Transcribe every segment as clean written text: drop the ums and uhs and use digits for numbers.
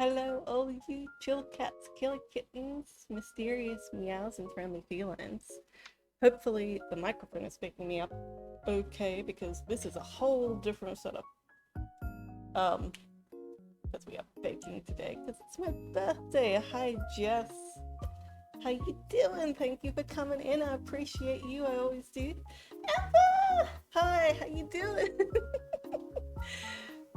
Hello, all you chill cats, killer kittens, mysterious meows, and friendly felines. Hopefully, the microphone is picking me up okay because this is a whole different setup. Um, because we are baking today because it's my birthday. Hi, Jess. How you doing? Thank you for coming in. I appreciate you. I always do. Emma! Hi, how you doing?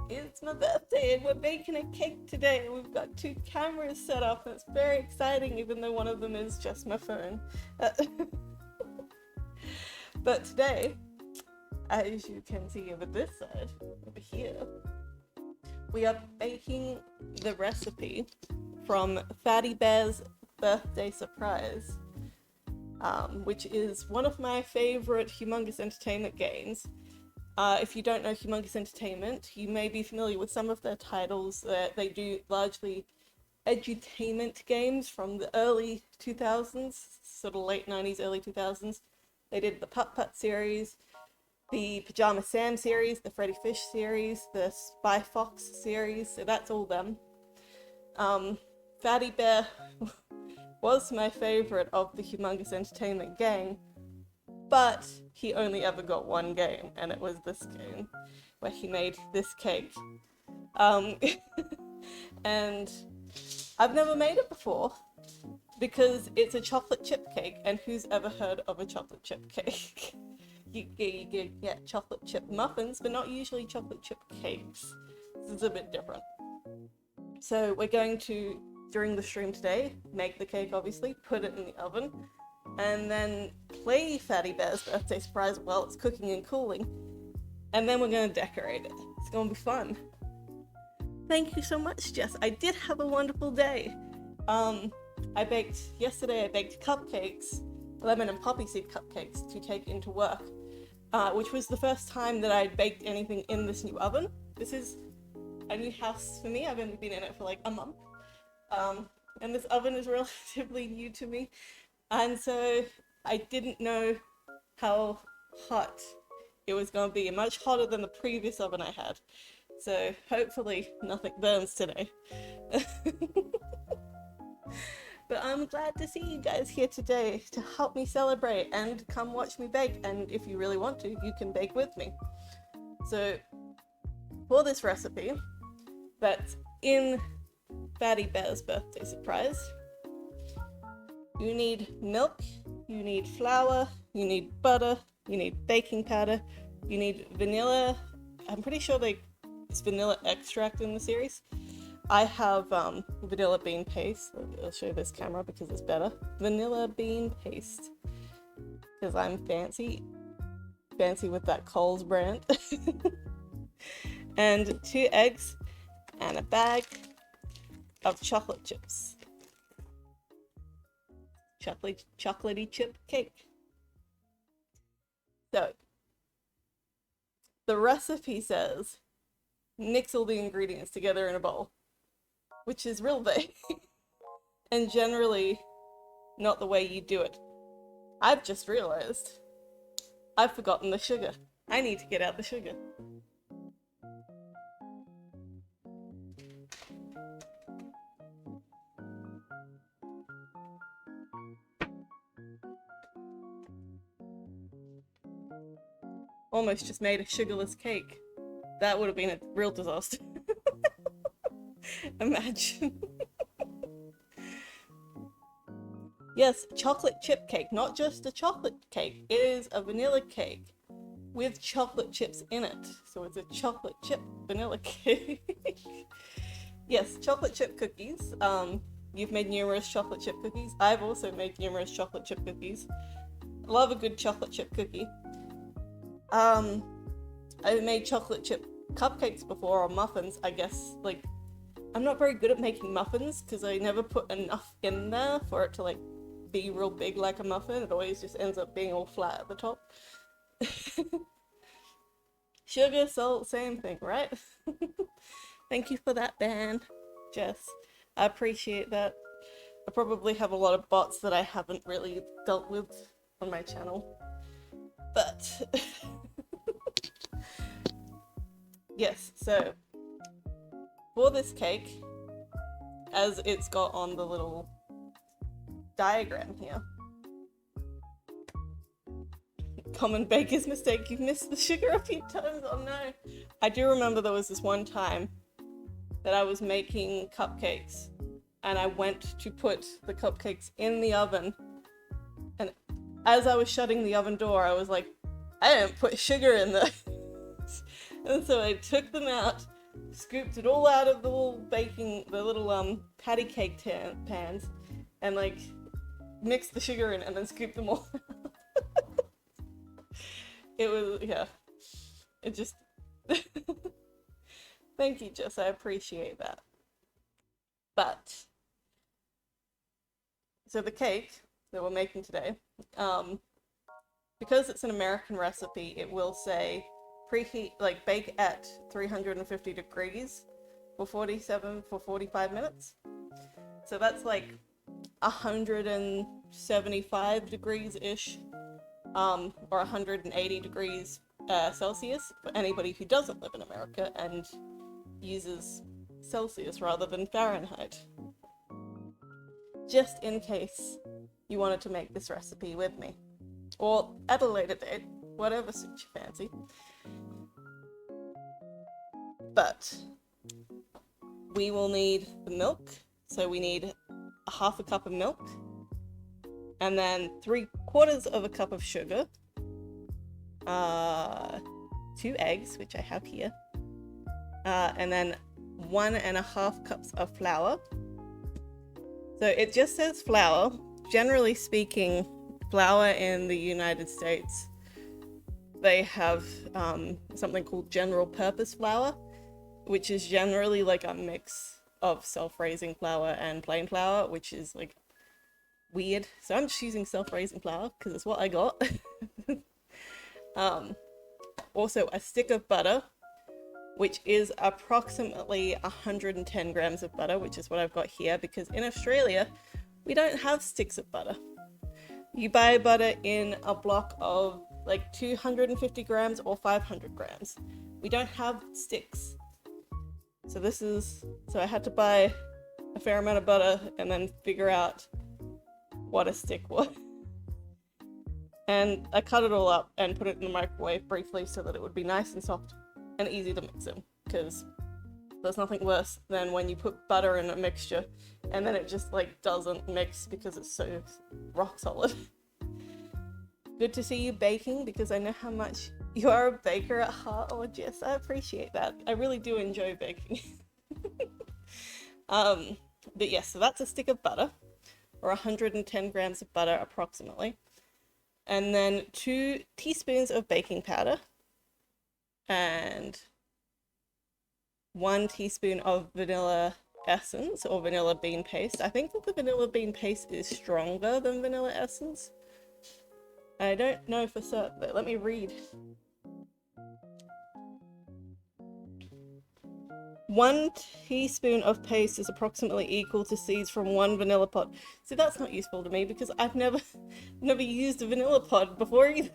It's my birthday and we're baking a cake today. We've got two cameras set up and it's very exciting, even though one of them is just my phone. Uh, but today, as you can see over this side, over here, we are baking the recipe from Fatty Bear's Birthday Surprise, which is one of my favorite Humongous Entertainment games. If you don't know Humongous Entertainment, you may be familiar with some of their titles. They do largely edutainment games from the early 2000s, sort of late 90s, early 2000s. They did the Putt Putt series, the Pajama Sam series, the Freddy Fish series, the Spy Fox series, so that's all them. Fatty Bear was my favorite of the Humongous Entertainment gang, but he only ever got one game, and it was this game where he made this cake. And I've never made it before because it's a chocolate chip cake, and who's ever heard of a chocolate chip cake? you get chocolate chip muffins, but not usually chocolate chip cakes. This is a bit different. So we're going to, during the stream today, make the cake obviously, put it in the oven, and then play Fatty Bear's Birthday Surprise while it's cooking and cooling. And then we're going to decorate it. It's going to be fun. Thank you so much, Jess. I did have a wonderful day. Yesterday I baked cupcakes, lemon and poppy seed cupcakes to take into work, which was the first time that I'd baked anything in this new oven. This is a new house for me. I've only been in it for like a month. And this oven is relatively new to me. And so I didn't know how hot it was going to be, much hotter than the previous oven I had. So hopefully nothing burns today. But I'm glad to see you guys here today to help me celebrate and come watch me bake. And if you really want to, you can bake with me. So for this recipe that's in Fatty Bear's Birthday Surprise, you need milk, you need flour, you need butter, you need baking powder, you need vanilla. I'm pretty sure it's vanilla extract in the series. I have vanilla bean paste. I'll show this camera because it's better. Vanilla bean paste. Because I'm fancy with that Coles brand. And 2 eggs and a bag of chocolate chips. Chocolatey chip cake. So, the recipe says mix all the ingredients together in a bowl, which is real vague and generally not the way you do it. I've just realized I've forgotten the sugar. I need to get out the sugar. Almost just made a sugarless cake. That would have been a real disaster. Imagine. Yes, chocolate chip cake, not just a chocolate cake. It is a vanilla cake with chocolate chips in it. So it's a chocolate chip vanilla cake. Yes, chocolate chip cookies. You've made numerous chocolate chip cookies. I've also made numerous chocolate chip cookies. Love a good chocolate chip cookie. I've made chocolate chip cupcakes before, or muffins, I guess. Like, I'm not very good at making muffins because I never put enough in there for it to like be real big like a muffin. It always just ends up being all flat at the top. Sugar, salt, same thing, right? Thank you for that ban, Jess. I appreciate that. I probably have a lot of bots that I haven't really dealt with on my channel. But yes, so for this cake, as it's got on the little diagram here. Common baker's mistake, you've missed the sugar a few times. Oh no. I do remember there was this one time that I was making cupcakes and I went to put the cupcakes in the oven, and as I was shutting the oven door I was like, I didn't put sugar in there. And so I took them out, scooped it all out of the little patty cake pans, and like mixed the sugar in and then scooped them all. It was, yeah, it just, thank you, Jess, I appreciate that. But, so the cake that we're making today, because it's an American recipe, it will say preheat, like bake at 350 degrees for 45 minutes. So that's like 175 degrees-ish. Or 180 degrees Celsius for anybody who doesn't live in America and uses Celsius rather than Fahrenheit. Just in case you wanted to make this recipe with me. Or at a later date, whatever suits your fancy. But we will need the milk, so we need a half a cup of milk, and then 3/4 of a cup of sugar, 2 eggs, which I have here, and then 1.5 cups of flour. So it just says flour. Generally speaking, flour in the United States, they have something called general purpose flour, which is generally like a mix of self-raising flour and plain flour, which is like weird. So I'm just using self-raising flour because it's what I got. Also a stick of butter, which is approximately 110 grams of butter, which is what I've got here, because in Australia we don't have sticks of butter. You buy butter in a block of like 250 grams or 500 grams. We don't have sticks. So I had to buy a fair amount of butter and then figure out what a stick was. And I cut it all up and put it in the microwave briefly so that it would be nice and soft and easy to mix in, because there's nothing worse than when you put butter in a mixture and then it just like doesn't mix because it's so rock solid. Good to see you baking, because I know how much you are a baker at heart. Oh, Jess, I appreciate that. I really do enjoy baking. But yes, so that's a stick of butter, or 110 grams of butter approximately. And then 2 teaspoons of baking powder and 1 teaspoon of vanilla essence or vanilla bean paste. I think that the vanilla bean paste is stronger than vanilla essence. I don't know for certain, but let me read. 1 teaspoon of paste is approximately equal to seeds from 1 vanilla pod. See, that's not useful to me because I've never used a vanilla pod before either.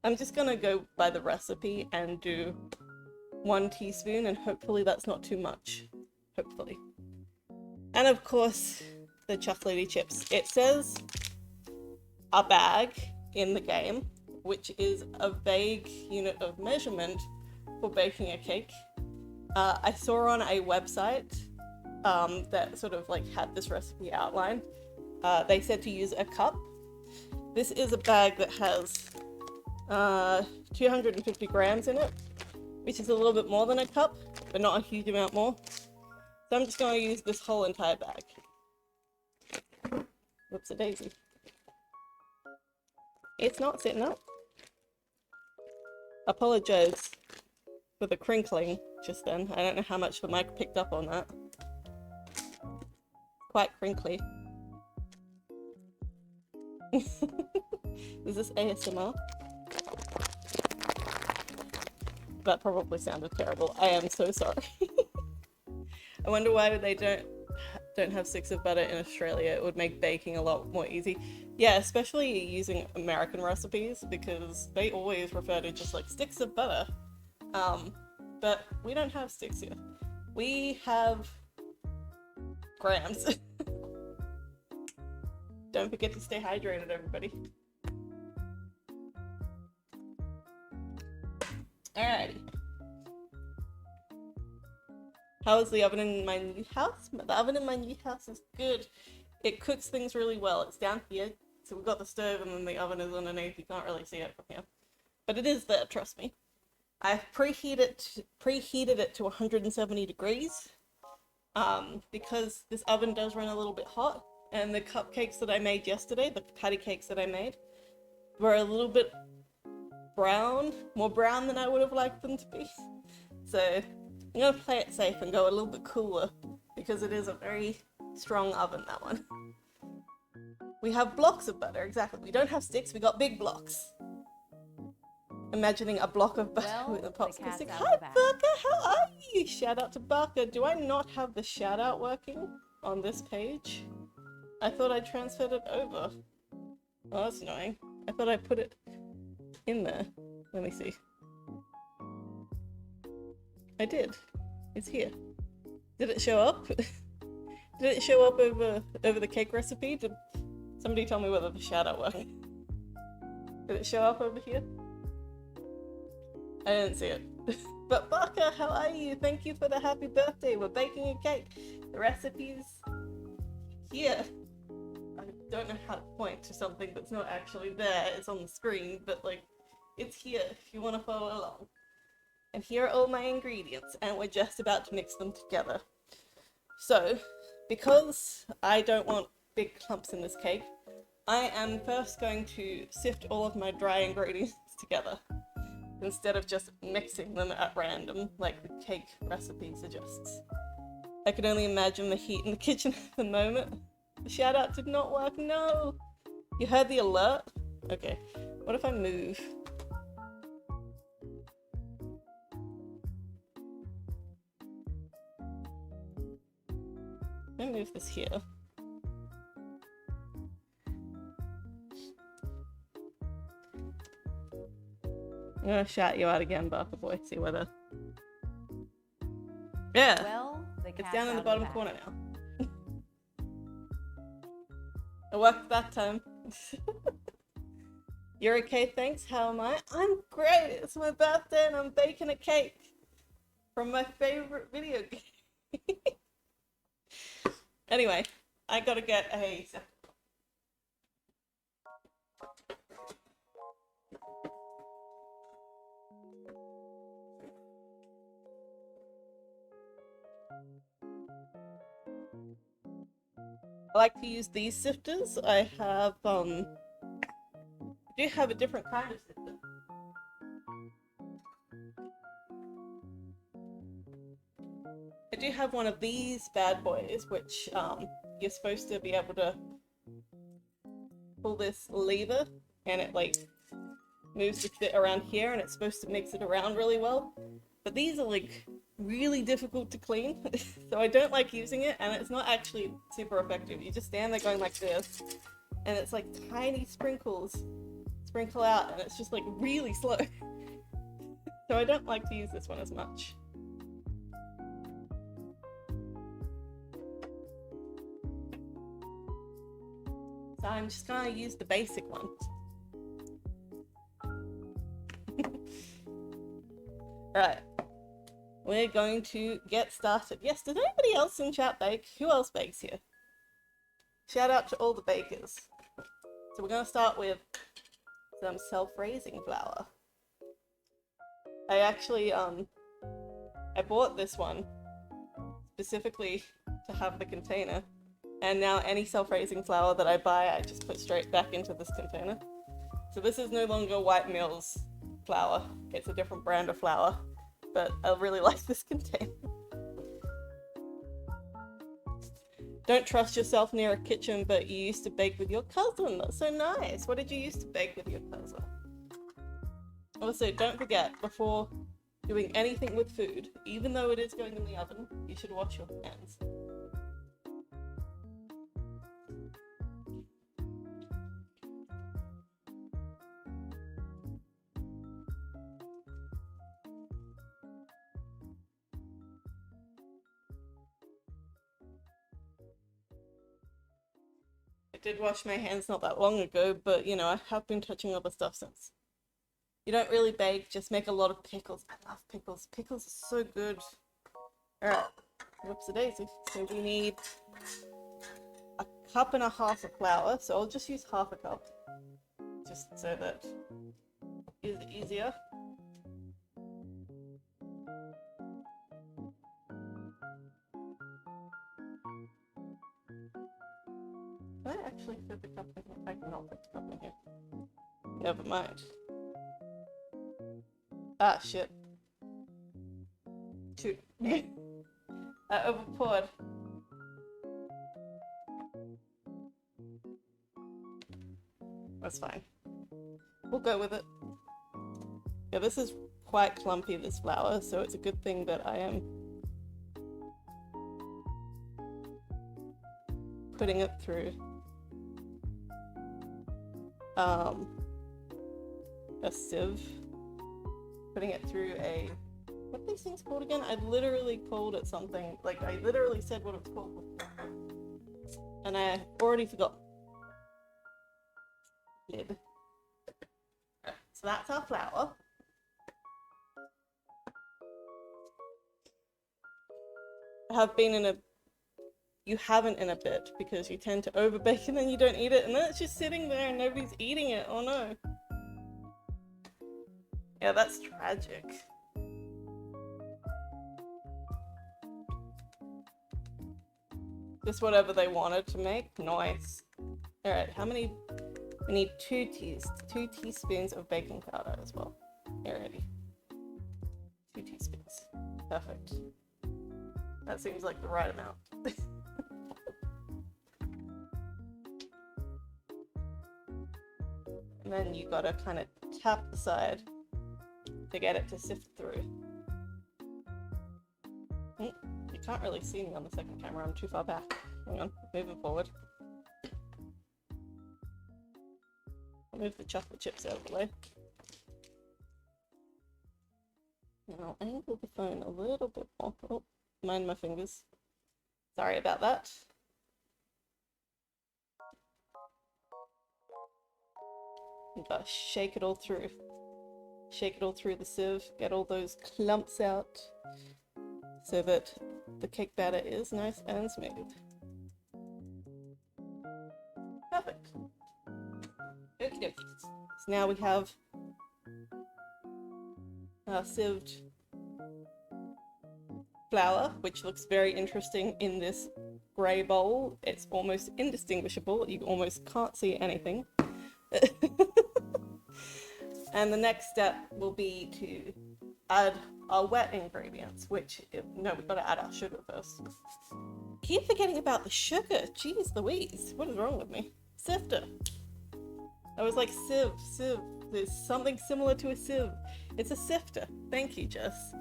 I'm just gonna go by the recipe and do 1 teaspoon, and hopefully that's not too much. Hopefully. And of course, the chocolatey chips. It says a bag in the game, which is a vague unit of measurement for baking a cake. I saw on a website that sort of like had this recipe outlined. They said to use a cup. This is a bag that has 250 grams in it, which is a little bit more than a cup, but not a huge amount more. So I'm just going to use this whole entire bag. Whoops-a-daisy. It's not sitting up. Apologize for the crinkling just then. I don't know how much the mic picked up on that. Quite crinkly. Is this ASMR? That probably sounded terrible. I am so sorry. I wonder why they don't have sticks of butter in Australia. It would make baking a lot more easy. Yeah, especially using American recipes because they always refer to just like sticks of butter. Um, but we don't have sticks here. We have grams. Don't forget to stay hydrated, everybody. Alrighty. How is the oven in my new house? The oven in my new house is good. It cooks things really well. It's down here, so we've got the stove and then the oven is underneath. You can't really see it from here. But it is there, trust me. I've preheated it to 170 degrees because this oven does run a little bit hot, and the cupcakes that I made yesterday, the patty cakes that I made, were a little bit brown, more brown than I would have liked them to be. So I'm gonna play it safe and go a little bit cooler because it is a very strong oven, that one. We have blocks of butter, exactly. We don't have sticks, we got big blocks. Imagining a block of butter with a popsicle stick. Hi Barker, how are you? Shout out to Barker. Do I not have the shout out working on this page? I thought I transferred it over. Oh, that's annoying. I thought I put it in there. Let me see. I did. It's here. Did it show up? Did it show up over the cake recipe? Did somebody tell me whether the shout out worked? Did it show up over here? I didn't see it. But Barker, how are you? Thank you for the happy birthday. We're baking a cake. The recipe's here. I don't know how to point to something that's not actually there. It's on the screen, but like, it's here if you want to follow along. And here are all my ingredients, and we're just about to mix them together. So, because I don't want big clumps in this cake, I am first going to sift all of my dry ingredients together, instead of just mixing them at random, like the cake recipe suggests. I can only imagine the heat in the kitchen at the moment. The shout out did not work, no! You heard the alert? Okay, what if I move? I'm gonna move this here. I'm gonna shout you out again, Barker boy, see whether... Yeah! Well, it's down in the bottom corner now. It worked that time. You're okay, thanks, how am I? I'm great! It's my birthday and I'm baking a cake! From my favorite video game. Anyway, I gotta get a... I like to use these sifters. I have, I do have a different kind of sifter. I do have one of these bad boys, which, you're supposed to be able to pull this lever, and it, like, moves the bit around here, and it's supposed to mix it around really well. But these are, like, really difficult to clean, so I don't like using it, and it's not actually super effective. You just stand there going like this, and it's like tiny sprinkles sprinkle out, and it's just like really slow. So I don't like to use this one as much. So I'm just gonna use the basic one. Right. We're going to get started. Yes, does anybody else in chat bake? Who else bakes here? Shout out to all the bakers. So we're going to start with some self-raising flour. I actually, I bought this one specifically to have the container. And now any self-raising flour that I buy, I just put straight back into this container. So this is no longer White Mill's flour. It's a different brand of flour. But I really like this container. Don't trust yourself near a kitchen, but you used to bake with your cousin. That's so nice. What did you used to bake with your cousin? Also, don't forget, before doing anything with food, even though it is going in the oven, you should wash your hands. did wash my hands not that long ago, but you know, I have been touching other stuff since. You don't really bake, just make a lot of pickles. I love pickles. Pickles are so good. Alright, whoopsie daisy. So we need a cup and a half of flour, so I'll just use half a cup. Just so that it's easier. Can I actually fit the cup in here? I cannot fit the cup in here. Never mind. Ah, shit. Shoot. I overpoured. That's fine. We'll go with it. Yeah, this is quite clumpy, this flour, so it's a good thing that I am putting it through a sieve. Putting it through a... What are these things called again? I literally called it something. Like, I literally said what it was called before. And I already forgot. Lid. So that's our flour. I have been in a... You haven't in a bit, because you tend to overbake and then you don't eat it, and then it's just sitting there and nobody's eating it. Oh no. Yeah, that's tragic. Just whatever they wanted to make. Nice. Alright, how many? We need 2 teaspoons of baking powder as well. Alrighty. 2 teaspoons. Perfect. That seems like the right amount. And then you gotta kind of tap the side to get it to sift through. You can't really see me on the second camera, I'm too far back. Hang on, moving forward. I'll move the chocolate chips out of the way. And I'll angle the phone a little bit more. Oh, mind my fingers. Sorry about that. You gotta shake it all through. Shake it all through the sieve, get all those clumps out so that the cake batter is nice and smooth. Perfect. Okie dokie. So now we have our sieved flour, which looks very interesting in this grey bowl. It's almost indistinguishable. You almost can't see anything. And the next step will be to add our wet ingredients, which, no, we've got to add our sugar first. Keep forgetting about the sugar. Jeez Louise, what is wrong with me? Sifter. I was like, sieve. There's something similar to a sieve. It's a sifter. Thank you, Jess.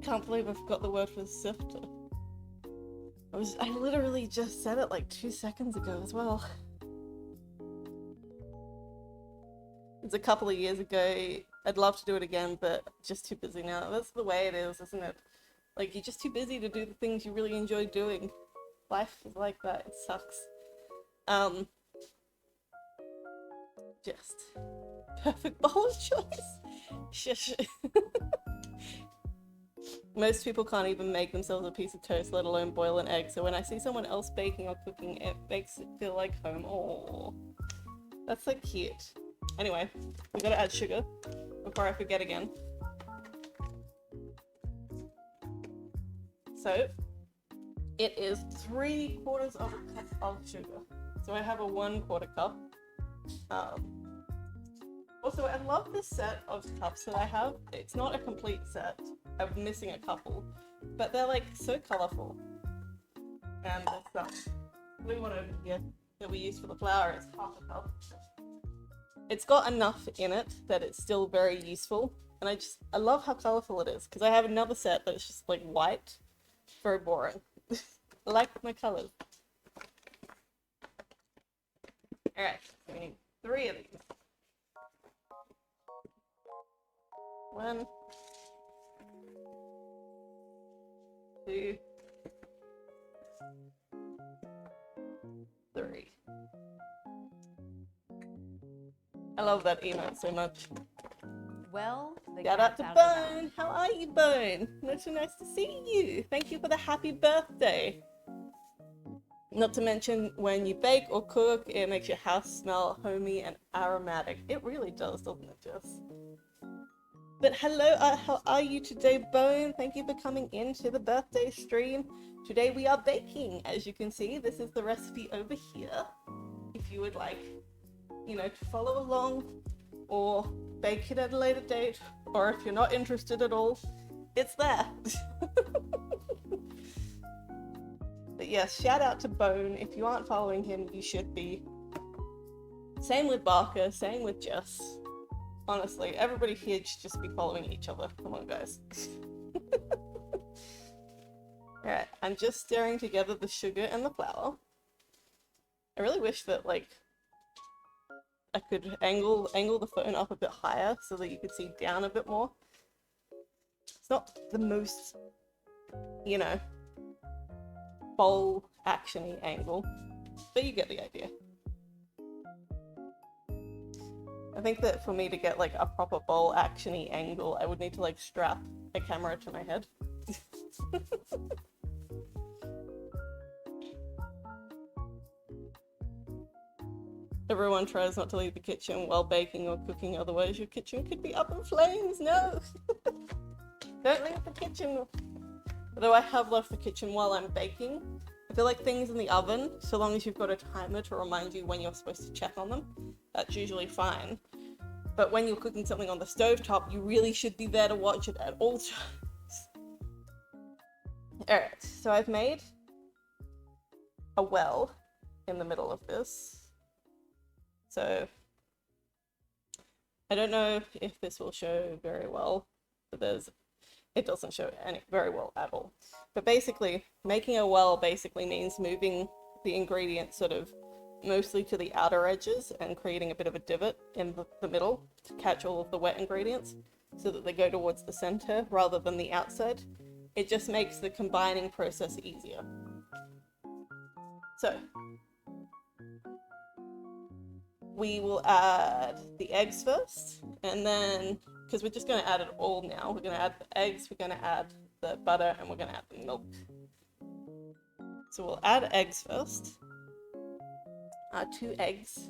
Can't believe I forgot the word for sifter. I literally just said it like 2 seconds ago as well. It's a couple of years ago. I'd love to do it again, but just too busy now. That's the way it is, isn't it? Like, you're just too busy to do the things you really enjoy doing. Life is like that. It sucks. Just perfect bowl of choice. Shush. Most people can't even make themselves a piece of toast, let alone boil an egg. So when I see someone else baking or cooking, it makes it feel like home. Oh, that's so cute. Anyway, we gotta add sugar before I forget again. So it is 3/4 of a cup of sugar. So I have a 1/4 cup. Also, I love this set of cups that I have. It's not a complete set. I'm missing a couple, but they're like so colorful. And there's some blue one over here that we use for the flour. It's half a cup. It's got enough in it that it's still very useful, and I love how colorful it is, because I have another set that's just like white. Very boring. I like my colors. Alright, so we need 3 of these. 1, 2, I love that emote so much. Well, the Shout out cat's to out of the bag. Bone. How are you, Bone? It's so nice to see you. Thank you for the happy birthday. Not to mention, when you bake or cook, it makes your house smell homey and aromatic. It really does, doesn't it, Jess? But hello, how are you today, Bone? Thank you for coming into the birthday stream. Today we are baking. As you can see, this is the recipe over here. If you would like, you know, to follow along or bake it at a later date, or if you're not interested at all, it's there. But yes, shout out to Bone. If you aren't following him, you should be. Same with Barker, same with Jess. Honestly, everybody here should just be following each other. Come on, guys. Alright, I'm just stirring together the sugar and the flour. I really wish that, like, I could angle the phone up a bit higher so that you could see down a bit more. It's not the most, you know, bowl action-y angle, but you get the idea. I think that for me to get like a proper bowl action-y angle, I would need to like strap a camera to my head. Everyone tries not to leave the kitchen while baking or cooking, otherwise your kitchen could be up in flames. No! Don't leave the kitchen. Although I have left the kitchen while I'm baking. I feel like things in the oven, so long as you've got a timer to remind you when you're supposed to check on them, that's usually fine. But when you're cooking something on the stovetop, you really should be there to watch it at all times. Alright, so I've made a well in the middle of this. So I don't know if this will show very well, but it doesn't show very well at all. But basically, making a well basically means moving the ingredients sort of mostly to the outer edges and creating a bit of a divot in the middle to catch all of the wet ingredients so that they go towards the center rather than the outside. It just makes the combining process easier. So we will add the eggs first, and then, because we're just going to add it all now, we're going to add the eggs, we're going to add the butter, and we're going to add the milk. So we'll add eggs first. 2 eggs.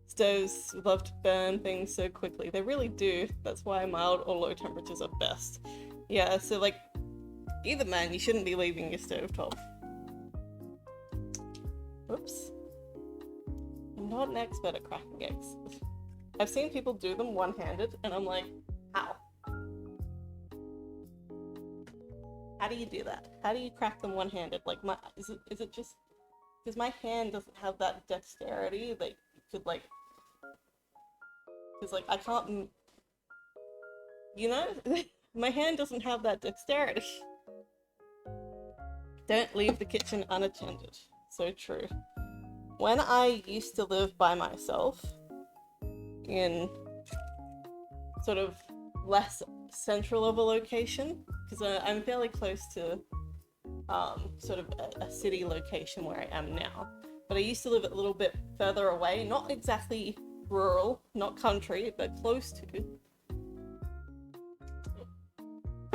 Stoves love to burn things so quickly. They really do. That's why mild or low temperatures are best. Yeah, so like, either man, you shouldn't be leaving your stove top. Whoops. I'm not an expert at cracking eggs. I've seen people do them one-handed, and I'm like, how? How do you do that? How do you crack them one-handed? Like, is it just because my hand doesn't have that dexterity that you could like, because like I can't, you know, my hand doesn't have that dexterity. Don't leave the kitchen unattended. So true. When I used to live by myself in sort of less central of a location, because I'm fairly close to sort of a city location where I am now, but I used to live a little bit further away, not exactly rural, not country, but close to.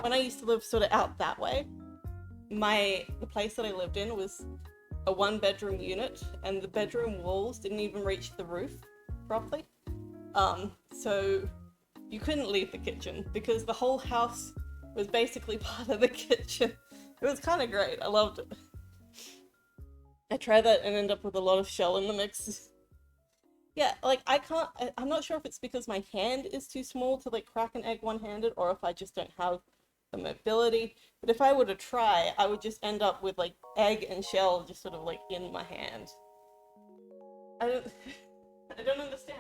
When I used to live sort of out that way, the place that I lived in was a 1-bedroom unit, and the bedroom walls didn't even reach the roof properly. So you couldn't leave the kitchen because the whole house was basically part of the kitchen. It was kind of great. I loved it. I tried that and ended up with a lot of shell in the mix. Yeah, like I'm not sure if it's because my hand is too small to like crack an egg one-handed or if I just don't have the mobility. But if I were to try, I would just end up with like egg and shell just sort of like in my hand. I don't understand.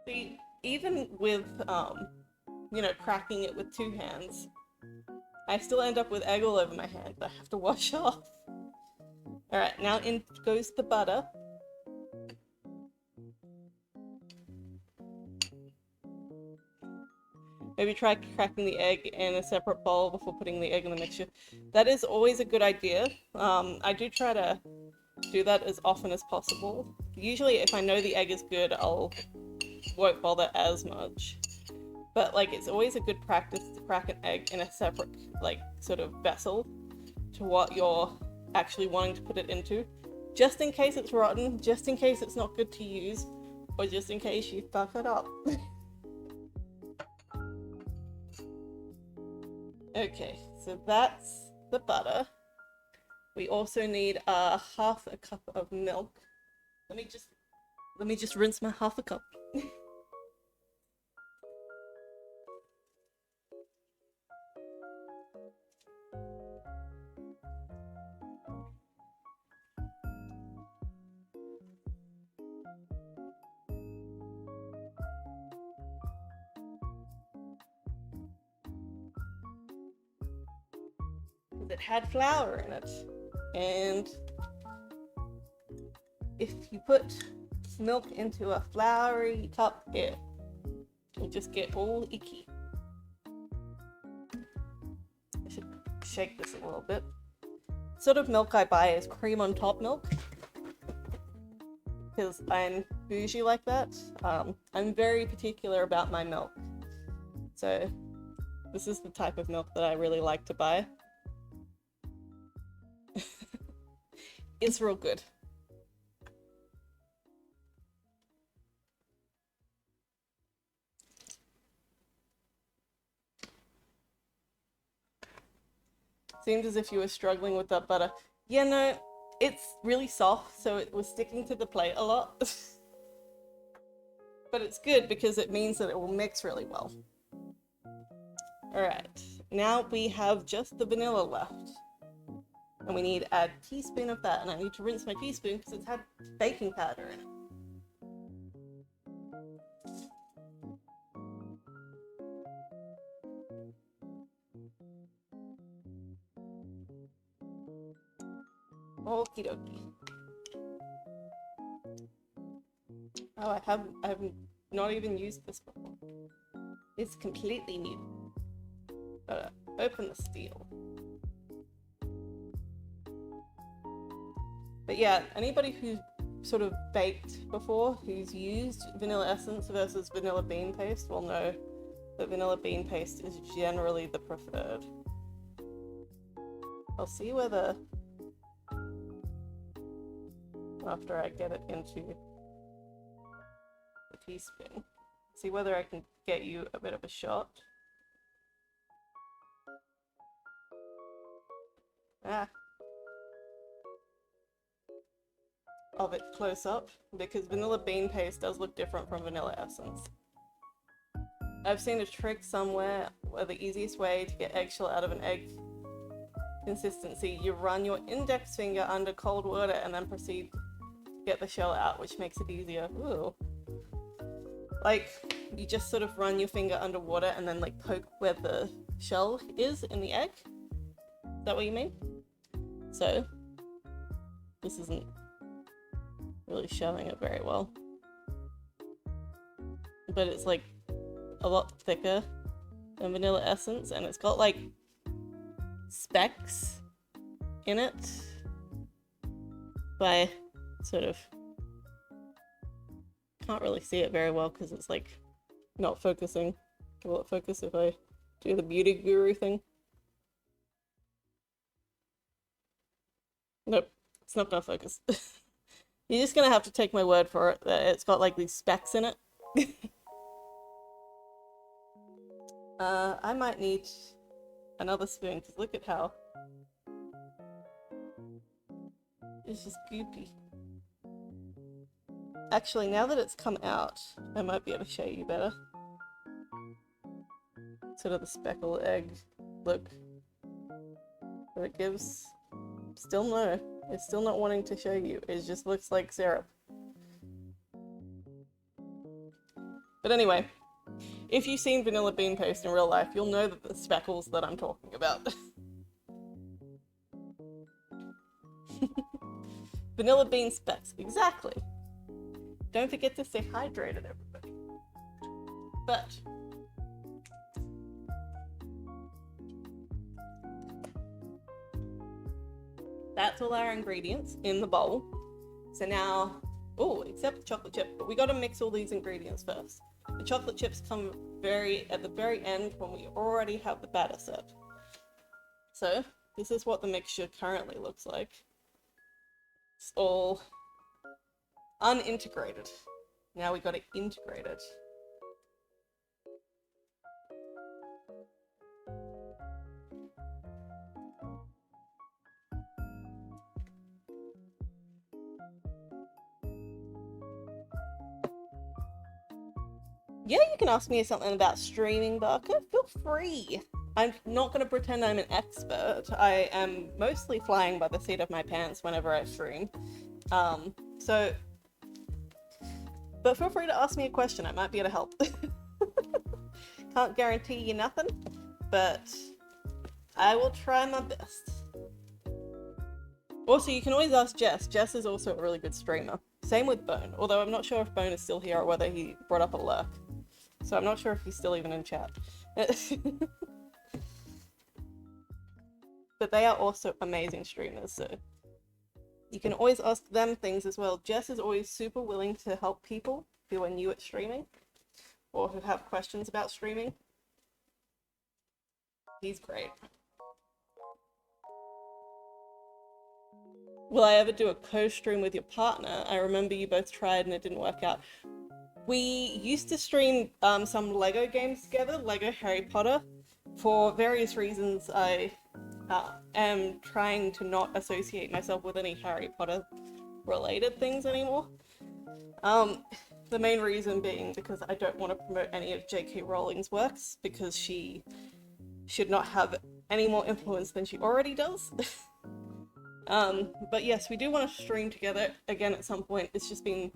See, even with you know, cracking it with 2 hands, I still end up with egg all over my hand that I have to wash off. Alright, now in goes the butter. Maybe try cracking the egg in a separate bowl before putting the egg in the mixture. That is always a good idea. I do try to do that as often as possible. Usually if I know the egg is good, won't bother as much. But like, it's always a good practice to crack an egg in a separate, like, sort of vessel to what you're actually wanting to put it into. Just in case it's rotten, just in case it's not good to use, or just in case you fuck it up. Okay, so that's the butter. We also need half a cup of milk. Let me just rinse my half a cup. It had flour in it, and if you put milk into a floury cup, it will just get all icky. I should shake this a little bit. Sort of milk I buy is cream on top milk, because I'm bougie like that. I'm very particular about my milk, so this is the type of milk that I really like to buy. It's real good. Seemed as if you were struggling with that butter. Yeah, no, it's really soft, so it was sticking to the plate a lot. But it's good because it means that it will mix really well. Alright, now we have just the vanilla left. And we need a teaspoon of that, and I need to rinse my teaspoon because it's had baking powder in it. Okie dokie. Oh, I have not even used this before. It's completely new. Gotta open the steel. But yeah, anybody who's sort of baked before, who's used vanilla essence versus vanilla bean paste, will know that vanilla bean paste is generally the preferred. I'll see whether, after I get it into the teaspoon, see whether I can get you a bit of a shot. Of it close up, because vanilla bean paste does look different from vanilla essence. I've seen a trick somewhere where the easiest way to get eggshell out of an egg consistency, you run your index finger under cold water and then proceed to get the shell out, which makes it easier. Ooh. Like, you just sort of run your finger under water and then like poke where the shell is in the egg. Is that what you mean? So, this isn't really showing it very well. But it's like a lot thicker than vanilla essence, and it's got like specks in it. But I sort of can't really see it very well because it's like not focusing. Will it focus if I do the beauty guru thing? Nope, it's not gonna focus. You're just gonna have to take my word for it that it's got like these specks in it. I might need another spoon because look at how it's just goopy. Actually, now that it's come out, I might be able to show you better. Sort of the speckled egg look that it gives. Still no. It's still not wanting to show you. It just looks like syrup. But anyway, if you've seen vanilla bean paste in real life, you'll know that the speckles that I'm talking about. Vanilla bean specks, exactly. Don't forget to stay hydrated, everybody. But that's all our ingredients in the bowl. So now, oh, except the chocolate chip, but we got to mix all these ingredients first. The chocolate chips come at the very end when we already have the batter set. So this is what the mixture currently looks like. It's all unintegrated. Now we got to integrate it. Yeah, you can ask me something about streaming, Barker. Feel free. I'm not going to pretend I'm an expert. I am mostly flying by the seat of my pants whenever I stream. But feel free to ask me a question. I might be able to help. Can't guarantee you nothing, but I will try my best. Also, you can always ask Jess. Jess is also a really good streamer. Same with Bone, although I'm not sure if Bone is still here or whether he brought up a lurk. So I'm not sure if he's still even in chat. But they are also amazing streamers, so you can always ask them things as well. Jess is always super willing to help people who are new at streaming or who have questions about streaming. He's great. Will I ever do a co-stream with your partner? I remember you both tried and it didn't work out. We used to stream some Lego games together, Lego Harry Potter. For various reasons, I am trying to not associate myself with any Harry Potter related things anymore. The main reason being because I don't want to promote any of J.K. Rowling's works, because she should not have any more influence than she already does. But yes, we do want to stream together again at some point. It's just been,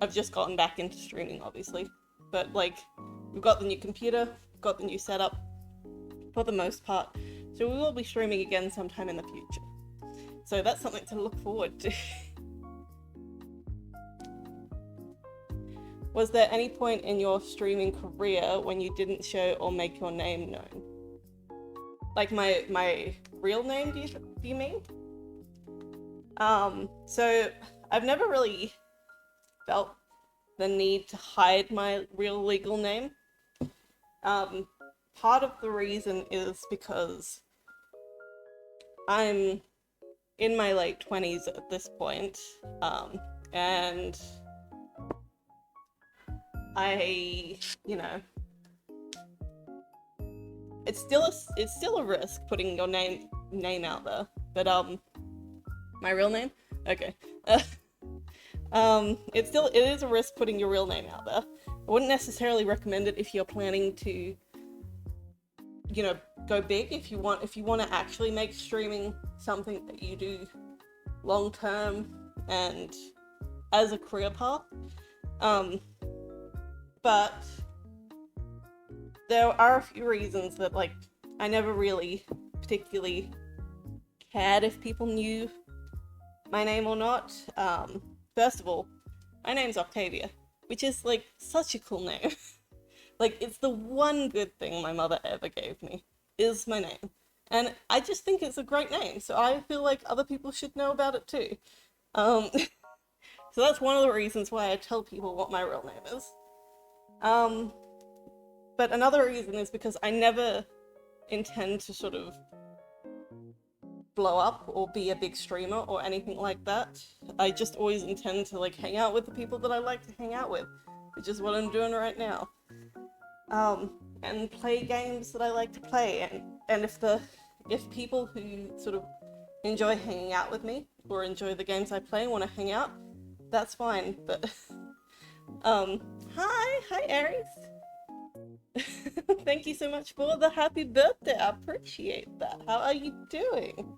I've just gotten back into streaming, obviously. But like, we've got the new computer, got the new setup, for the most part. So we will be streaming again sometime in the future. So that's something to look forward to. Was there any point in your streaming career when you didn't show or make your name known? Like my real name, do you mean? So I've never really felt the need to hide my real legal name. Part of the reason is because I'm in my late 20s at this point, and I, it's still a risk putting your name out there, but my real name? Okay. It is a risk putting your real name out there. I wouldn't necessarily recommend it if you're planning to, go big. If you want to actually make streaming something that you do long term and as a career path. But there are a few reasons that, like, I never really particularly cared if people knew my name or not. First of all, my name's Octavia, which is, like, such a cool name. Like, it's the one good thing my mother ever gave me, is my name. And I just think it's a great name, so I feel like other people should know about it too. So that's one of the reasons why I tell people what my real name is. But another reason is because I never intend to sort of blow up or be a big streamer or anything like that. I just always intend to, like, hang out with the people that I like to hang out with, which is what I'm doing right now. And play games that I like to play, and if people who sort of enjoy hanging out with me or enjoy the games I play want to hang out, that's fine. But hi Aries. Thank you so much for the happy birthday. I appreciate that. How are you doing?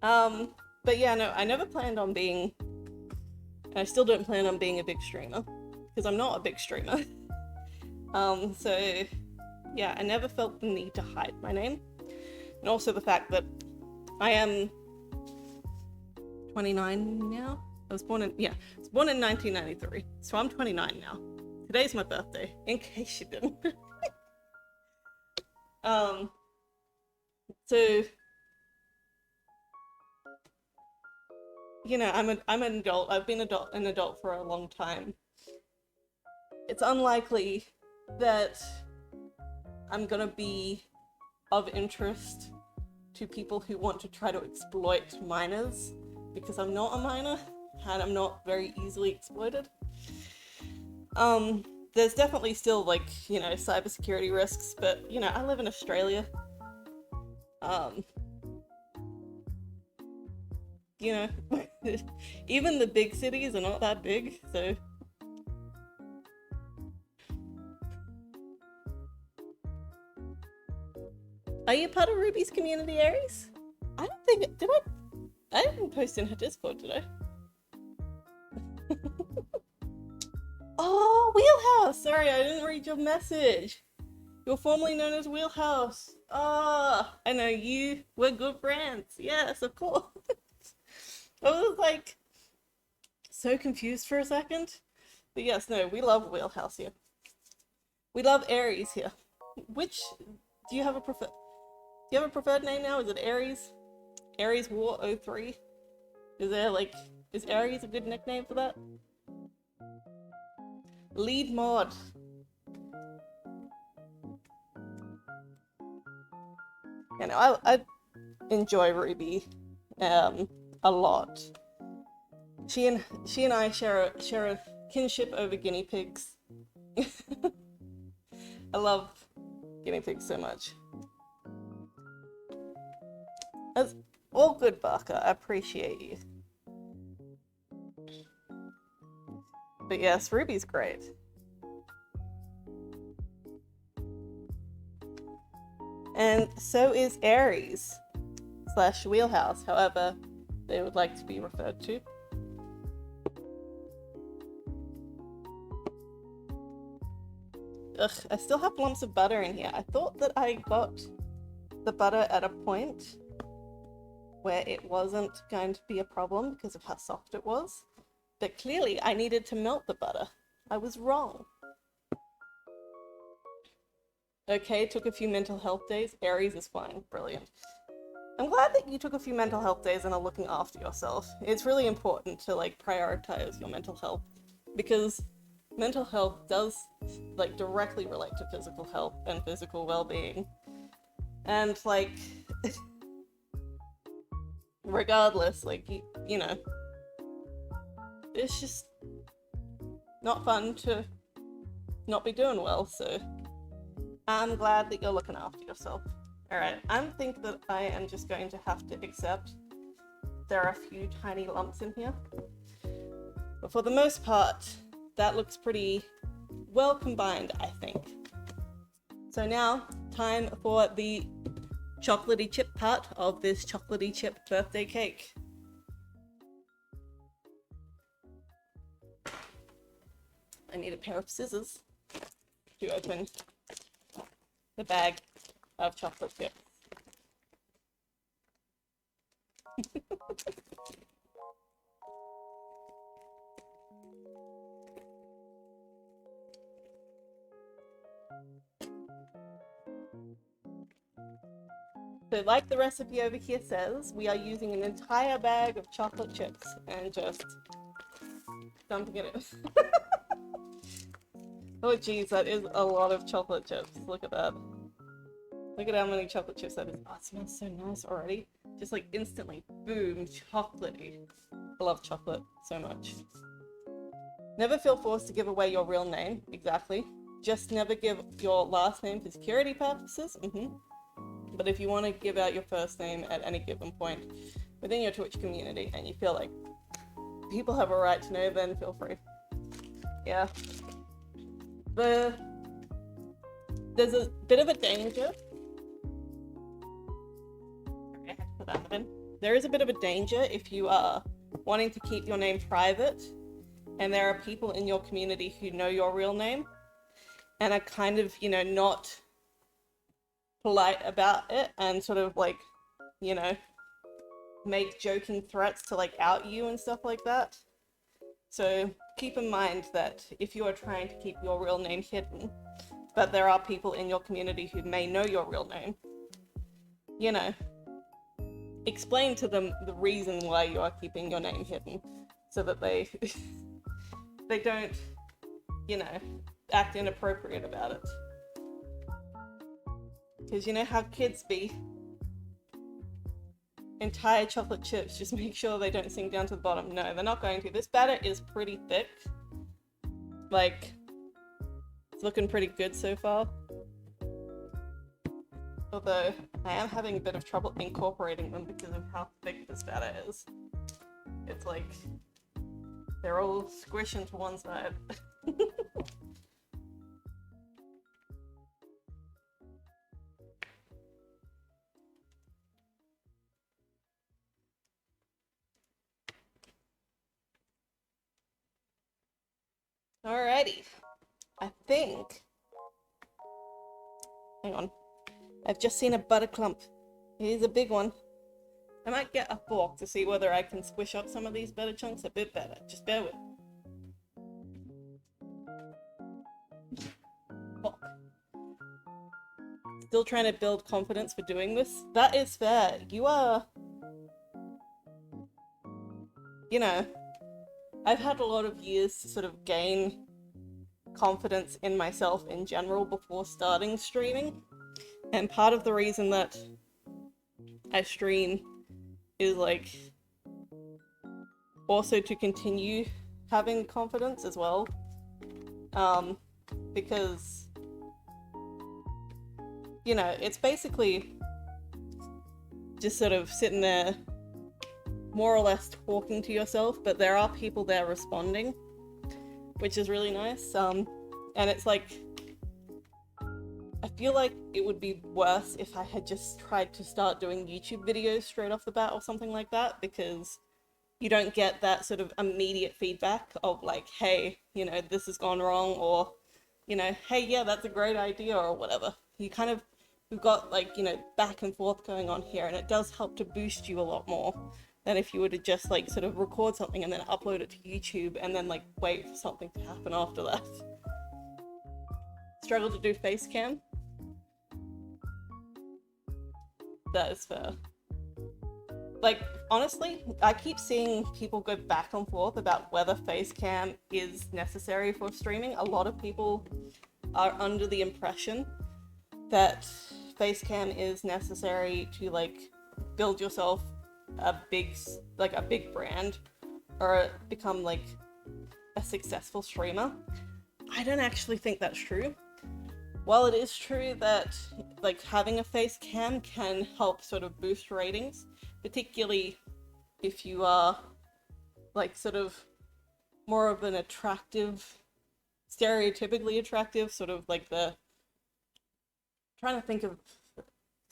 But yeah, no, I never planned on being, and I still don't plan on being a big streamer, because I'm not a big streamer. So yeah, I never felt the need to hide my name. And also the fact that I am 29 now. I was born in 1993, so I'm 29 now. Today's my birthday, in case you didn't. So I'm an adult. I've been an adult for a long time. It's unlikely that I'm gonna be of interest to people who want to try to exploit minors, because I'm not a minor and I'm not very easily exploited. There's definitely still cybersecurity risks, but I live in Australia. Um, you know, even the big cities are not that big, so. Are you part of Ruby's community, Aries? I don't think did I didn't post in her Discord, did I? Oh, Wheelhouse! Sorry, I didn't read your message. You're formerly known as Wheelhouse. Ah, I know you. We're good friends. Yes, of course. I was like so confused for a second. But yes, no, we love Wheelhouse here. We love Aries here. Which do you have a preferred name now? Is it Aries? Aries War 03? Is Aries a good nickname for that? Lead mod. I enjoy Ruby a lot. She and I share a kinship over guinea pigs. I love guinea pigs so much. That's all good, Barker. I appreciate you. But yes, Ruby's great. And so is Aries / Wheelhouse, however they would like to be referred to. Ugh, I still have lumps of butter in here. I thought that I got the butter at a point where it wasn't going to be a problem because of how soft it was. But clearly I needed to melt the butter. I was wrong. Okay, took a few mental health days. Aries is fine. Brilliant. I'm glad that you took a few mental health days and are looking after yourself. It's really important to prioritize your mental health, because mental health does directly relate to physical health and physical well-being. And regardless, it's just not fun to not be doing well, so I'm glad that you're looking after yourself. Alright, I think that I am just going to have to accept there are a few tiny lumps in here. But for the most part, that looks pretty well combined, I think. So now, time for the chocolatey chip part of this chocolatey chip birthday cake. I need a pair of scissors to open the bag of chocolate chips. So like the recipe over here says, we are using an entire bag of chocolate chips and just dumping it in. Oh geez, that is a lot of chocolate chips. Look at that. Look at how many chocolate chips that is. Oh, it smells so nice already. Just instantly, boom, chocolatey. I love chocolate so much. Never feel forced to give away your real name. Exactly. Just never give your last name for security purposes. But if you want to give out your first name at any given point within your Twitch community and you feel like people have a right to know, then feel free. Yeah. There's a bit of a danger. I have to put that in the bin. There is a bit of a danger if you are wanting to keep your name private and there are people in your community who know your real name and are kind of, not polite about it and sort of make joking threats to out you and stuff like that. So keep in mind that if you are trying to keep your real name hidden, but there are people in your community who may know your real name, explain to them the reason why you are keeping your name hidden, so that they they don't, you know, act inappropriate about it. Because you know how kids be. Entire chocolate chips, just make sure they don't sink down to the bottom. No, they're not going to. This batter is pretty thick. Like, it's looking pretty good so far. Although, I am having a bit of trouble incorporating them because of how thick this batter is. It's like, they're all squishing to one side. Alrighty. I think... Hang on. I've just seen a butter clump. It is a big one. I might get a fork to see whether I can squish up some of these butter chunks a bit better. Just bear with. Fork. Still trying to build confidence for doing this. That is fair. You are... You know, I've had a lot of years to sort of gain confidence in myself in general before starting streaming. And part of the reason that I stream is like also to continue having confidence as well. Because, you know, it's basically just sort of sitting there more or less talking to yourself, but there are people there responding, which is really nice. And it's like, I feel like it would be worse if I had just tried to start doing YouTube videos straight off the bat or something like that, because you don't get that sort of immediate feedback of like, hey, you know, this has gone wrong, or, you know, hey, yeah, that's a great idea, or whatever. We've got like, you know, back and forth going on here, and it does help to boost you a lot more than if you were to just like sort of record something and then upload it to YouTube and then like wait for something to happen after that. Struggle to do face cam? That is fair. Like, honestly, I keep seeing people go back and forth about whether face cam is necessary for streaming. A lot of people are under the impression that face cam is necessary to like build yourself a big brand or become like a successful streamer. I don't actually think that's true. While it is true that like having a face cam can help sort of boost ratings, particularly if you are like sort of more of an attractive, stereotypically attractive, sort of like the, trying to think of the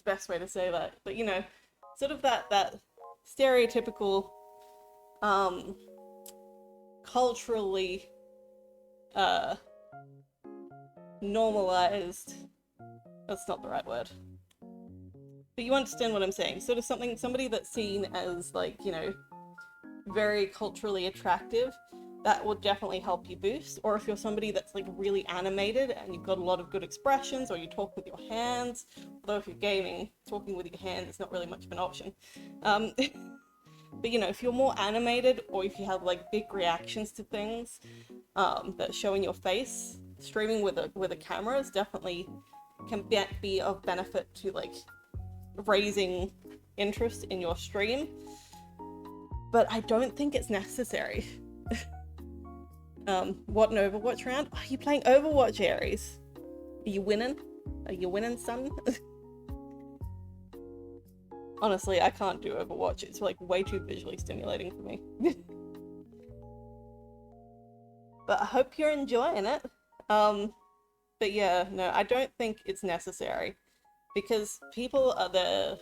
best way to say that, but you know, sort of that stereotypical, culturally normalized, that's not the right word, but you understand what I'm saying, sort of somebody that's seen as like, you know, very culturally attractive, that will definitely help you boost. Or if you're somebody that's like really animated and you've got a lot of good expressions, or you talk with your hands, although if you're gaming, talking with your hands is not really much of an option. But you know, if you're more animated, or if you have like big reactions to things that show in your face, streaming with a camera is definitely can be of benefit to like raising interest in your stream. But I don't think it's necessary. What an Overwatch round? Are you playing Overwatch, Aries? Are you winning? Are you winning, son? Honestly, I can't do Overwatch. It's like way too visually stimulating for me. But I hope you're enjoying it. But yeah, no, I don't think it's necessary, because people are there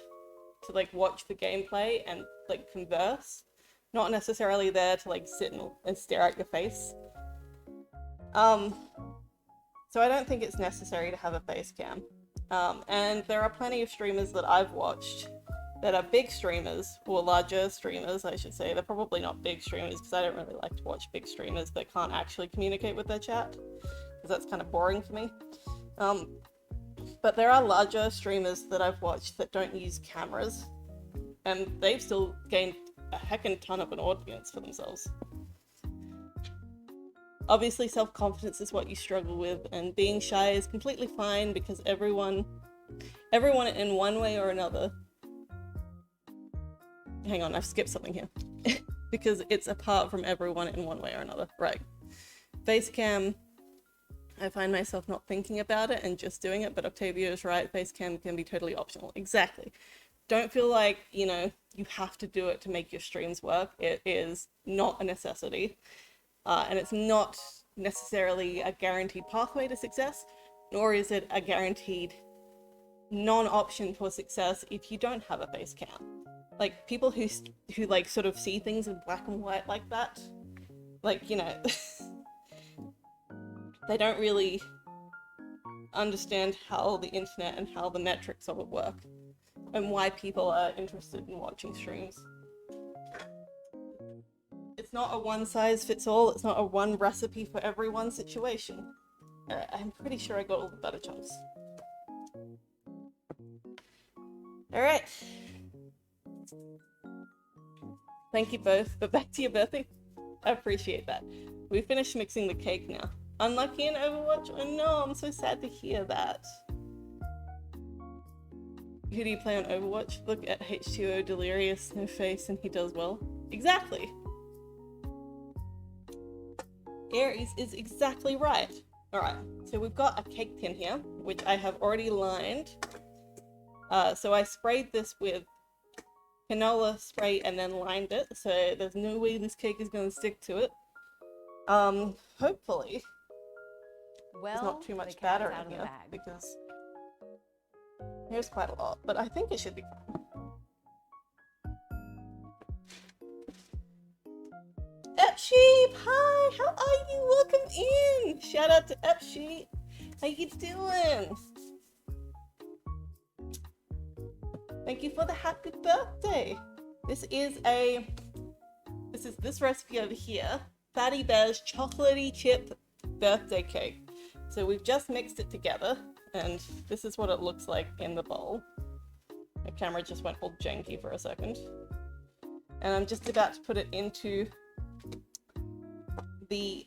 to like watch the gameplay and like converse, not necessarily there to like sit and stare at your face. So I don't think it's necessary to have a face cam. And there are plenty of streamers that I've watched that are big streamers, or larger streamers, I should say. They're probably not big streamers, because I don't really like to watch big streamers that can't actually communicate with their chat, because that's kind of boring for me. But there are larger streamers that I've watched that don't use cameras, and they've still gained a heckin' ton of an audience for themselves. Obviously, self-confidence is what you struggle with, and being shy is completely fine because everyone in one way or another... Hang on, I've skipped something here. Because it's apart from everyone in one way or another. Right. Facecam, I find myself not thinking about it and just doing it, but Octavia is right, Facecam can be totally optional. Exactly. Don't feel like, you have to do it to make your streams work. It is not a necessity. And it's not necessarily a guaranteed pathway to success, nor is it a guaranteed non-option for success if you don't have a face cam. Like, people who like sort of see things in black and white like that, like, they don't really understand how the internet and how the metrics of it work and why people are interested in watching streams. It's not a one size fits all, it's not a one recipe for every situation. Alright, I'm pretty sure I got all the butter chunks. Alright. Thank you both, but back to your birthday. I appreciate that. We finished mixing the cake now. Unlucky in Overwatch? Oh no, I'm so sad to hear that. Who do you play on Overwatch? Look at H2O Delirious, no face, and he does well. Exactly. Aries is exactly right. Alright, so we've got a cake tin here, which I have already lined. So I sprayed this with canola spray and then lined it, so there's no way this cake is going to stick to it. Hopefully there's not too much batter in here, because here's quite a lot, but I think it should be fine. Epsheep, hi, how are you? Welcome in. Shout out to Epsheep. How you doing? Thank you for the happy birthday. This is this recipe over here, Fatty Bear's Chocolatey Chip Birthday Cake. So we've just mixed it together, and this is what it looks like in the bowl. My camera just went all janky for a second. And I'm just about to put it into the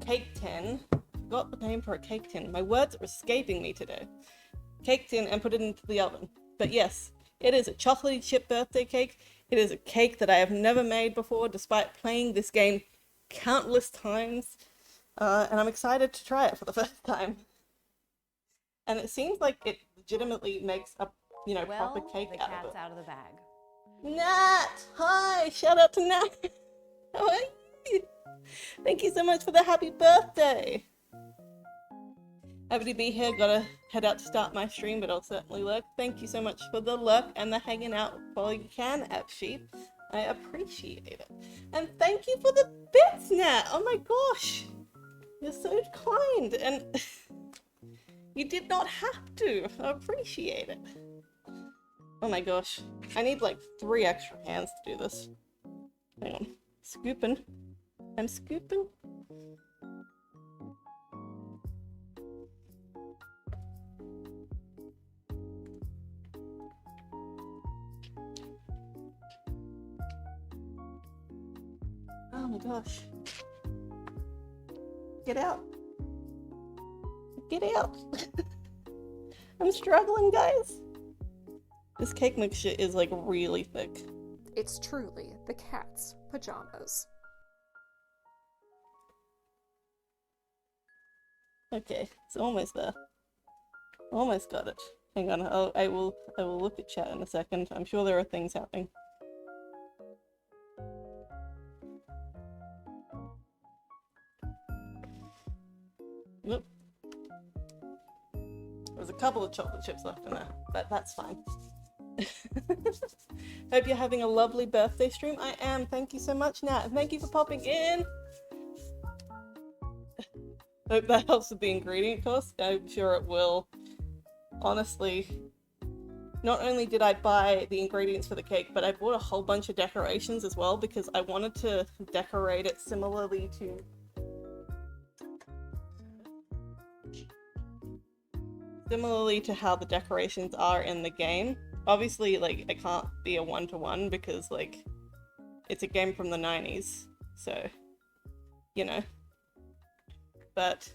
cake tin. Forgot the name for a cake tin. My words are escaping me today. Cake tin, and put it into the oven. But yes, it is a chocolatey chip birthday cake. It is a cake that I have never made before, despite playing this game countless times. And I'm excited to try it for the first time. And it seems like it legitimately makes a, proper cake out of it. The cat's out of the bag. Nat! Hi! Shout out to Nat! How are you? Thank you so much for the happy birthday! Happy to be here, gotta head out to start my stream, but I'll certainly lurk. Thank you so much for the lurk and the hanging out while you can, Appsheep. I appreciate it. And thank you for the bits, Nat! Oh my gosh! You're so kind, and you did not have to. I appreciate it. Oh my gosh. I need like 3 extra hands to do this. Hang on. Scooping. I'm scooping. Oh my gosh. Get out. Get out. I'm struggling, guys. This cake mixture is like really thick. It's truly the cat's pajamas. Okay, it's almost there. Almost got it. Hang on, I will look at chat in a second. I'm sure there are things happening. Nope. There's a couple of chocolate chips left in there, but that's fine. Hope you're having a lovely birthday stream. I am. Thank you so much, Nat. And thank you for popping in. Hope that helps with the ingredient cost. I'm sure it will. Honestly, not only did I buy the ingredients for the cake, but I bought a whole bunch of decorations as well because I wanted to decorate it similarly to how the decorations are in the game. Obviously, like, it can't be a one-to-one because, like, it's a game from the 90s, so, you know. But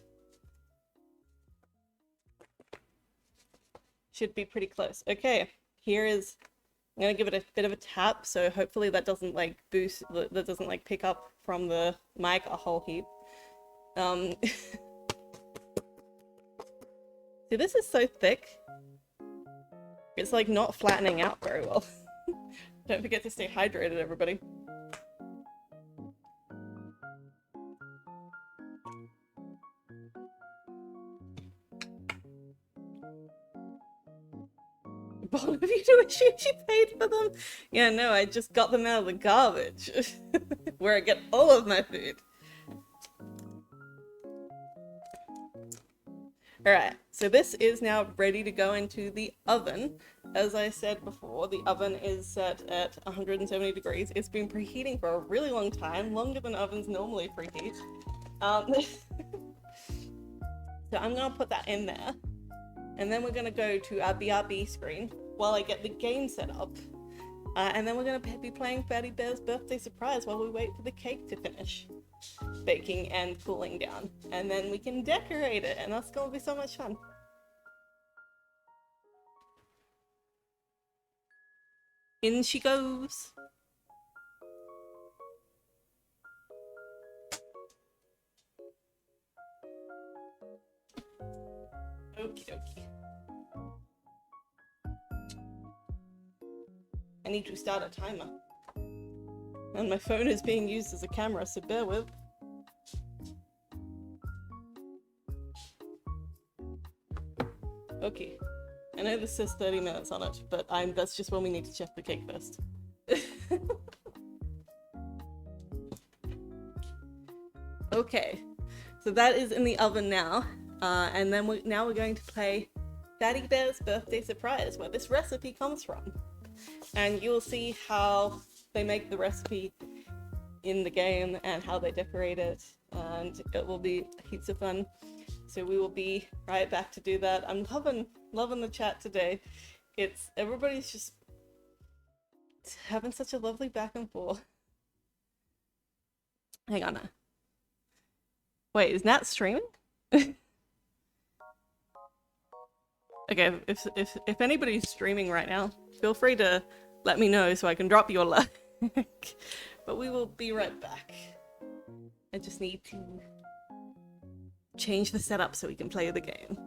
should be pretty close. Okay, here is, I'm gonna give it a bit of a tap, so hopefully that doesn't, like, boost, that doesn't, like, pick up from the mic a whole heap. See, this is so thick. It's, like, not flattening out very well. Don't forget to stay hydrated, everybody. Both of you do assume she paid for them? Yeah, no, I just got them out of the garbage. Where I get all of my food. Alright, so this is now ready to go into the oven. As I said before, the oven is set at 170 degrees. It's been preheating for a really long time, longer than ovens normally preheat. So I'm gonna put that in there. And then we're gonna go to our BRB screen while I get the game set up. And then we're gonna be playing Fatty Bear's birthday surprise while we wait for the cake to finish baking and cooling down. And then we can decorate it, and that's gonna be so much fun. In she goes. Okie dokie. I need to start a timer. And my phone is being used as a camera, so bear with. Okay. I know this says 30 minutes on it, but that's just when we need to check the cake first. Okay. So that is in the oven now. And then now we're going to play Fatty Bear's Birthday Surprise, where this recipe comes from. And you'll see how they make the recipe in the game and how they decorate it, and it will be heaps of fun. So we will be right back to do that. I'm loving the chat today. Everybody's just having such a lovely back and forth. Hang on. Wait, is Nat streaming? Okay, if anybody's streaming right now, feel free to let me know so I can drop you a like. But we will be right back. I just need to change the setup so we can play the game.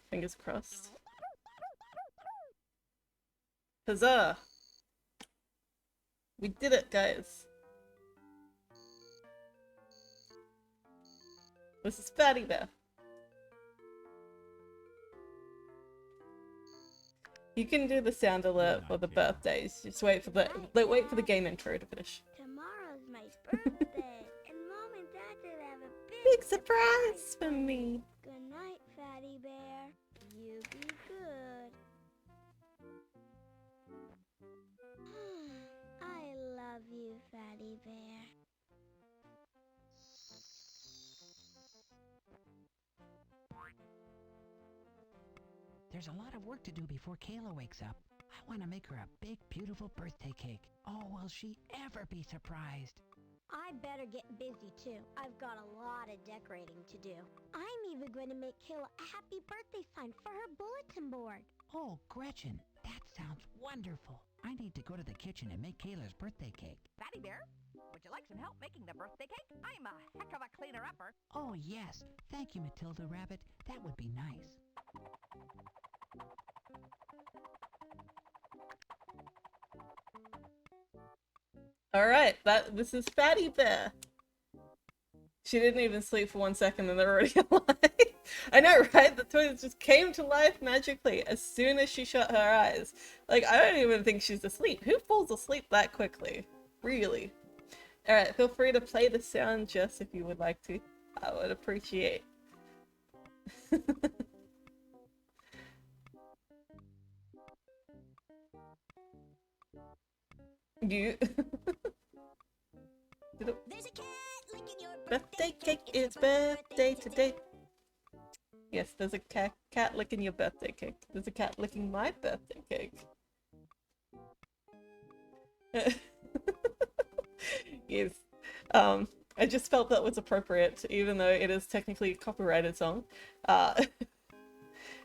Fingers crossed. Huzzah! We did it, guys. This is Fatty Bear. You can do the sound alert for the birthdays. Just wait for the game intro to finish. Tomorrow's my birthday, and Mom and Dad will have a Big surprise for me. Good night, Fatty Bear. You be good. I love you, Fatty Bear. There's a lot of work to do before Kayla wakes up. I want to make her a big, beautiful birthday cake. Oh, will she ever be surprised? I better get busy too. I've got a lot of decorating to do. I'm even going to make Kayla a happy birthday sign for her bulletin board. Oh, Gretchen, that sounds wonderful. I need to go to the kitchen and make Kayla's birthday cake. Fatty Bear, would you like some help making the birthday cake? I'm a heck of a cleaner-upper. Oh, yes. Thank you, Matilda Rabbit. That would be nice. Alright, this is Fatty Bear. She didn't even sleep for 1 second and they're already alive. I know, right? The twins just came to life magically as soon as she shut her eyes. Like, I don't even think she's asleep. Who falls asleep that quickly? Really? Alright, feel free to play the sound, Jess, if you would like to. I would appreciate. You... There's a cat licking your Birthday cake, it's birthday today. Yes, there's a cat licking your birthday cake. There's a cat licking my birthday cake. Yes. I just felt that was appropriate, even though it is technically a copyrighted song.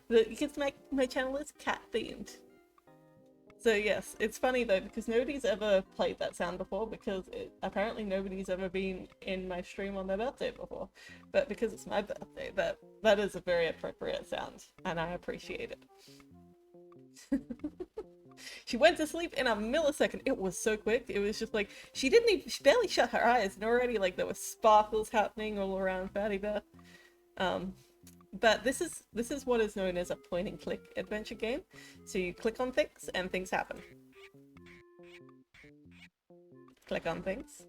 Because my channel is cat themed. So yes, it's funny though, because nobody's ever played that sound before, because apparently nobody's ever been in my stream on their birthday before. But because it's my birthday, that is a very appropriate sound, and I appreciate it. She went to sleep in a millisecond. It was so quick. It was just like, she barely shut her eyes, and already like there were sparkles happening all around Fatty Bear. But this is what is known as a point and click adventure game. So you click on things and things happen. Click on things.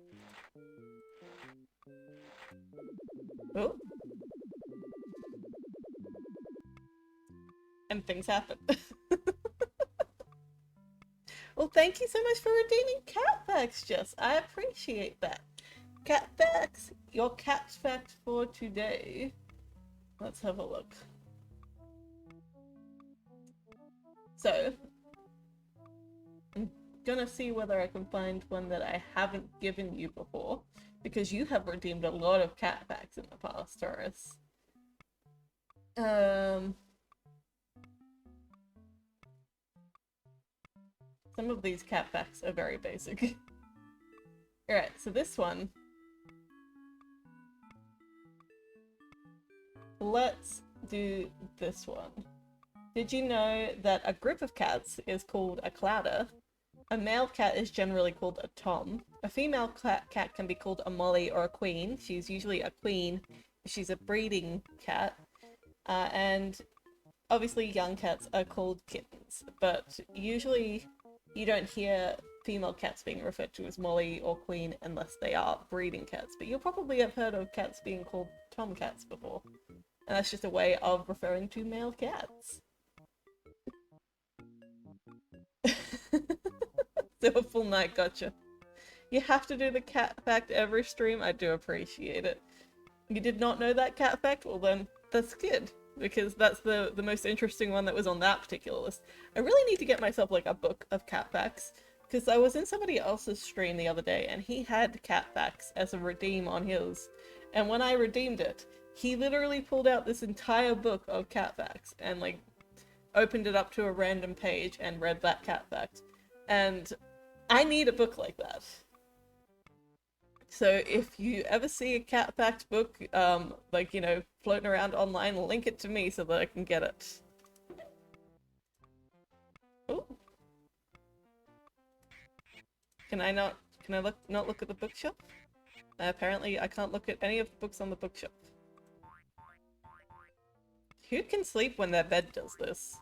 Oh. And things happen. Well, thank you so much for redeeming cat facts, Jess. I appreciate that. Cat facts, your cat fact for today. Let's have a look. So, I'm gonna see whether I can find one that I haven't given you before, because you have redeemed a lot of cat facts in the past, Taurus. Some of these cat facts are very basic. Alright, so this one. Let's do this one. Did you know that a group of cats is called a clouder? A male cat is generally called a tom. A female cat can be called a molly or a queen. She's usually a queen. She's a breeding cat. And obviously young cats are called kittens, but usually you don't hear female cats being referred to as molly or queen unless they are breeding cats. But you'll probably have heard of cats being called tomcats before. And that's just a way of referring to male cats. So a full night, gotcha. You have to do the cat fact every stream. I do appreciate it. You did not know that cat fact? Well then, that's good. Because that's the most interesting one that was on that particular list. I really need to get myself like a book of cat facts. Because I was in somebody else's stream the other day and he had cat facts as a redeem on his. And when I redeemed it, he literally pulled out this entire book of cat facts and like opened it up to a random page and read that cat fact. And I need a book like that. So if you ever see a cat fact book, like, you know, floating around online, link it to me so that I can get it. Oh. Can I not look at the bookshelf? Apparently I can't look at any of the books on the bookshelf. Who can sleep when their bed does this?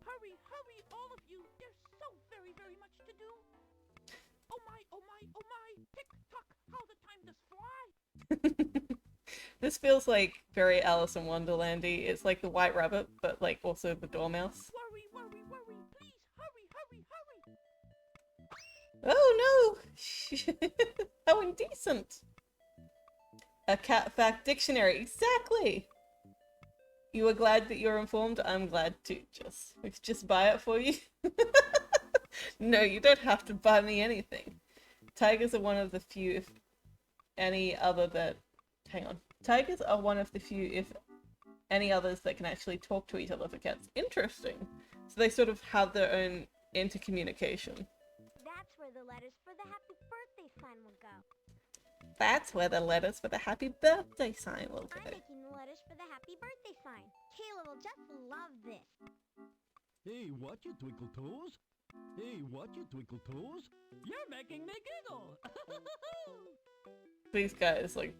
Hurry, hurry, all of you. There's so very, very much to do. Oh my, oh my, oh my. Tick-tock, how the time does fly. This feels like very Alice in Wonderlandy. It's like the White Rabbit, but like also the Dormouse. Worry, worry, worry. Please, hurry, hurry, hurry. Oh no! How indecent! A cat fact dictionary, exactly! You were glad that you're informed? I'm glad too, Jess. We could just buy it for you. No, you don't have to buy me anything. Tigers are one of the few, if any other that... Hang on. Tigers are one of the few, if any others, that can actually talk to each other for cats. Interesting. So they sort of have their own intercommunication. That's where the letters for the happy birthday sign will go. That's where the letters for the happy birthday sign will I'm go. making the letters for the happy birthday sign. Kayla will just love this. Hey, what you twinkle toes? Hey, what you twinkle toes? You're making me giggle! These guys, like,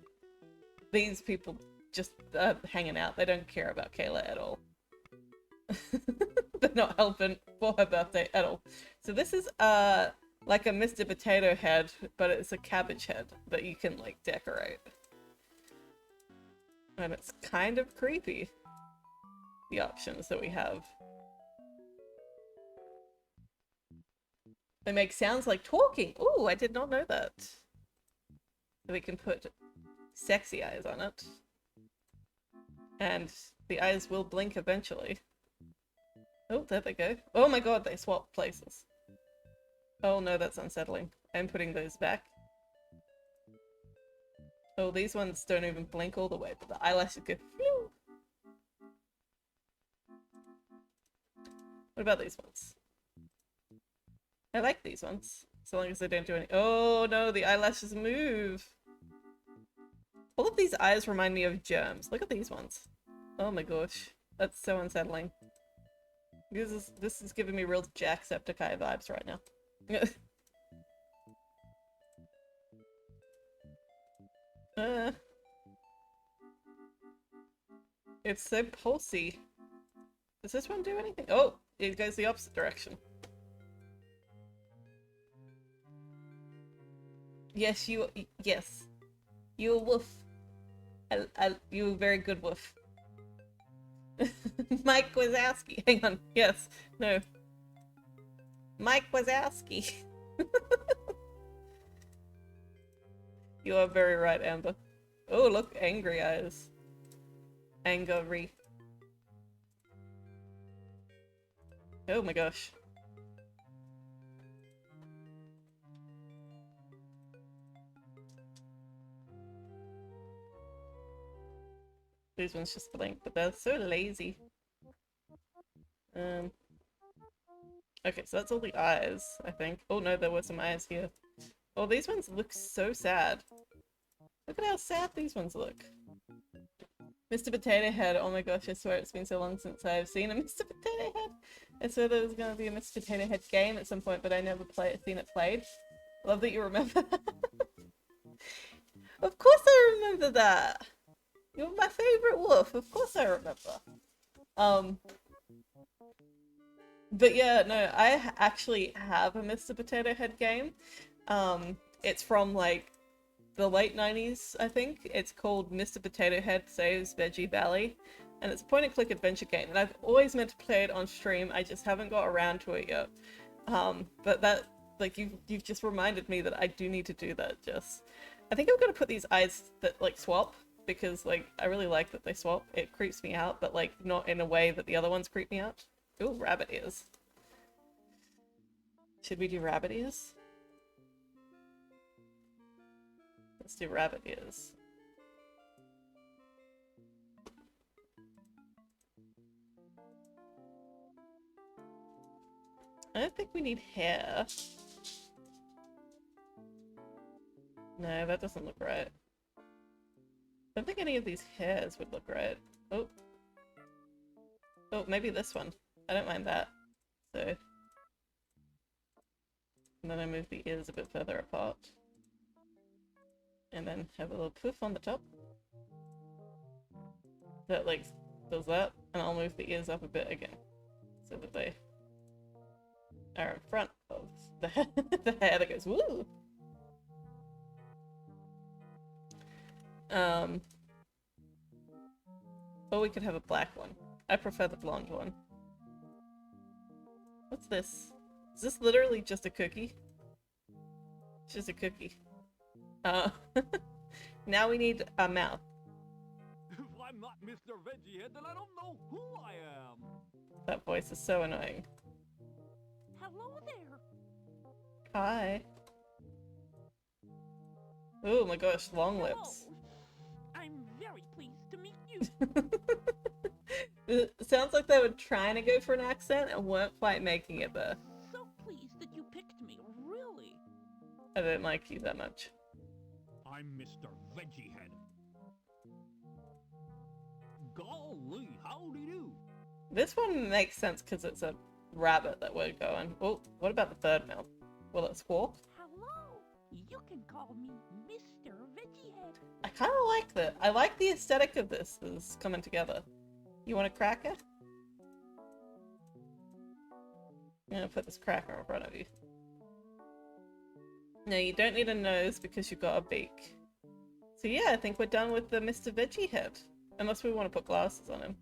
these people just hanging out. They don't care about Kayla at all. They're not helping for her birthday at all. So this is like a Mr. Potato Head, but it's a cabbage head that you can like decorate. And it's kind of creepy, the options that we have. They make sounds like talking. Ooh, I did not know that. We can put sexy eyes on it. And The eyes will blink eventually. Oh, there they go. Oh my god, they swapped places. Oh no, that's unsettling. I'm putting those back. Oh, these ones don't even blink all the way, but the eyelashes go phew. What about these ones? I like these ones. So long as they don't do any- Oh no, the eyelashes move! All of these eyes remind me of germs. Look at these ones. Oh my gosh. That's so unsettling. This is giving me real Jacksepticeye vibes right now. It's so pulsy. Does this one do anything? Oh, it goes the opposite direction. Yes, yes. You a wolf. You a very good wolf. Mike Wazowski. Hang on. Yes. No. Mike Wazowski. You are very right, Amber. Oh, look. Angry eyes. Angry. Oh my gosh. These ones just blink, but they're so lazy. Okay, so that's all the eyes, I think. Oh no, there were some eyes here. Oh, these ones look so sad. Look at how sad these ones look. Mr. Potato Head. Oh my gosh, I swear it's been so long since I've seen a Mr. Potato Head. I swear there was going to be a Mr. Potato Head game at some point, but I never seen it played. Love that you remember that. Of course I remember that! You're my favorite wolf. Of course I remember. But yeah, no, I actually have a Mr. Potato Head game. It's from like the late 90s, I think. It's called Mr. Potato Head Saves Veggie Valley, and it's a point-and-click adventure game, and I've always meant to play it on stream. I just haven't got around to it yet. But that, like, you've just reminded me that I do need to do that. I think I'm gonna put these eyes that like swap, because like I really like that they swap. It creeps me out, but like not in a way that the other ones creep me out. Ooh, rabbit ears. Should we do rabbit ears? Let's do rabbit ears. I don't think we need hair. No, that doesn't look right. I don't think any of these hairs would look right. Oh. Oh, maybe this one. I don't mind that. So. And then I move the ears a bit further apart. And then have a little poof on the top. That like does that. And I'll move the ears up a bit again. So that they are in front of the hair that goes woo! Or we could have a black one. I prefer the blonde one. What's this? Is this literally just a cookie? It's just a cookie. Now we need a mouth. If I'm not Mr. Veggiehead, then I don't know who I am. That voice is so annoying. Hello there. Hi. Oh my gosh, long lips. Hello. I'm very pleased to meet you. It sounds like they were trying to go for an accent and weren't quite making it there. So pleased that you picked me, really. I don't like you that much. I'm Mr. Veggiehead. Golly, howdy do. This one makes sense because it's a rabbit that we're going. Oh, what about the third mouth? Will it squawk? Hello. You can call me Mr. Veggiehead. I kind of like that. I like the aesthetic of this is coming together. You want a cracker? I'm gonna put this cracker in front of you. No, you don't need a nose because you've got a beak. So yeah, I think we're done with the Mr. Veggiehead. Unless we want to put glasses on him.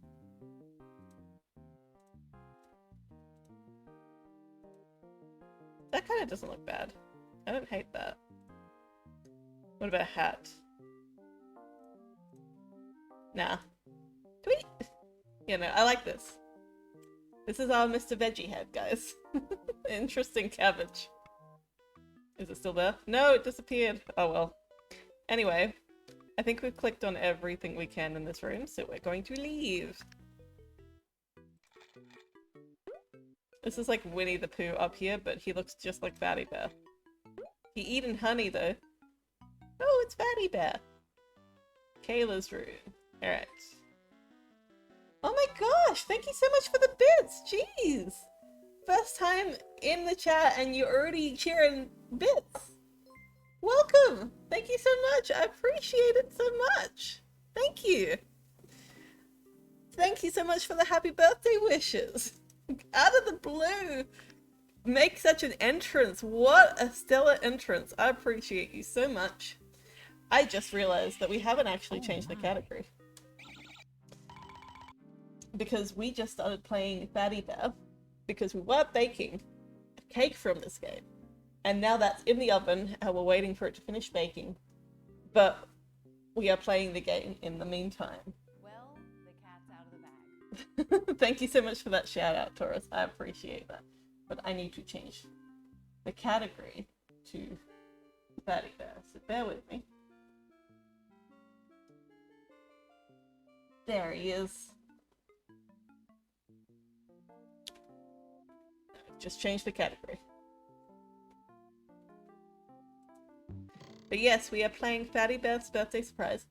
That kind of doesn't look bad. I don't hate that. What about a hat? Nah. Tweet! You know, I like this. This is our Mr. Veggie Head, guys. Interesting cabbage. Is it still there? No, it disappeared. Oh well. Anyway, I think we've clicked on everything we can in this room, so we're going to leave. This is like Winnie the Pooh up here, but he looks just like Fatty Bear. He eating honey though. Oh, it's Fatty Bear. Kayla's room. Alright. Oh my gosh, thank you so much for the bits! Jeez! First time in the chat and you're already cheering bits! Welcome! Thank you so much! I appreciate it so much! Thank you! Thank you so much for the happy birthday wishes! Out of the blue! Make such an entrance! What a stellar entrance! I appreciate you so much. I just realized that we haven't actually changed the category. Because we just started playing Fatty Bear, because we were baking a cake from this game. And now that's in the oven, and we're waiting for it to finish baking. But we are playing the game in the meantime. Well, the cat's out of the bag. Thank you so much for that shout out, Taurus. I appreciate that. But I need to change the category to Fatty Bear, so bear with me. There he is. Just change the category. But yes, we are playing Fatty Bear's birthday surprise.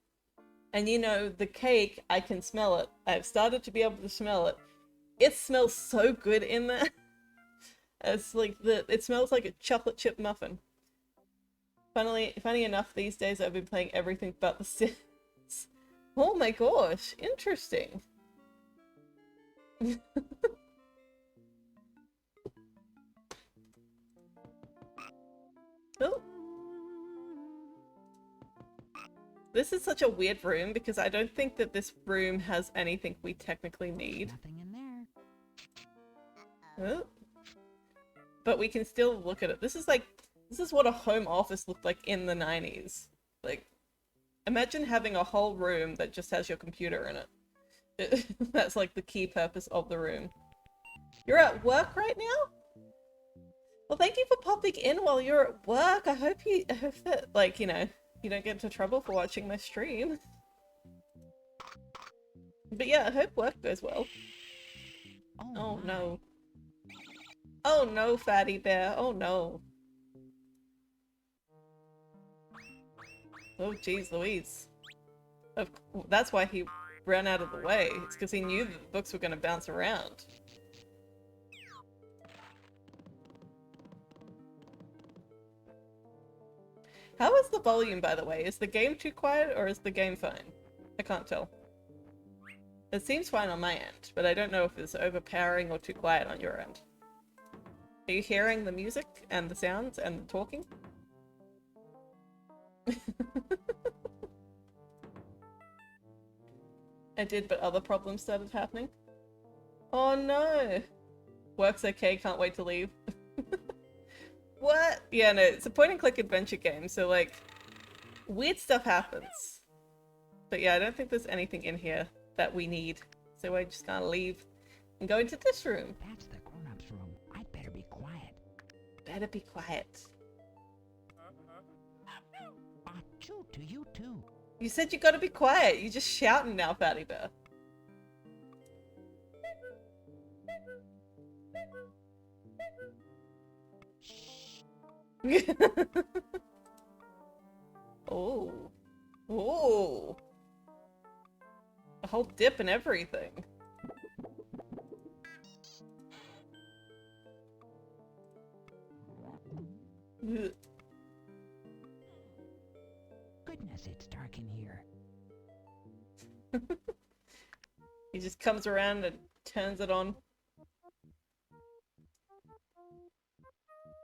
And you know, the cake, I can smell it. I've started to be able to smell it. It smells so good in there. It's like it smells like a chocolate chip muffin. Funny enough, these days I've been playing everything but The Sims. Oh my gosh, interesting. Oh. This is such a weird room because I don't think that this room has anything we technically need. Nothing in there. Oh. But we can still look at it. This is what a home office looked like in the 90s. Like, imagine having a whole room that just has your computer in it. That's like the key purpose of the room. You're at work right now? Well, thank you for popping in while you're at work. I hope that, like, you know, you don't get into trouble for watching my stream. But yeah, I hope work goes well. Oh no. Oh no, Fatty Bear. Oh no. Oh jeez Louise. That's why he ran out of the way. It's because he knew that the books were going to bounce around. How is the volume, by the way? Is the game too quiet or is the game fine? I can't tell. It seems fine on my end, but I don't know if it's overpowering or too quiet on your end. Are you hearing the music and the sounds and the talking? I did, but other problems started happening. Oh no! Work's okay, can't wait to leave. What? Yeah, no, it's a point-and-click adventure game, so like, weird stuff happens. But yeah, I don't think there's anything in here that we need, so we're just gonna leave and go into this room. That's the grown-ups room. I'd better be quiet. Better be quiet. Achoo to you too. You said you gotta be quiet. You're just shouting now, Fatty Bear. Oh. Oh. A whole dip and everything. Ugh. Goodness, it's dark in here. He just comes around and turns it on.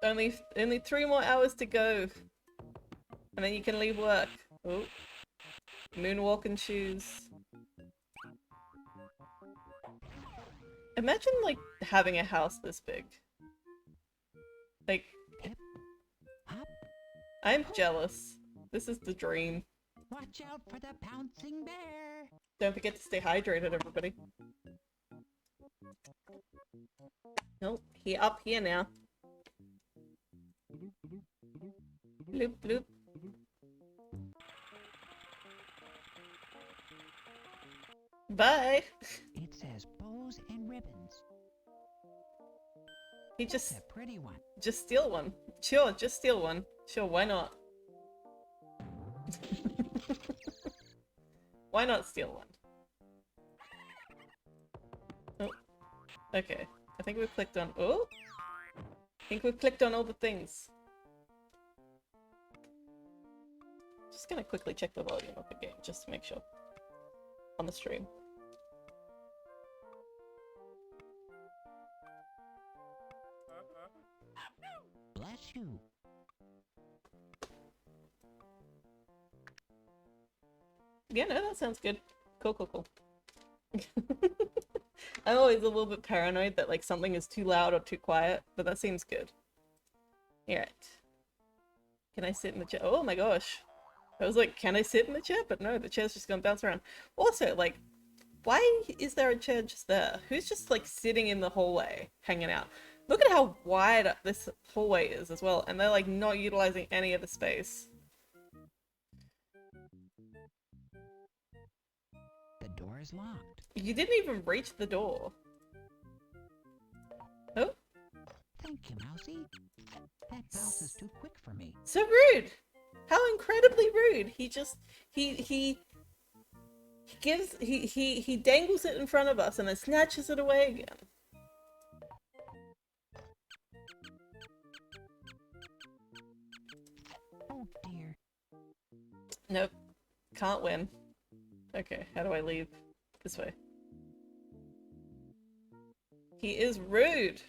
Only 3 more hours to go. And then you can leave work. Oh. Moonwalking shoes. Imagine, like, having a house this big. Like, Hop, I'm jealous. This is the dream. watch out for the pouncing bear. Don't forget to stay hydrated, everybody. Nope, he up here now. Bloop bloop. Bye. It says bows and ribbons. He It's a pretty one. just steal one. Sure, just steal one. Sure, why not? Why not steal one? Oh, okay. I think we've clicked on. Oh, I think we've clicked on all the things. Just gonna quickly check the volume of the game just to make sure on the stream. Bless you. Yeah, no, that sounds good. Cool, cool, cool. I'm always a little bit paranoid that like something is too loud or too quiet, but that seems good. Alright. Can I sit in the chair? Oh my gosh. I was like, can I sit in the chair? But no, the chair's just gonna bounce around. Also, like, why is there a chair just there? Who's just like sitting in the hallway, hanging out? Look at how wide this hallway is as well, and they're like not utilizing any of the space. The door is locked. You didn't even reach the door. Oh, Thank you, Mousy. That mouse is too quick for me. so rude! How incredibly rude! He dangles it in front of us and then snatches it away again. Oh dear. Nope. Can't win. Okay, how do I leave? This way. He is rude!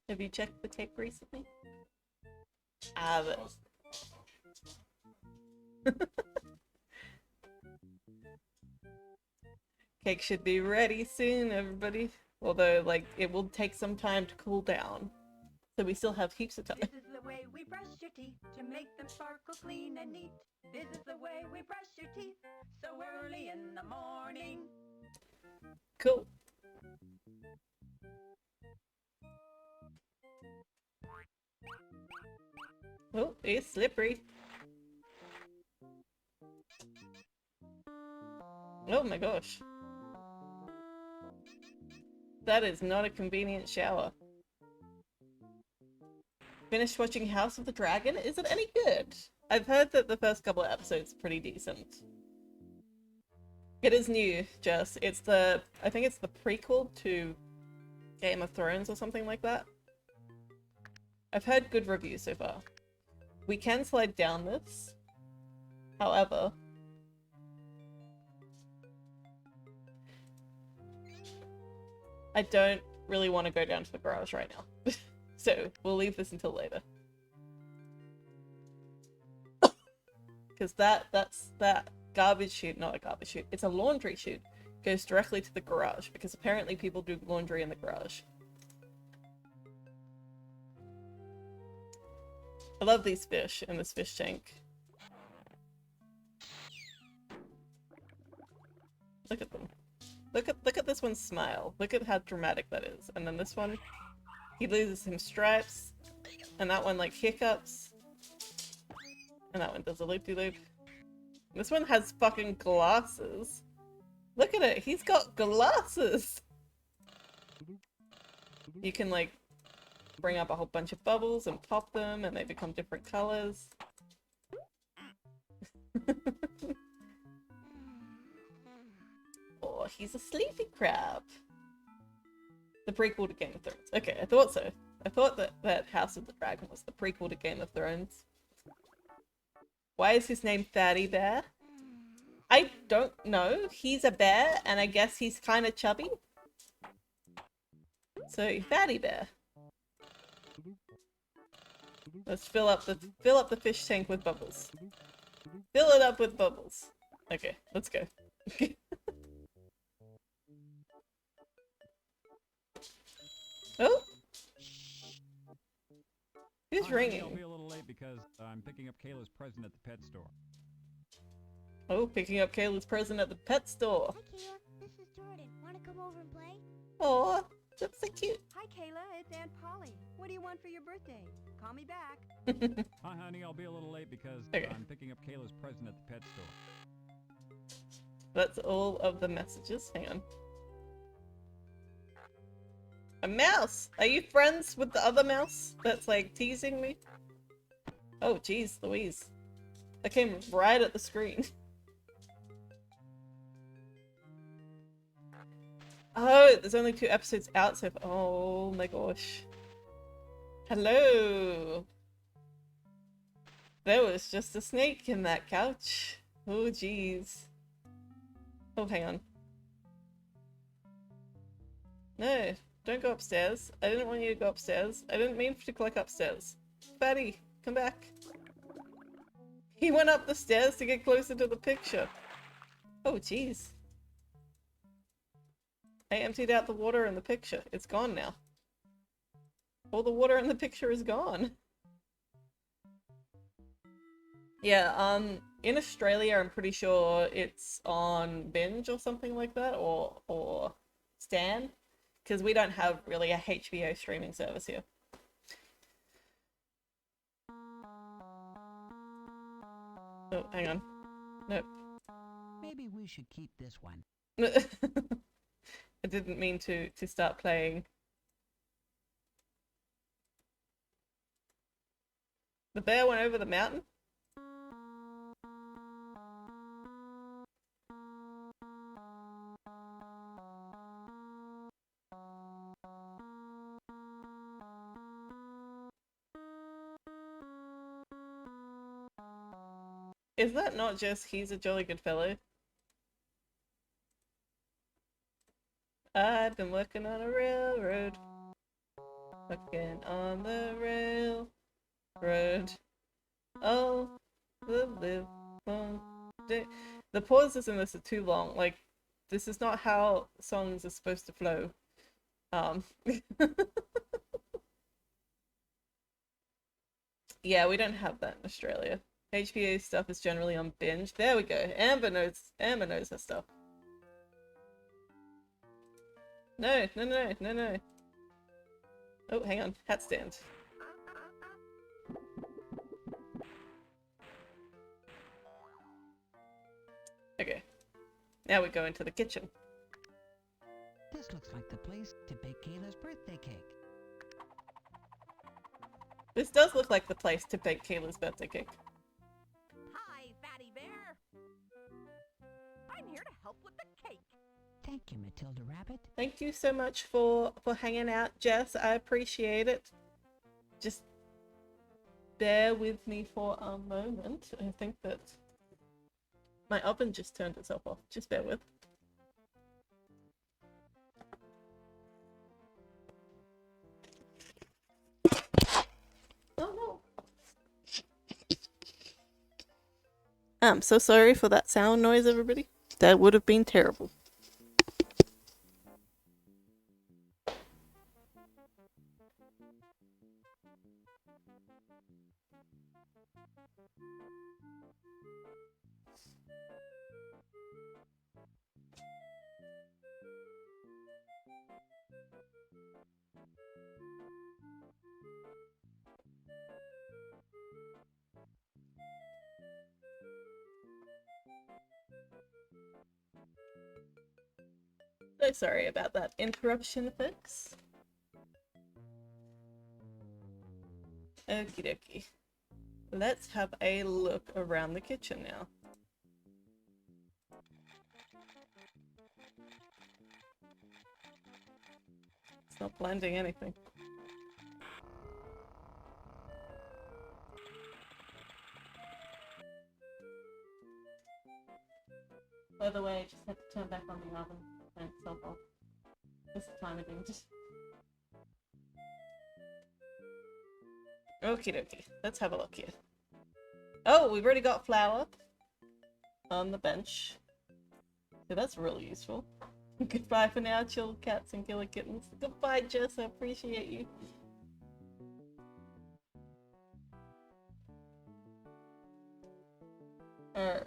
Have you checked the cake recently? Ah, but... Cake should be ready soon, everybody. Although, like, it will take some time to cool down. So we still have heaps of time. This is the way we brush your teeth to make them sparkle clean and neat. This is the way we brush your teeth so early in the morning. Cool. Oh, it's slippery. Oh my gosh. That is not a convenient shower. Finished watching House of the Dragon? Is it any good? I've heard that the first couple of episodes are pretty decent. It is new, Jess. It's the... I think it's the prequel to Game of Thrones or something like that. I've heard good reviews so far. We can slide down this. However... I don't really want to go down to the garage right now. So, we'll leave this until later. Because that garbage chute, not a garbage chute, it's a laundry chute, goes directly to the garage, because apparently people do laundry in the garage. I love these fish in this fish tank. Look at them. Look at this one's smile. Look at how dramatic that is. And then this one, he loses some stripes. And that one like hiccups. And that one does a loop-de-loop. This one has fucking glasses. Look at it, he's got glasses! You can like bring up a whole bunch of bubbles and pop them and they become different colors. Oh, he's a sleepy crab. The prequel to Game of Thrones. Okay, I thought so. I thought that House of the Dragon was the prequel to Game of Thrones. Why is his name Fatty Bear? I don't know. He's a bear, and I guess he's kind of chubby. So, Fatty Bear. Let's fill up the fish tank with bubbles. Fill it up with bubbles. Okay, let's go. Oh! Who's ringing? I'll be a little late because I'm picking up Kayla's present at the pet store. Oh, picking up Kayla's present at the pet store. Hi, Kayla. This is Jordan. Want to come over and play? Aw, that's so cute. Hi, Kayla. It's Aunt Polly. What do you want for your birthday? Call me back. Hi, honey. I'll be a little late because Okay. I'm picking up Kayla's present at the pet store. That's all of the messages. Hang on. A mouse! Are you friends with the other mouse that's like teasing me? Oh, geez, Louise. That came right at the screen. Oh, there's only 2 episodes out so far. Oh my gosh. Hello! There was just a snake in that couch. Oh, jeez. Oh, hang on. No, don't go upstairs. I didn't want you to go upstairs. I didn't mean to click upstairs. Fatty, come back. He went up the stairs to get closer to the picture. Oh, jeez. I emptied out the water in the picture. It's gone now. All the water in the picture is gone. Yeah, in Australia, I'm pretty sure it's on Binge or something like that, or Stan, because we don't have really a HBO streaming service here. Oh, hang on. Nope. Maybe we should keep this one. I didn't mean to start playing. The bear went over the mountain? Is that not just He's a Jolly Good Fellow? I've been working on a railroad. Working on the railroad. Oh, the live long day. The pauses in this are too long. Like, this is not how songs are supposed to flow. Yeah, we don't have that in Australia. HBO stuff is generally on Binge. There we go. Amber knows her stuff. No. Oh, hang on. Hat stand. Okay. Now we go into the kitchen. This looks like the place to bake Kayla's birthday cake. This does look like the place to bake Kayla's birthday cake. Hi, Fatty Bear. I'm here to help with the cake. Thank you, Matilda Rabbit. Thank you so much for hanging out, Jess. I appreciate it. Just bear with me for a moment. I think that my oven just turned itself off. Just bear with. Oh no. I'm so sorry for that sound noise, everybody. That would have been terrible. So sorry about that interruption, folks. Okie dokie. Let's have a look around the kitchen now. It's not blending anything. By the way, I just had to turn back on the oven and itself off. Just a tiny thing. Okie dokie. Let's have a look here. Oh, we've already got flour on the bench. So that's really useful. Goodbye for now, chill cats and killer kittens. Goodbye, Jess. I appreciate you. Alright.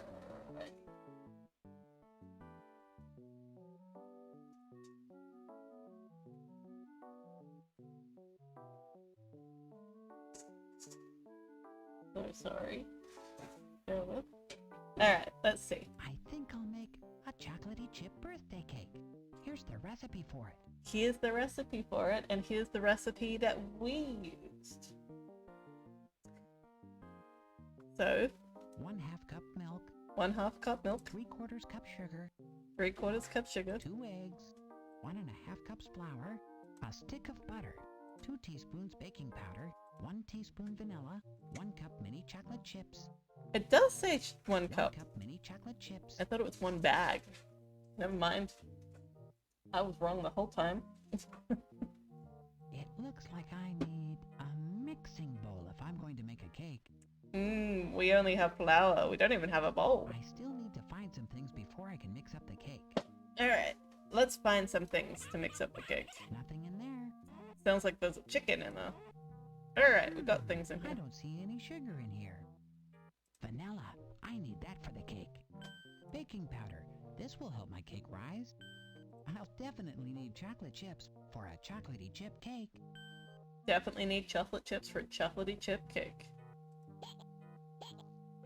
So sorry. Alright, let's see. I think I'll make a chocolatey chip birthday cake. Here's the recipe for it. Here's the recipe for it, and here's the recipe that we used. So, 1/2 cup milk, 1/2 cup milk, 3/4 cup sugar, 3/4 cup sugar, 2 eggs, 1.5 cups flour, a stick of butter, 2 teaspoons baking powder, 1 teaspoon vanilla, 1 cup mini chocolate chips, It does say 1 1 cup. cup mini chocolate chips, I thought it was 1 bag. Never mind. I was wrong the whole time. It looks like I need a mixing bowl if I'm going to make a cake. We only have flour. We don't even have a bowl. I still need to find some things before I can mix up the cake. Alright, let's find some things to mix up the cake. Nothing in there. Sounds like there's a chicken in there. Alright, we got things in I here. don't see any sugar in here. Vanilla. I need that for the cake. Baking powder. This will help my cake rise. I'll definitely need chocolate chips for a chocolatey chip cake. Definitely need chocolate chips for a chocolatey chip cake.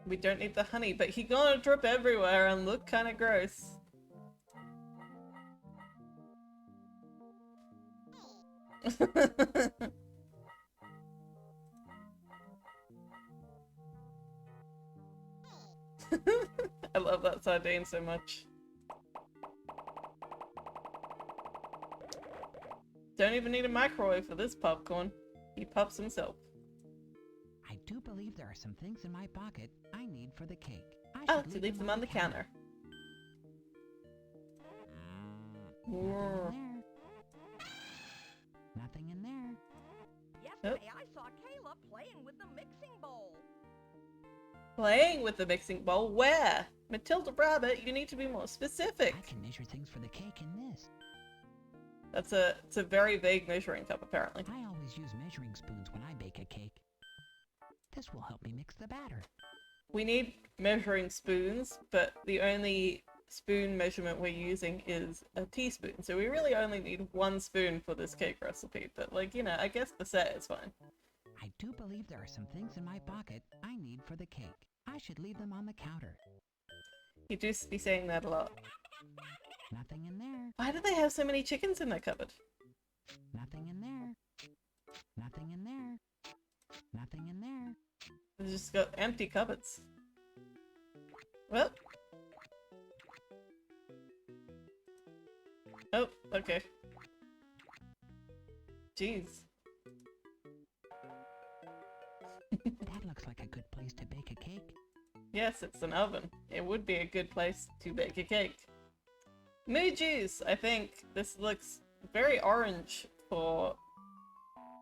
We don't need the honey, but he gonna drip everywhere and look kinda gross. I love that sardine so much. Don't even need a microwave for this popcorn. He pops himself. I do believe there are some things in my pocket I need for the cake. Oh, to leave them on the counter. Nothing in there. Yesterday I saw Kayla playing with the mixing bowl. Playing with the mixing bowl? Where? Matilda Rabbit, you need to be more specific. I can measure things for the cake in this. It's a very vague measuring cup, apparently. I always use measuring spoons when I bake a cake. This will help me mix the batter. We need measuring spoons, but the only spoon measurement we're using is a teaspoon. So we really only need 1 spoon for this cake recipe. But, like, you know, I guess the set is fine. I do believe there are some things in my pocket I need for the cake. I should leave them on the counter. You do be saying that a lot. Nothing in there. Why do they have so many chickens in their cupboard? Nothing in there. Nothing in there. Nothing in there. They just got empty cupboards. Well. Oh, okay. Jeez. That looks like a good place to bake a cake. Yes, it's an oven. It would be a good place to bake a cake. Moo juice! I think this looks very orange for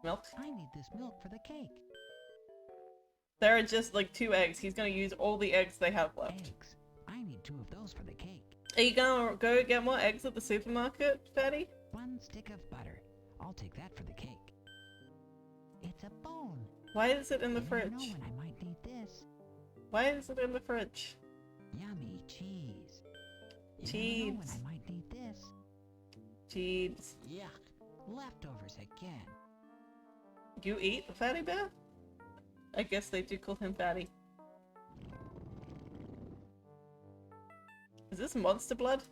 milk. I need this milk for the cake. There are just like 2 eggs. He's gonna use all the eggs they have left. Eggs. I need 2 of those for the cake. Are you gonna go get more eggs at the supermarket, Fatty? 1 stick of butter. I'll take that for the cake. It's a bone. Why is it in the You never fridge? know when I might need this. Why is it in the fridge? Yummy cheese. You never know Cheese. when I might need this. Cheese. Yuck. Leftovers again. You eat the Fatty Bear? I guess they do call him Fatty. Is this monster blood?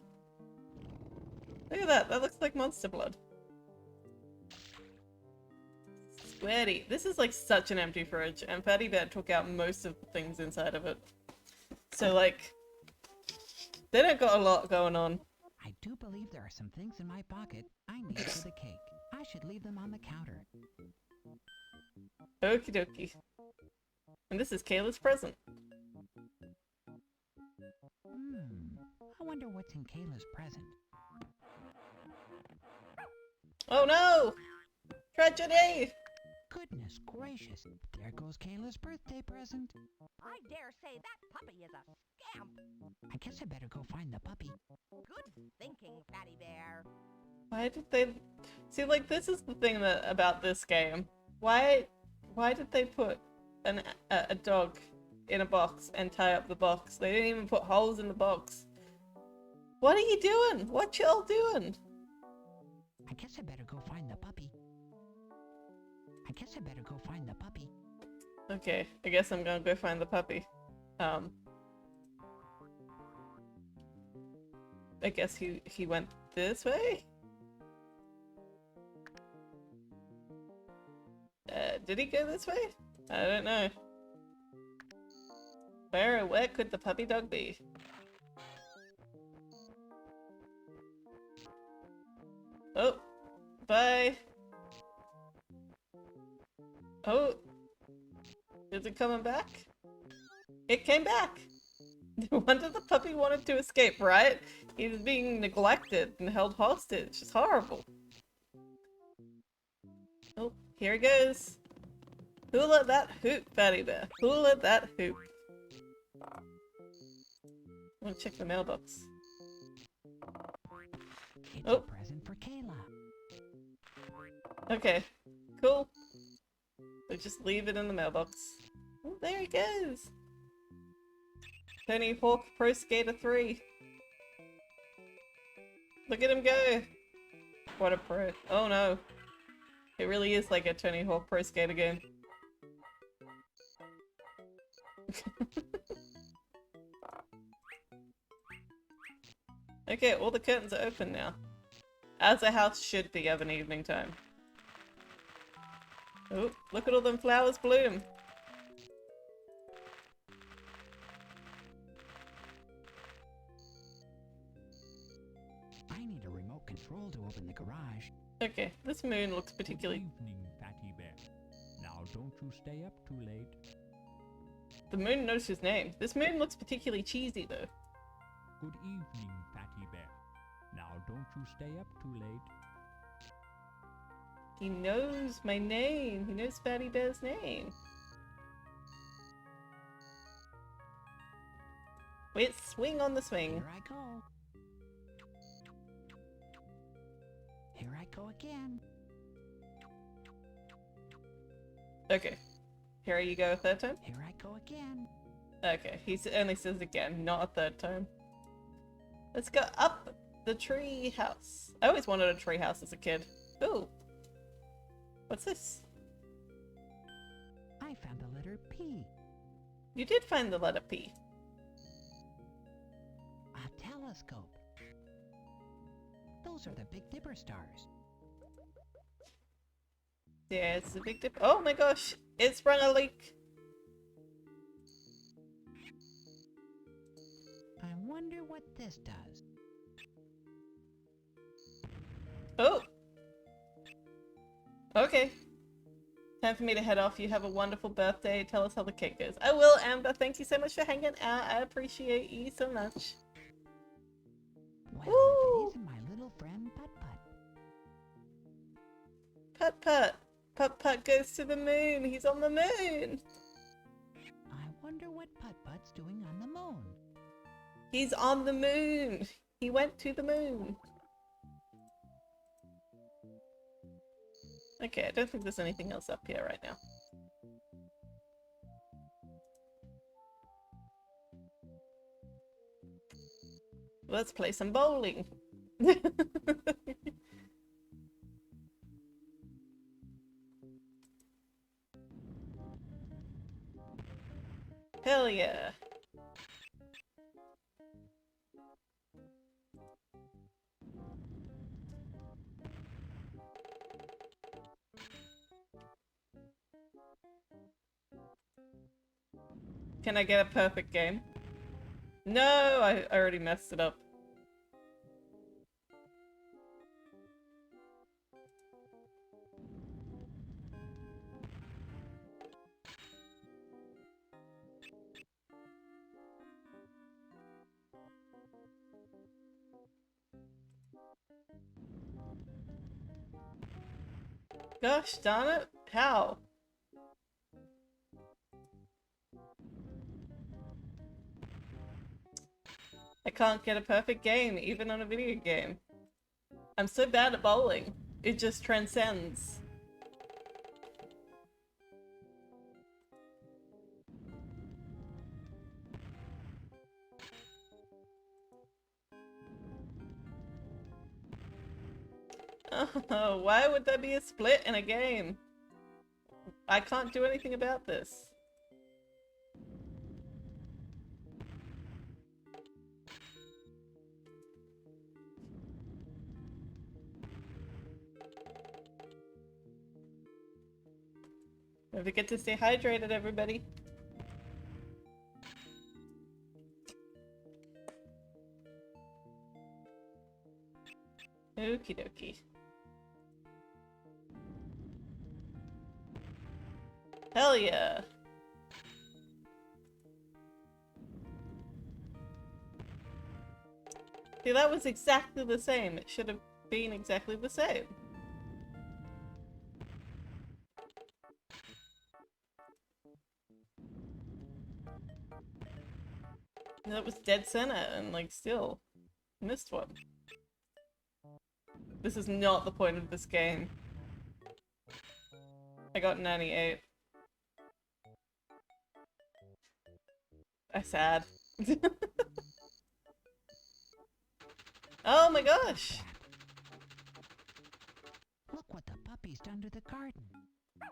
Look at that, that looks like monster blood. Sweaty. This is like such an empty fridge, and Fatty Bear took out most of the things inside of it. So like, they don't got a lot going on. I do believe there are some things in my pocket I need for the cake. I should leave them on the counter. Okie dokie. And this is Kayla's present. I wonder what's in Kayla's present. Oh no! Tragedy! Goodness gracious, there goes Kayla's birthday present. I dare say that puppy is a scamp. I guess I better go find the puppy. Good thinking, Fatty Bear. Why did they... See, like, this is the thing about this game. Why did they put a dog in a box and tie up the box. They didn't even put holes in the box. What are you doing? What y'all doing? I guess I better go find the puppy. Okay, I guess I'm gonna go find the puppy. I guess he went this way? Did he go this way? I don't know. Where could the puppy dog be? Oh, bye. Oh, is it coming back? It came back. No wonder the puppy wanted to escape, right? He was being neglected and held hostage. It's horrible. Oh, here he goes. Who let that hoop, Fatty Bear? Who let that hoop? I want to check the mailbox. It's Oh. a present for Kayla. Okay, cool. So just leave it in the mailbox. Oh, there he goes. Tony Hawk Pro Skater 3. Look at him go. What a pro. Oh no. It really is like a Tony Hawk Pro Skater game. Okay, all the curtains are open now. As a house should be of an evening time. Oh, look at all them flowers bloom. I need a remote control to open the garage. Okay, this moon looks particularly... Good evening, Fatty Bear. Now don't you stay up too late. The moon knows his name. This moon looks particularly cheesy though. Good evening, Fatty Bear. Now don't you stay up too late. He knows my name. He knows Fatty Bear's name. Wait, swing on the swing. Here I go. Here I go again. Okay. Here you go a third time? Here I go again. Okay, he only says again, not a third time. Let's go up the tree house. I always wanted a tree house as a kid. Ooh. What's this? I found the letter P. You did find the letter P. A telescope. Those are the Big Dipper stars. Yeah, it's a big dip. Oh my gosh! It sprung a leak! I wonder what this does. Oh! Okay. Time for me to head off. You have a wonderful birthday. Tell us how the cake goes. I will, Amber. Thank you so much for hanging out. I appreciate you so much. Well, Woo! if it isn't my little friend Putt Putt. Putt Putt. Putt Putt goes to the moon. He's on the moon. I wonder what Putt Putt's doing on the moon. He's on the moon. He went to the moon. Okay, I don't think there's anything else up here right now. Let's play some bowling. Hell yeah. Can I get a perfect game? No, I already messed it up. Gosh darn it, how? I can't get a perfect game, even on a video game. I'm so bad at bowling. It just transcends. Oh, why would there be a split in a game? I can't do anything about this. Don't forget to stay hydrated, everybody. Okie dokie. Hell yeah! See, that was exactly the same. It should have been exactly the same. That was dead center and like still missed one. This is not the point of this game. I got 98. I'm sad. Oh my gosh! Look what the puppy's done to the garden.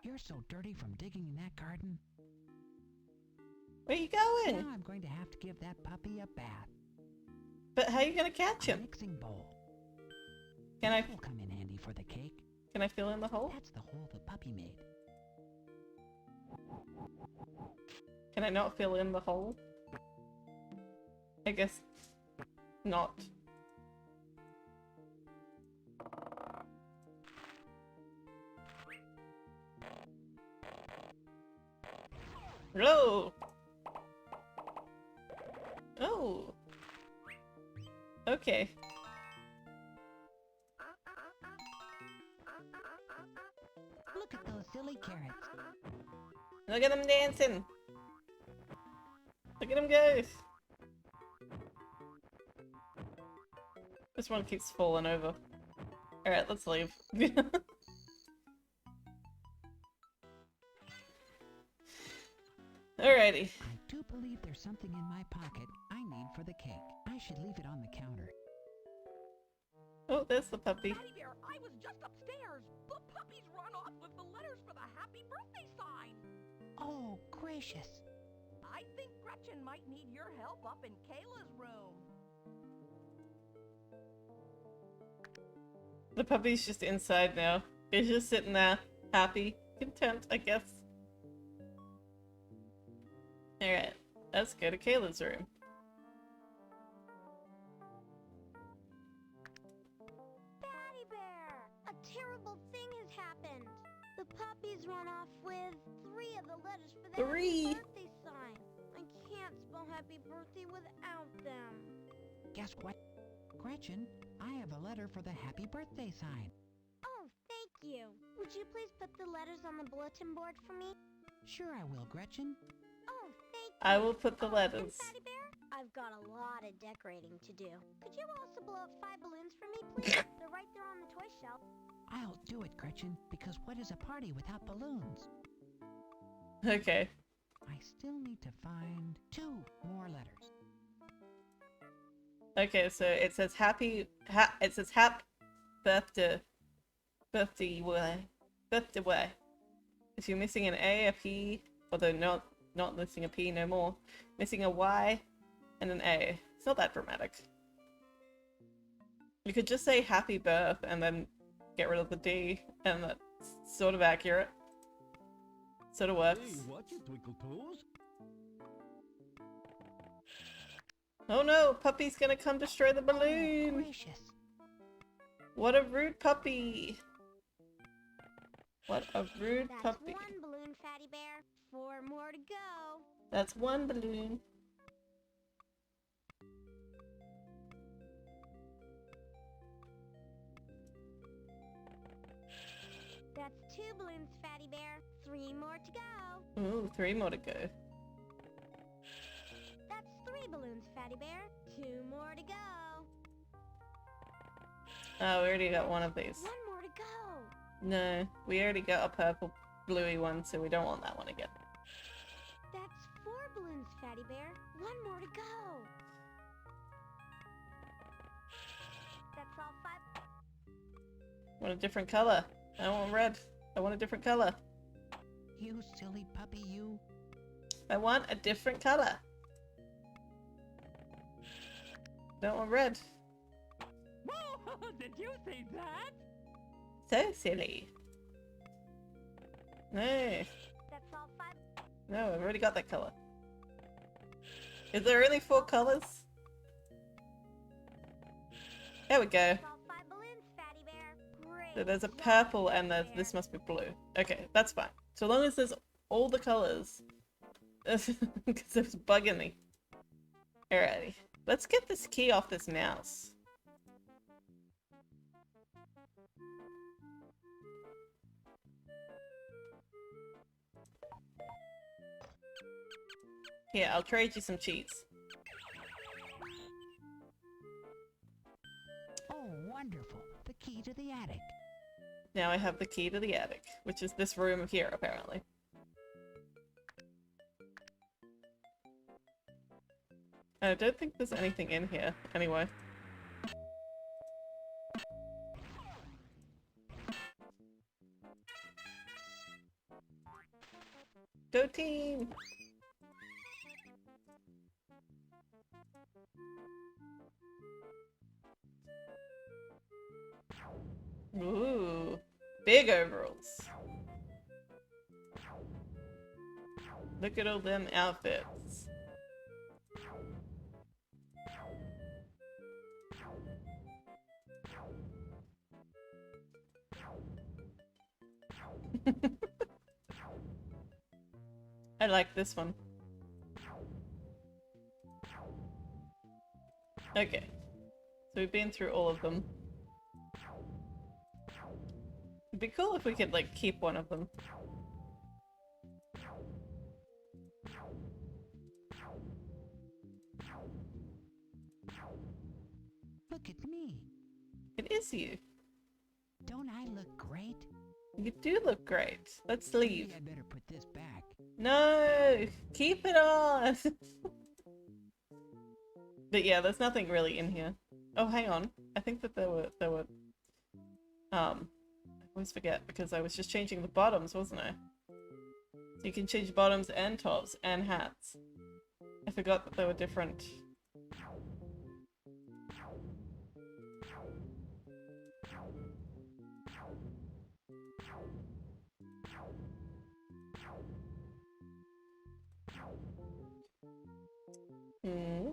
You're so dirty from digging in that garden. Where you going? Now I'm going to have to give that puppy a bath. But how are you gonna catch A him? mixing bowl. Can I That will come in handy for the cake. fill in the hole? That's the hole the puppy made. Can I not fill in the hole? I guess not. Hello! Oh! Okay. Look at those silly carrots. Look at them dancing! Look at them go! This one keeps falling over. Alright, let's leave. Alrighty. I do believe there's something in my pocket I need for the cake. I should leave it on the counter. Oh, there's the puppy. Fatty Bear, I was just upstairs. The puppy's run off with the letters for the happy birthday sign. Oh, gracious. I think Gretchen might need your help up in Kayla's room. The puppy's just inside now. He's just sitting there, happy, content, I guess. Alright, let's go to Kayla's room. Fatty Bear! A terrible thing has happened. The puppy's run off with 3 of the letters for the Three. happy birthday sign. I can't spell happy birthday without them. Guess what? Gretchen, I have a letter for the happy birthday sign. Oh, thank you. Would you please put the letters on the bulletin board for me? Sure I will, Gretchen. Oh, thank you. I will put the And letters. Fatty Bear, I've got a lot of decorating to do. Could you also blow up 5 balloons for me, please? They're right there on the toy shelf. I'll do it, Gretchen, because what is a party without balloons? Okay. I still need to find 2 more letters. Okay, so it says happy birthday way. If you're missing an A, a P, although not missing a P no more. Missing a Y and an A. It's not that dramatic. You could just say happy birth and then get rid of the D, and that's sort of accurate. Sort of works. Hey, watch it, Twinkle Toes. Oh no, puppy's gonna come destroy the balloon! Gracious. What a rude puppy! What a rude That's puppy. 1 balloon, Fatty Bear. 4 more to go. That's 1 balloon. That's 2 balloons, Fatty Bear. 3 more to go. Ooh, 3 more to go. That's 3 balloons, Fatty Bear. 2 more to go. Oh, we already got one of these. 1 more to go. No, we already got a purple bluey one, so we don't want that one again. That's 4 balloons, Fatty Bear. 1 more to go. That's all 5. I want a different color. I don't want red. I want a different color. You silly puppy, you. I want a different color. Don't want red. Whoa, did you say that? So silly. No. That's all 5. No, I've already got that color. Is there only 4 colors? There we go. That's all 5 balloons, Fatty Bear. Great. So there's a job, purple and Fatty Bear. this must be blue. Okay, that's fine. So long as there's all the colors. Because it's bugging me. Alrighty. Let's get this key off this mouse. Here, I'll trade you some cheats. Oh, wonderful. The key to the attic. Now I have the key to the attic, which is this room here, apparently. I don't think there's anything in here, anyway. Go team! Ooh, big overalls. Look at all them outfits. I like this one. Okay. So we've been through all of them. It'd be cool if we could, like, keep one of them. Look at me. It is you. Don't I look great? You do look great. Let's leave. Maybe I better put this back. No! Keep it on! But yeah, there's nothing really in here. Oh, hang on. I think that there were, I always forget because I was just changing the bottoms, wasn't I? So you can change bottoms and tops and hats. I forgot that they were different. Hmm.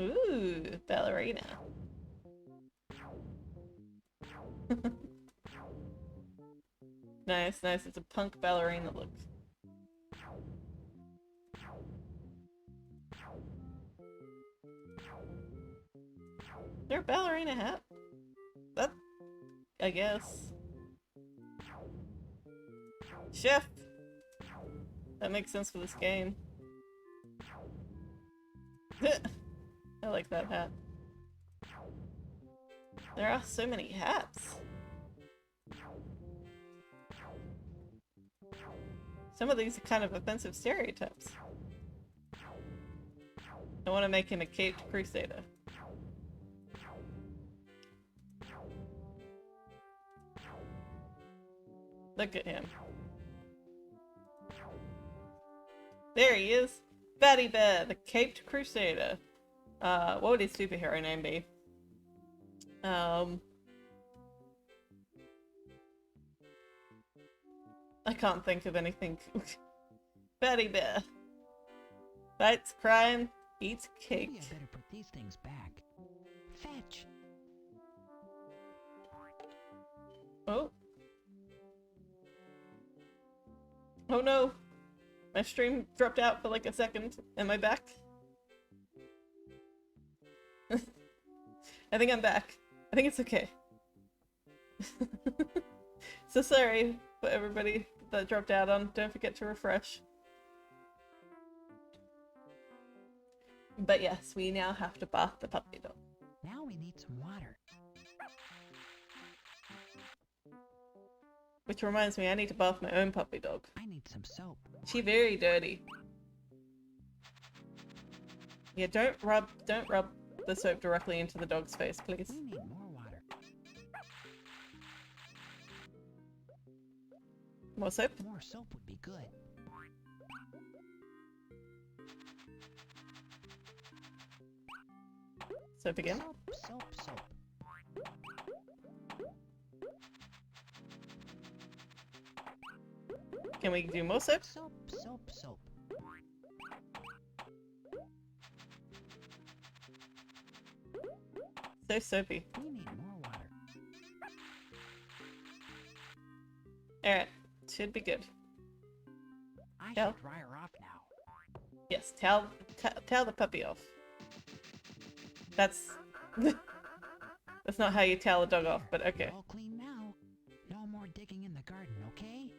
Ooh, ballerina. Nice, nice. It's a punk ballerina look. Is there a ballerina hat? That, I guess. Chef! That makes sense for this game. I like that hat. There are so many hats. Some of these are kind of offensive stereotypes. I want to make him a caped crusader. Look at him. There he is! Fatty Bear, the caped crusader. What would his superhero name be? I can't think of anything. Fatty Bear. Fights crime, eats cake. Maybe I better put these things back. Fetch. Oh. Oh no. My stream dropped out for like a second. Am I back? I think I'm back. I think it's okay. So sorry for everybody that dropped out on. Don't forget to refresh. But yes, we now have to bath the puppy dog. Now we need some water. Which reminds me, I need to bath my own puppy dog. I need some soap. She very dirty. Yeah, don't rub the soap directly into the dog's face, please. We need more water. More soap? More soap would be good. Soap again? Soap, soap, soap. Can we do more soap? Soap, soap, soap. So soapy. We need more water. Alright, should be good. I Towel? should dry her off now. Yes, towel the puppy off. That's... That's not how you towel a dog off, but okay. All clean now. No more digging in the garden, okay?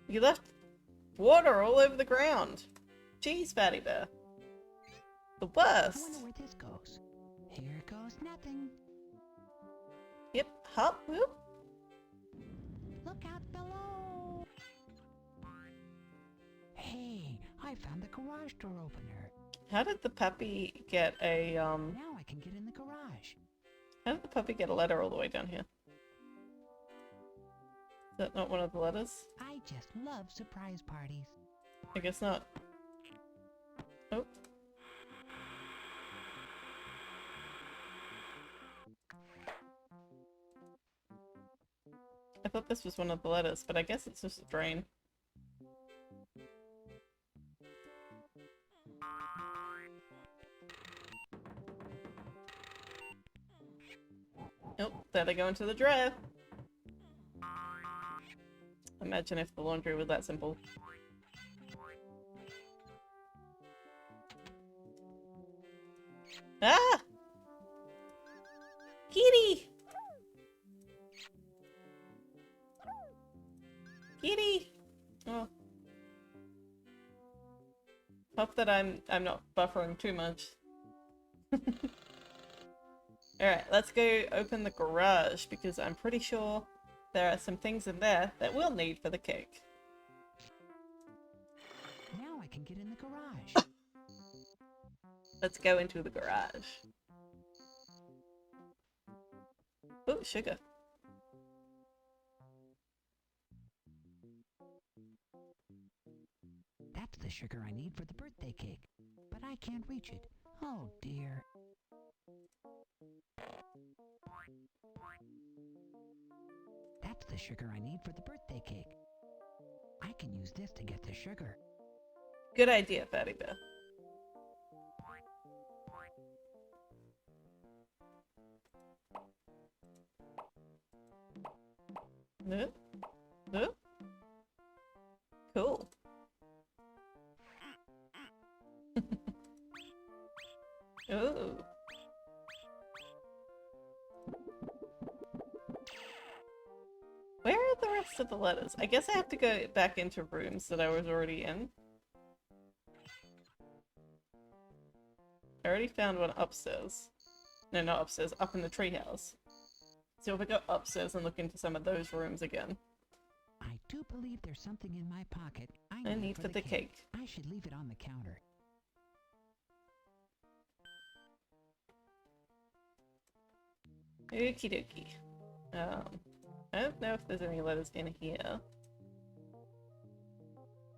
You left water all over the ground. Jeez, Fatty Bear. The I worst. wonder where this goes. Here goes nothing. Yep, hop, whoop. Look out below. Hey, I found the garage door opener. How did the puppy get a, Now I can get in the garage. How did the puppy get a letter all the way down here? Is that not one of the letters? I just love surprise parties. I guess not. Oh. I thought this was one of the letters, but I guess it's just a drain. Nope, there they go into the dryer. Imagine if the laundry was that simple. Ah! Kitty! Kitty! Oh. Hope that I'm not buffering too much. Alright, let's go open the garage because I'm pretty sure there are some things in there that we'll need for the cake. Now I can get in the garage. Let's go into the garage. Oh, sugar. That's the sugar I need for the birthday cake. But I can't reach it. Oh dear. That's the sugar I need for the birthday cake. I can use this to get the sugar. Good idea, Fatty Bear. No? No? Cool. Ooh. Where are the rest of the letters? I guess I have to go back into rooms that I was already in. I already found one upstairs. No, not upstairs, up in the treehouse. So if we go upstairs and look into some of those rooms again. I do believe there's something in my pocket I need for the cake. I should leave it on the counter. Okie dokie. I don't know if there's any letters in here.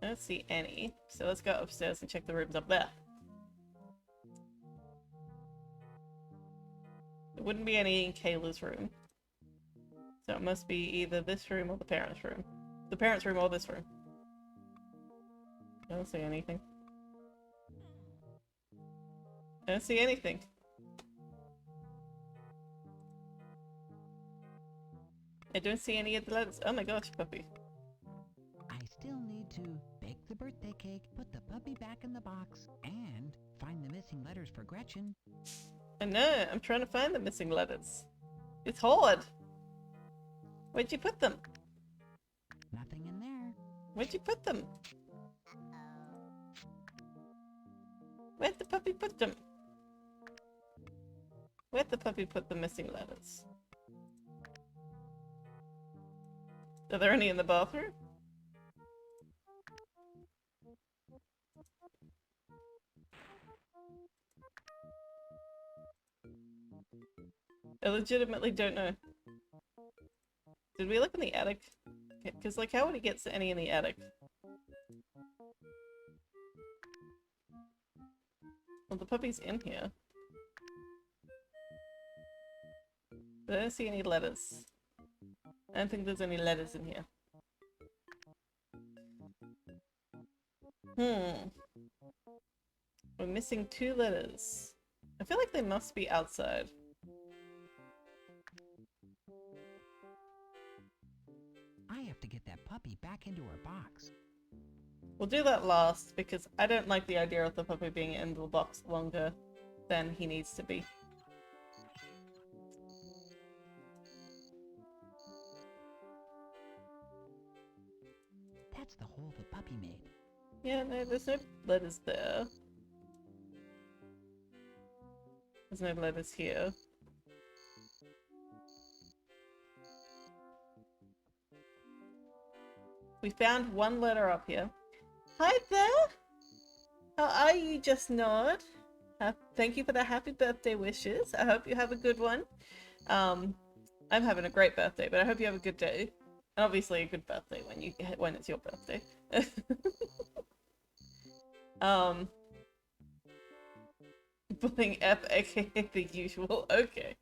I don't see any. So let's go upstairs and check the rooms up there. There wouldn't be any in Kayla's room. So it must be either this room or the parents' room. The parents' room or this room. I don't see anything. I don't see anything. I don't see any of the letters. Oh my gosh, puppy. I still need to bake the birthday cake, put the puppy back in the box, and find the missing letters for Gretchen. I know, I'm trying to find the missing letters. It's hard. Where'd you put them? Nothing in there. Where'd you put them? Where'd the puppy put them? Where'd the puppy put the missing letters? Are there any in the bathroom? I legitimately don't know. Did we look in the attic? Because, like, how would he get any in the attic? Well, the puppy's in here. But I don't see any letters. I don't think there's any letters in here. We're missing 2 letters. I feel like they must be outside. I have to get that puppy back into her box. We'll do that last, because I don't like the idea of the puppy being in the box longer than he needs to be. That's the hole the puppy made. Yeah, no, there's no letters there. There's no letters here. We found 1 letter up here. Hi there! How are you, Just Nod? Thank you for the happy birthday wishes. I hope you have a good one. I'm having a great birthday, but I hope you have a good day. And obviously a good birthday when it's your birthday. Bullying F, aka the usual. Okay.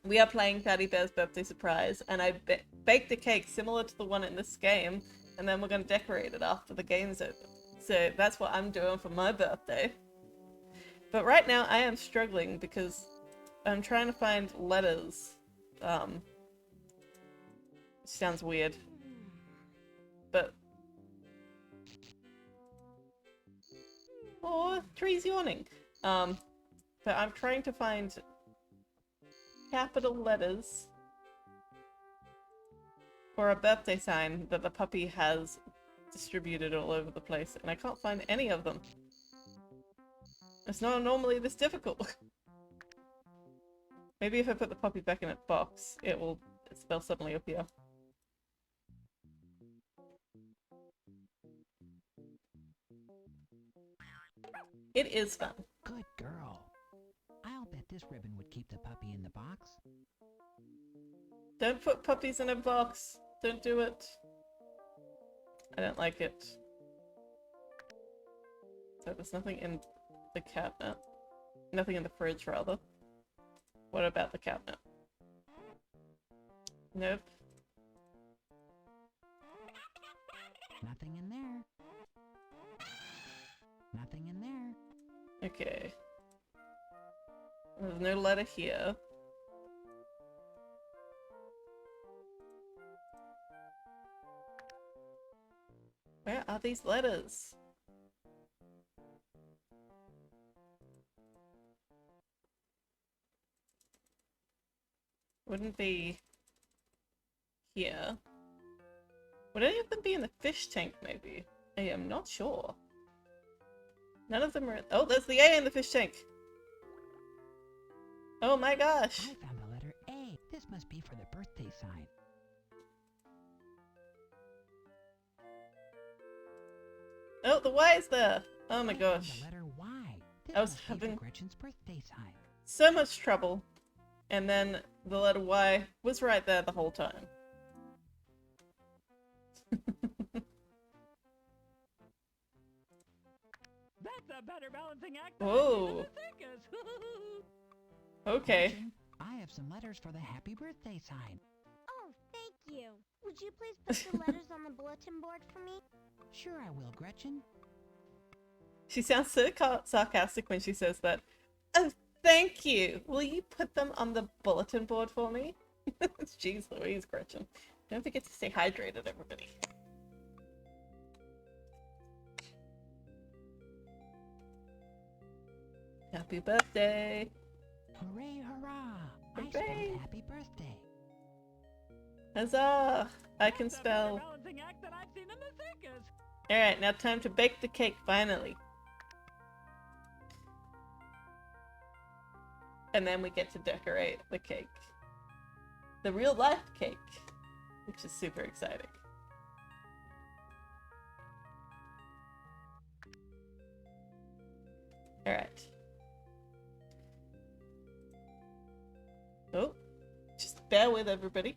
We are playing Fatty Bear's Birthday Surprise, and I baked a cake similar to the one in this game, and then we're going to decorate it after the game's over. So that's what I'm doing for my birthday. But right now I am struggling because I'm trying to find letters. Sounds weird. But... oh, tree's yawning. But I'm trying to find capital letters for a birthday sign that the puppy has distributed all over the place, and I can't find any of them. It's not normally this difficult. Maybe if I put the puppy back in its box, they'll suddenly appear. It is fun. Good girl. I'll bet this ribbon would keep the puppy in the box. Don't put puppies in a box. Don't do it. I don't like it. So there's nothing in the cabinet. Nothing in the fridge, rather. What about the cabinet? Nope. Nothing in there. Nothing in there. Okay. There's no letter here. Where are these letters? Wouldn't be here. Would any of them be in the fish tank, maybe? I am not sure. None of them are... oh, there's the A in the fish tank! Oh my gosh! I found the letter A. This must be for the birthday sign. Oh, the Y is there! Oh my I found gosh. the letter Y. This I was must be having- for Gretchen's birthday sign. So much trouble. And then the letter Y was right there the whole time. That's a better balancing act than Whoa. I've seen in the circus. Okay. Gretchen, I have some letters for the happy birthday sign. Oh, thank you. Would you please put the letters on the bulletin board for me? Sure I will, Gretchen. She sounds so sarcastic when she says that. Oh, thank you! Will you put them on the bulletin board for me? Jeez Louise, Gretchen. Don't forget to stay hydrated, everybody. Happy birthday! Hooray, hurrah! I Hooray. spelled happy birthday. Huzzah! I can That's a better spell. balancing act than I've seen in the circus. Alright, now time to bake the cake, finally. And then we get to decorate the cake. The real life cake, which is super exciting. Alright. Oh, just bear with everybody.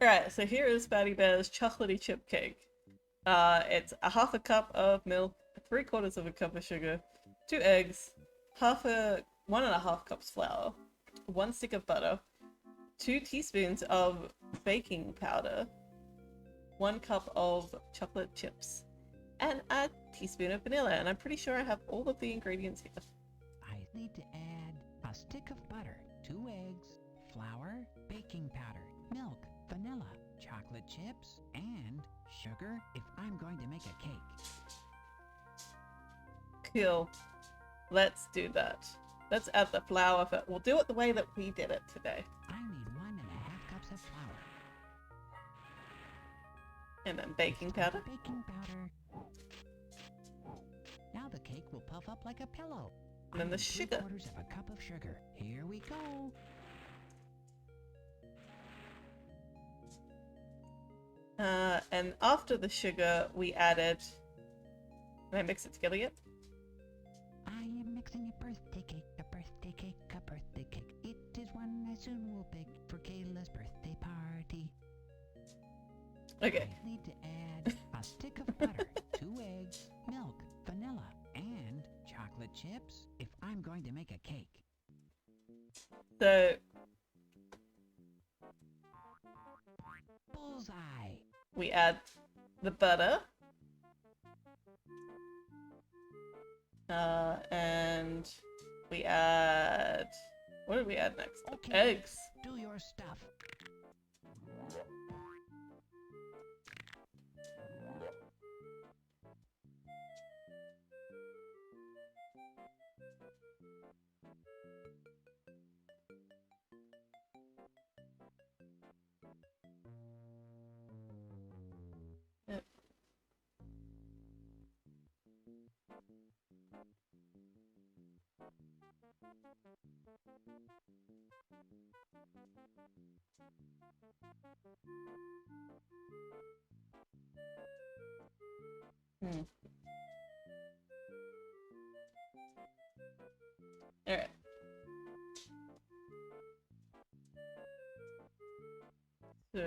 Alright, so here is Fatty Bear's chocolatey chip cake. It's a half a cup of milk, 3/4 of a cup of sugar, 2 eggs, 1.5 cups flour, 1 stick of butter, 2 teaspoons of baking powder, 1 cup of chocolate chips, and a teaspoon of vanilla. And I'm pretty sure I have all of the ingredients here. I need to add a stick of butter, 2 eggs, flour, baking powder, milk, vanilla, chocolate chips, and sugar if I'm going to make a cake. Cool. Let's do that. Let's add the flour. We'll do it the way that we did it today. I need 1.5 cups of flour. And then baking powder. Baking powder. Now the cake will puff up like a pillow. And then the I need sugar. 3/4 of a cup of sugar. Here we go. And after the sugar, we added... Can I mix it together yet? I am mixing a birthday cake, a birthday cake, a birthday cake. It is one I soon will bake for Kayla's birthday party. Okay. I need to add a stick of butter, 2 eggs, milk, vanilla, and chocolate chips if I'm going to make a cake. So, Bullseye! we add the butter. And we add... What did we add next? Okay, Eggs. do your stuff. Yep. Alright. So,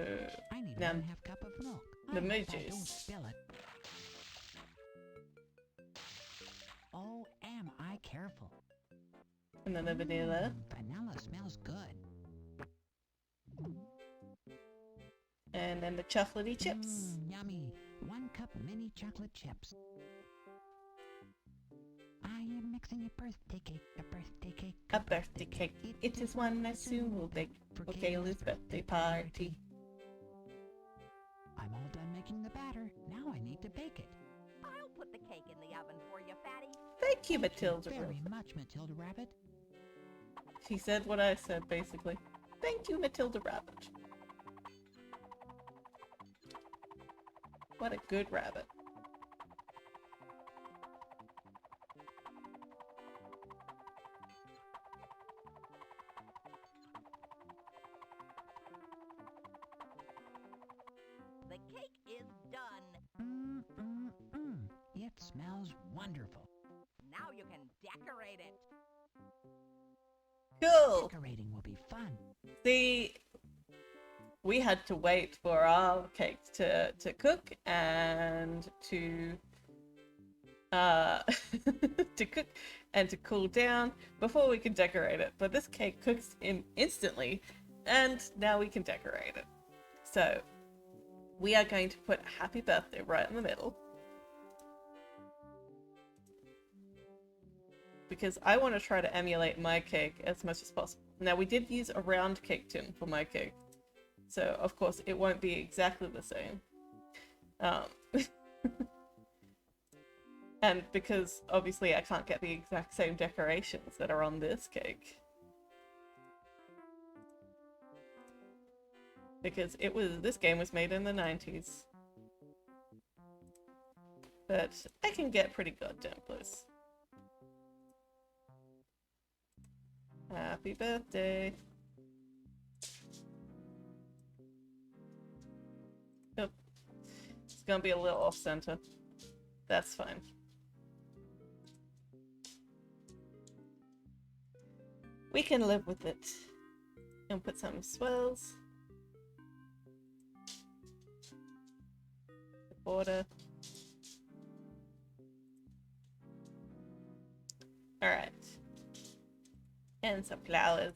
I need now 1.5 cup of milk. the I hope I emojis. don't spill it. Oh, am I careful? And then the vanilla. Vanilla smells good. And then the chocolatey chips. Yummy. 1 cup mini chocolate chips. I am mixing a birthday cake, a birthday cake, A birthday cake. It is one I soon will bake for Kayla's birthday party. I'm all done making the batter. Now I need to bake it. I'll put the cake in the oven for you, Fatty. Thank you, Matilda. Very much, Matilda Rabbit. She said what I said, basically. Thank you, Matilda Rabbit. What a good rabbit. The cake is done. It smells wonderful. Now you can decorate it. Cool! Decorating will be fun. See, we had to wait for our cake to cook and to to cook and to cool down before we could decorate it. But this cake cooks in instantly, and now we can decorate it. So we are going to put happy birthday right in the middle, because I want to try to emulate my cake as much as possible. Now, we did use a round cake tin for my cake, so of course it won't be exactly the same. And because obviously I can't get the exact same decorations that are on this cake, because this game was made in the 90s. But I can get pretty goddamn close. Happy birthday. Oh, it's gonna be a little off center. That's fine. We can live with it. And put some swirls. The border. Alright. And some flowers.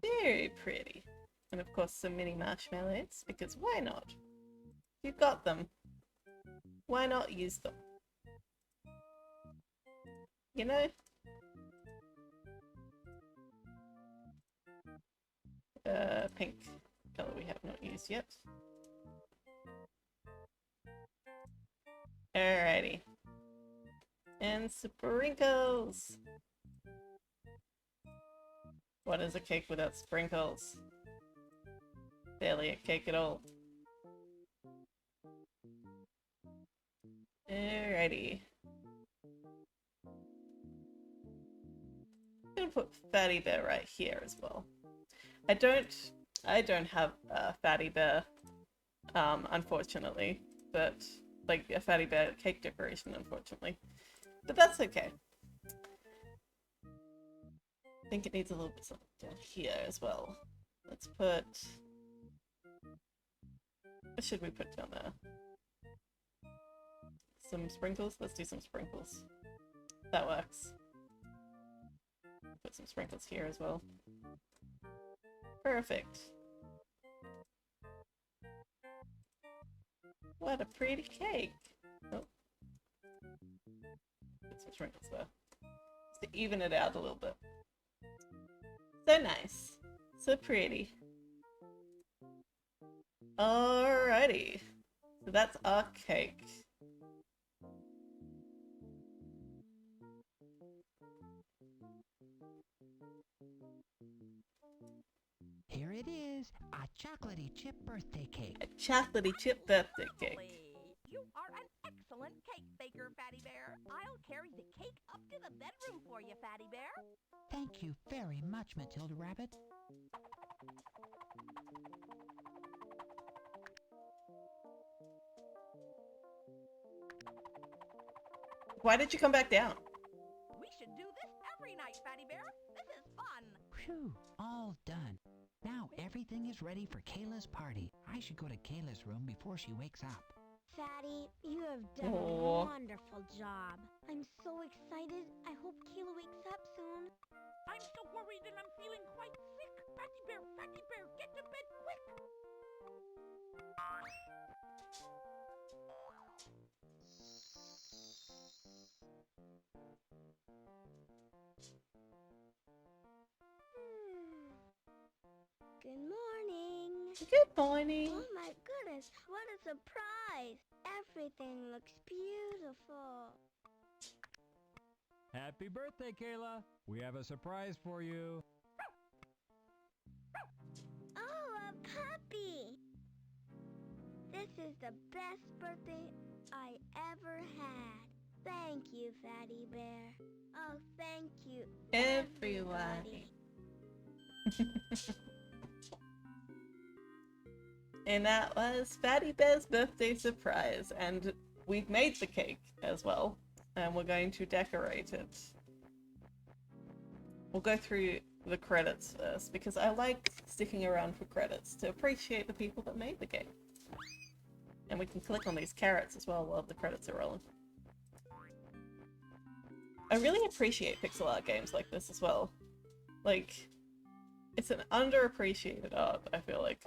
Very pretty. And of course some mini marshmallows, because why not? You've got them. Why not use them? You know? Pink color we have not used yet. Alrighty. And sprinkles! What is a cake without sprinkles? Barely a cake at all. Alrighty. I'm gonna put Fatty Bear right here as well. I don't have a Fatty Bear, unfortunately, but like a Fatty Bear cake decoration, unfortunately. But that's okay. I think it needs a little bit something down here as well. Let's put... What should we put down there? Some sprinkles? Let's do some sprinkles. That works. Put some sprinkles here as well. Perfect. What a pretty cake! Oh. Put some sprinkles there. Just to even it out a little bit. So nice. So pretty. Alrighty. So that's our cake. Here it is, a chocolatey chip birthday cake. A chocolatey chip birthday cake. Lovely. You are an excellent cake baker, Fatty Bear. I'll carry the cake up to the bedroom for you, Fatty Bear. Thank you very much, Matilda Rabbit. Why did you come back down? We should do this every night, Fatty Bear. This is fun. Phew, all done. Now everything is ready for Kayla's party. I should go to Kayla's room before she wakes up. Fatty, you have done Aw. a wonderful job. I'm so excited. I hope Kayla wakes up soon. I'm so worried and I'm feeling quite sick. Fatty Bear, get to bed quick. Good morning. Good morning. Oh my goodness, what a surprise. Everything looks beautiful. Happy birthday, Kayla! We have a surprise for you. Oh, a puppy. This is the best birthday I ever had. Thank you, Fatty Bear. Oh, thank you, Everyone. And that was Fatty Bear's birthday surprise, and we've made the cake as well, and we're going to decorate it. We'll go through the credits first, because I like sticking around for credits to appreciate the people that made the cake. And we can click on these carrots as well while the credits are rolling. I really appreciate pixel art games like this as well. Like, it's an underappreciated art, I feel like.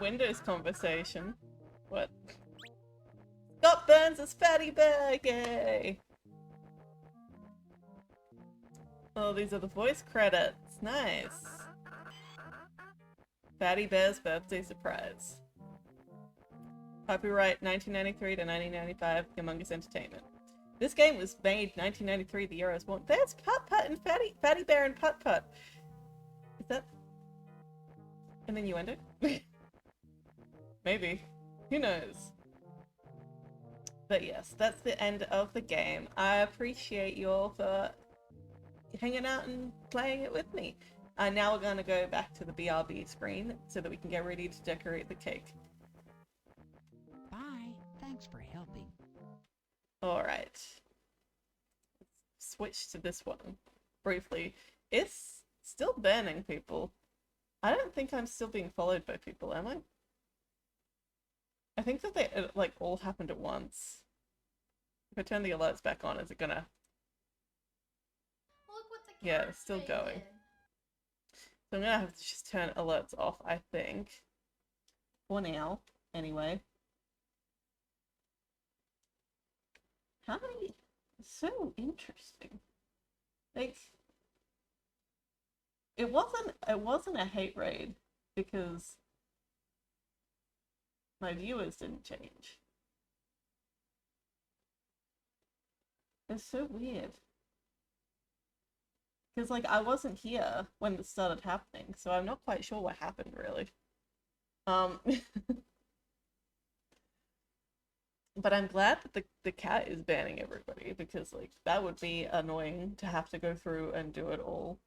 Windows conversation. What? Scott Burns as Fatty Bear! Yay! Oh, these are the voice credits. Nice. Fatty Bear's birthday surprise. Copyright 1993 to 1995, Humongous Entertainment. This game was made 1993, the year I was born. There's Putt Putt and Fatty Bear and Putt Putt. Is that an innuendo? Maybe. Who knows? But yes, that's the end of the game. I appreciate you all for hanging out and playing it with me. Now we're gonna go back to the BRB screen so that we can get ready to decorate the cake. Bye. Thanks for helping. Alright. Switch to this one briefly. It's still banning people. I don't think I'm still being followed by people, am I? I think that they like all happened at once. If I turn the alerts back on, is it gonna... Look what the Yeah, cat it's still Dre going. did. So I'm gonna have to just turn alerts off, I think. For now, anyway. How many... So interesting. Like... It wasn't a hate raid because my viewers didn't change. It's so weird. Because, like, I wasn't here when this started happening, so I'm not quite sure what happened, really. But I'm glad that the cat is banning everybody, because, like, that would be annoying to have to go through and do it all.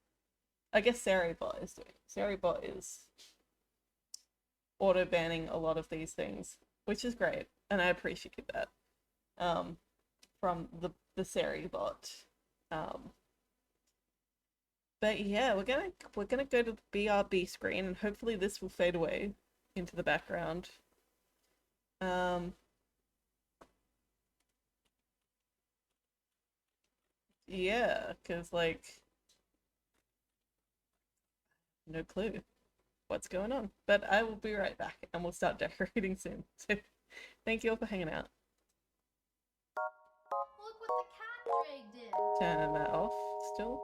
I guess Saribot is doing it. Saribot is auto-banning a lot of these things, which is great, and I appreciate that. From the Saribot. But yeah, we're gonna go to the BRB screen, and hopefully this will fade away into the background. Yeah, because like no clue what's going on. But I will be right back, and we'll start decorating soon. So thank you all for hanging out. Look what the cat Dre did. Turn that off still.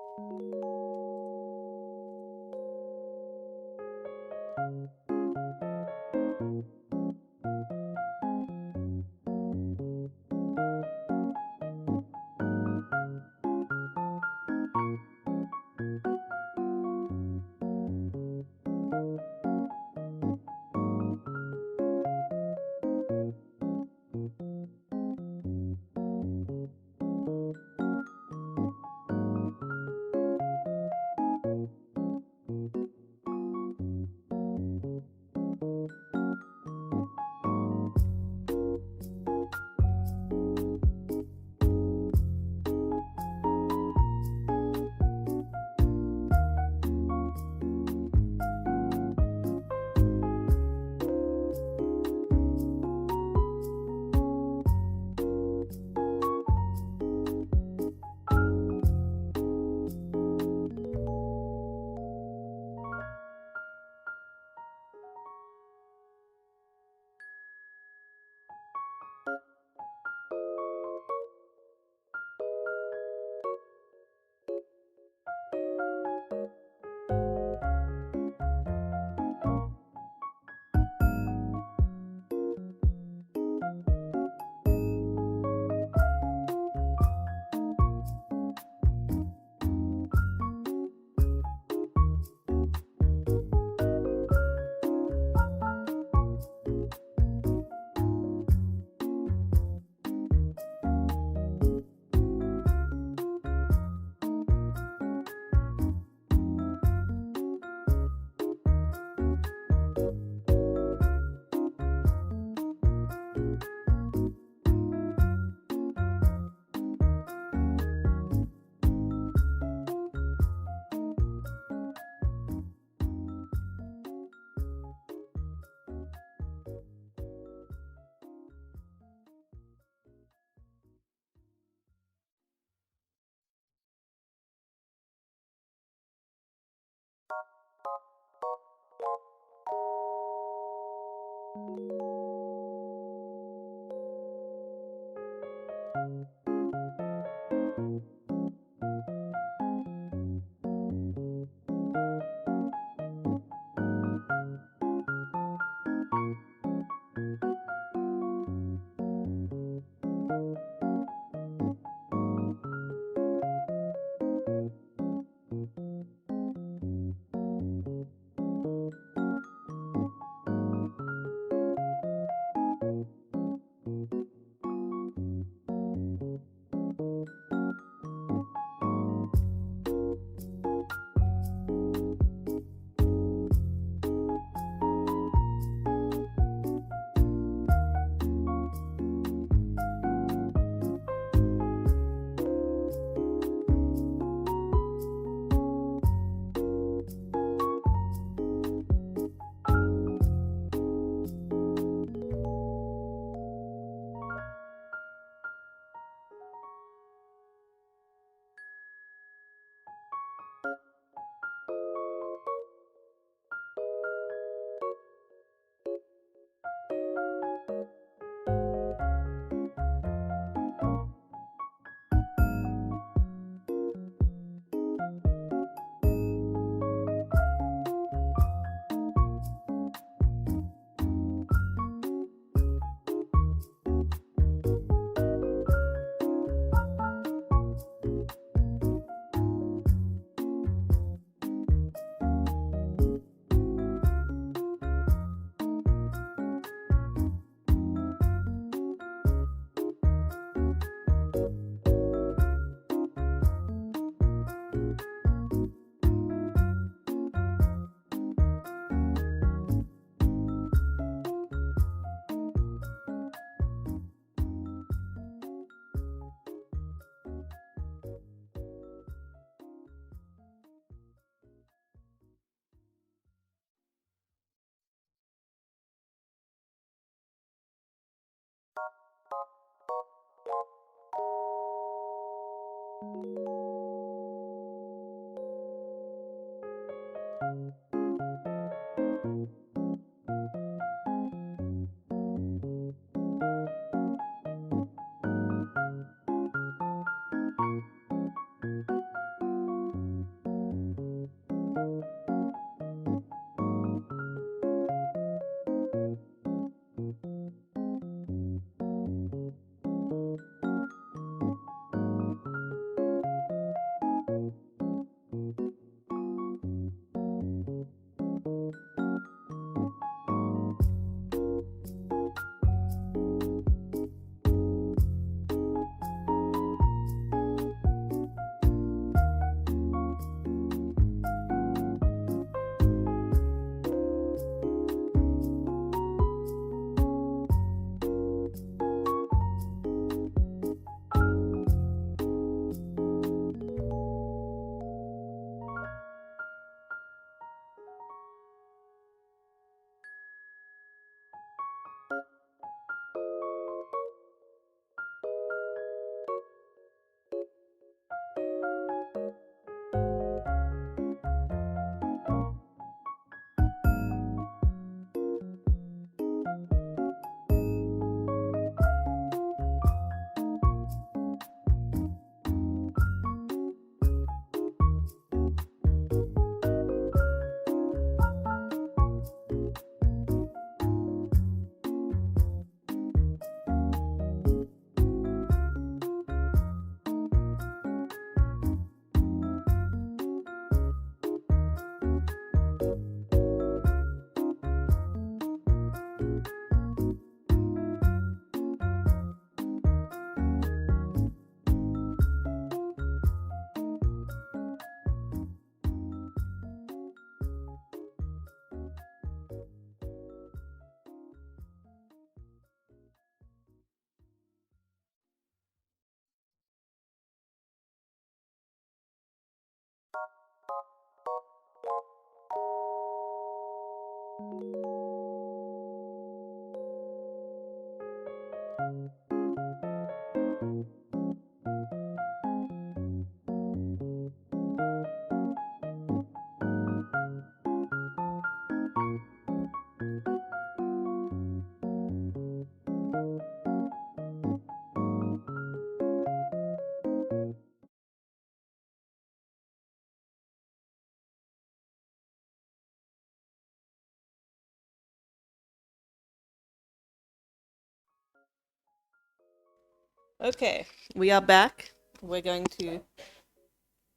Okay, we are back. We're going to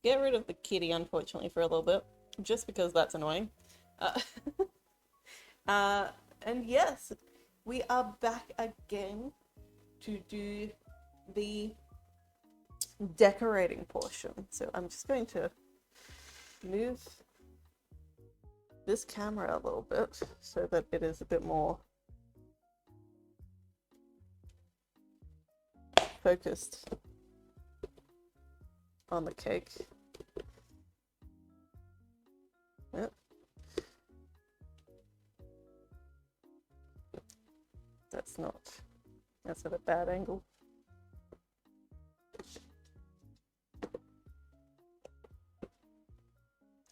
get rid of the kitty, unfortunately, for a little bit, just because that's annoying. Uh, and yes, we are back again to do the decorating portion. So I'm just going to move this camera a little bit so that it is a bit more focused on the cake. Yep. That's at a bad angle.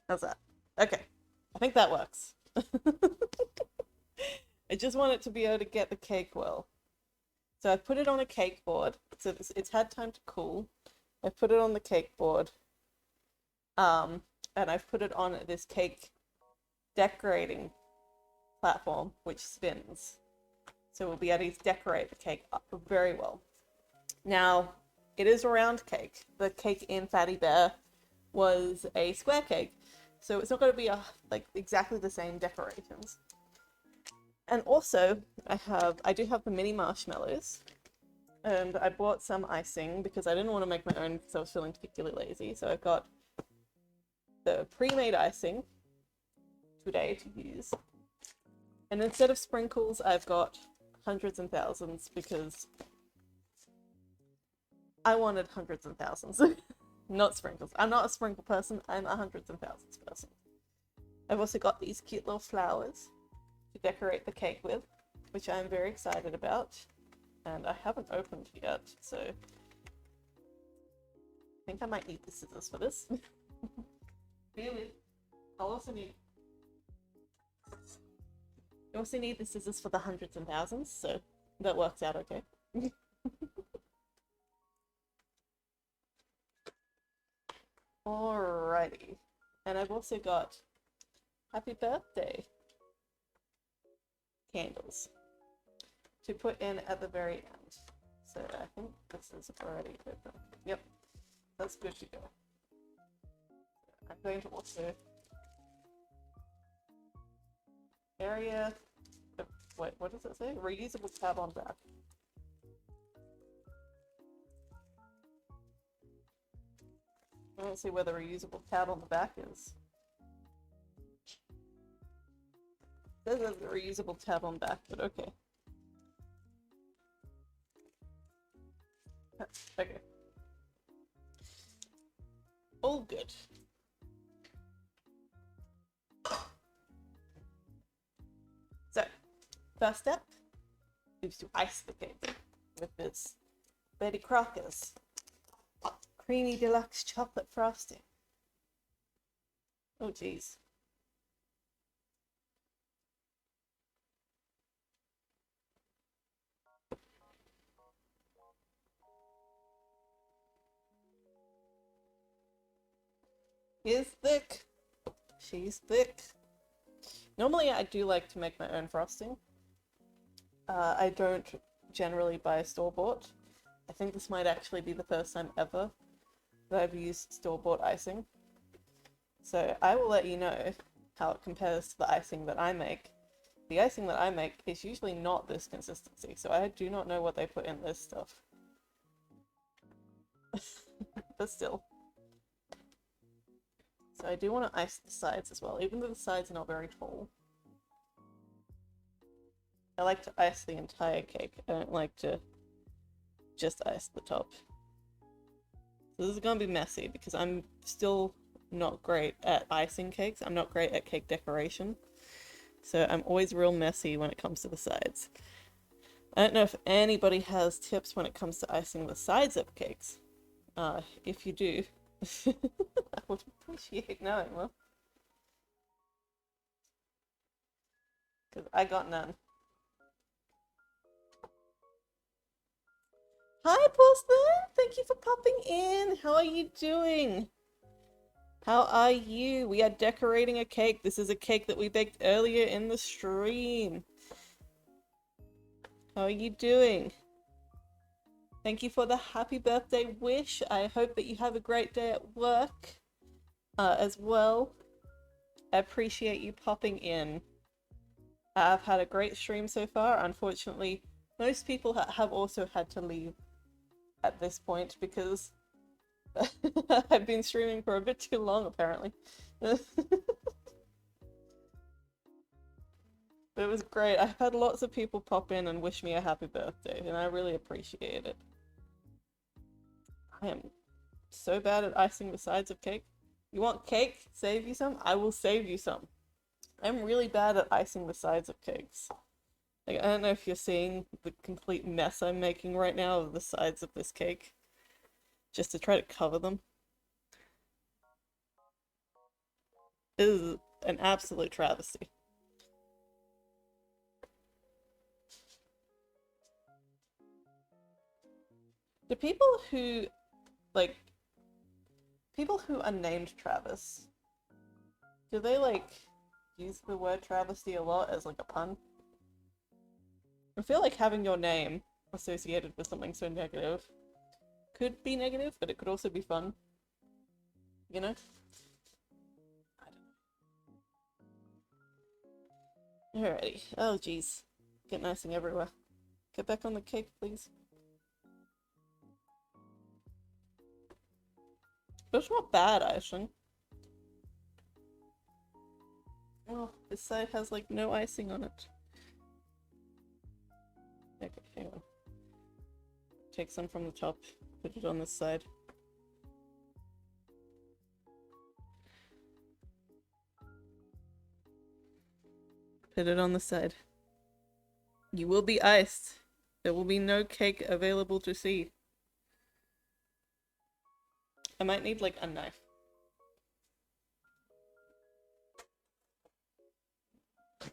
How's that? Okay, I think that works. I just want it to be able to get the cake well. So I've put it on a cake board, so it's had time to cool. I've put it on the cake board, and I've put it on this cake decorating platform, which spins. So we'll be able to decorate the cake up very well. Now, it is a round cake. The cake in Fatty Bear was a square cake, so it's not going to be like exactly the same decorations. And also, I do have the mini marshmallows, and I bought some icing because I didn't want to make my own because I was feeling particularly lazy. So I've got the pre-made icing today to use, and instead of sprinkles, I've got hundreds and thousands because I wanted hundreds and thousands. Not sprinkles. I'm not a sprinkle person, I'm a hundreds and thousands person. I've also got these cute little flowers to decorate the cake with, which I'm very excited about. And I haven't opened yet, so I think I might need the scissors for this. Bear with. You also need the scissors for the hundreds and thousands, so that works out okay. Alrighty. And I've also got happy birthday candles to put in at the very end. So I think this is already open. Yep, that's good to go. I'm going to also wait, what does it say? Reusable tab on back. I don't see where the reusable tab on the back is. It says there's a reusable tab on back, but okay. Okay. All good. So, first step is to ice the cake with this Betty Crocker's creamy deluxe chocolate frosting. Oh geez. Is thick. She's thick. Normally I do like to make my own frosting. I don't generally buy store-bought. I think this might actually be the first time ever that I've used store-bought icing. So I will let you know how it compares to the icing that I make. The icing that I make is usually not this consistency, so I do not know what they put in this stuff. But still. So I do want to ice the sides as well, even though the sides are not very tall. I like to ice the entire cake. I don't like to just ice the top. So this is going to be messy because I'm still not great at icing cakes. I'm not great at cake decoration. So I'm always real messy when it comes to the sides. I don't know if anybody has tips when it comes to icing the sides of cakes. If you do, I would appreciate knowing, well. Because I got none. Hi, Boston! Thank you for popping in. How are you doing? How are you? We are decorating a cake. This is a cake that we baked earlier in the stream. How are you doing? Thank you for the happy birthday wish. I hope that you have a great day at work as well. I appreciate you popping in. I've had a great stream so far. Unfortunately, most people have also had to leave at this point because I've been streaming for a bit too long, apparently. But it was great. I've had lots of people pop in and wish me a happy birthday, and I really appreciate it. I am so bad at icing the sides of cake. You want cake? Save you some? I will save you some. I'm really bad at icing the sides of cakes. Like, I don't know if you're seeing the complete mess I'm making right now of the sides of this cake. Just to try to cover them. It is an absolute travesty. The people who, like, people who are named Travis, do they, like, use the word travesty a lot as, like, a pun? I feel like having your name associated with something so negative could be negative, but it could also be fun. You know? I don't know. Alrighty. Oh, jeez. Getting icing everywhere. Get back on the cake, please. But it's not bad icing. Oh, this side has like no icing on it. Okay, hang on. Take some from the top, put it on this side. Put it on the side. You will be iced. There will be no cake available to see. I might need like a knife. To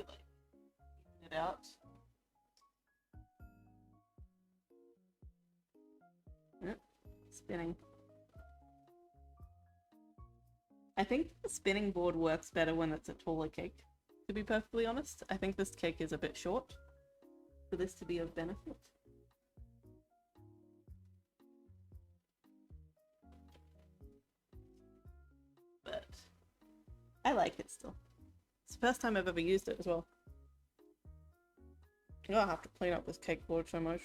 like even it out. Spinning. I think the spinning board works better when it's a taller cake, to be perfectly honest. I think this cake is a bit short for this to be of benefit. But I like it still. It's the first time I've ever used it as well. I'm gonna have to clean up this cake board so much.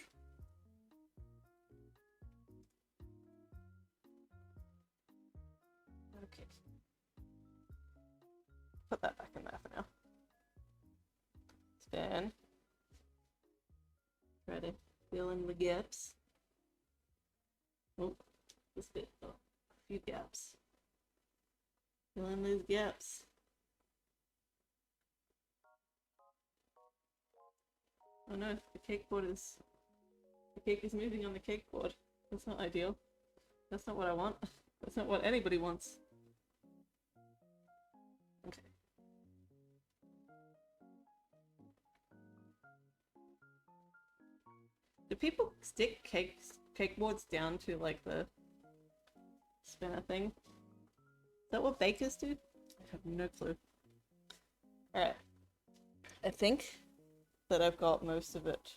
Okay. Put that back in there for now. Spin. Try to fill in the gaps. Oh, this bit. Oh, a few gaps. Fill in those gaps. Oh no, the cake is moving on the cake board. That's not ideal. That's not what I want. That's not what anybody wants. Okay. Do people stick cake boards down to like the spinner thing? Is that what bakers do? I have no clue. Alright. I think that I've got most of it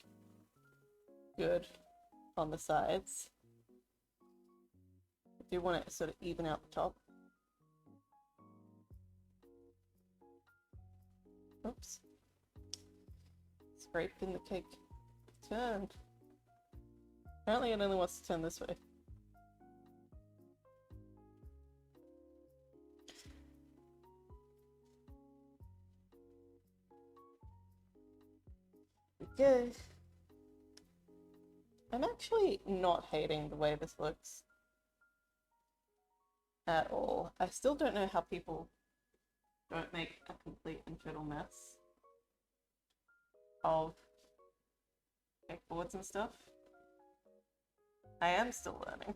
good on the sides. I do want it to sort of even out the top. Oops. Scraped in the cake. Turned. Apparently it only wants to turn this way. Okay. I'm actually not hating the way this looks at all. I still don't know how people don't make a complete and total mess of cake boards and stuff. I am still learning.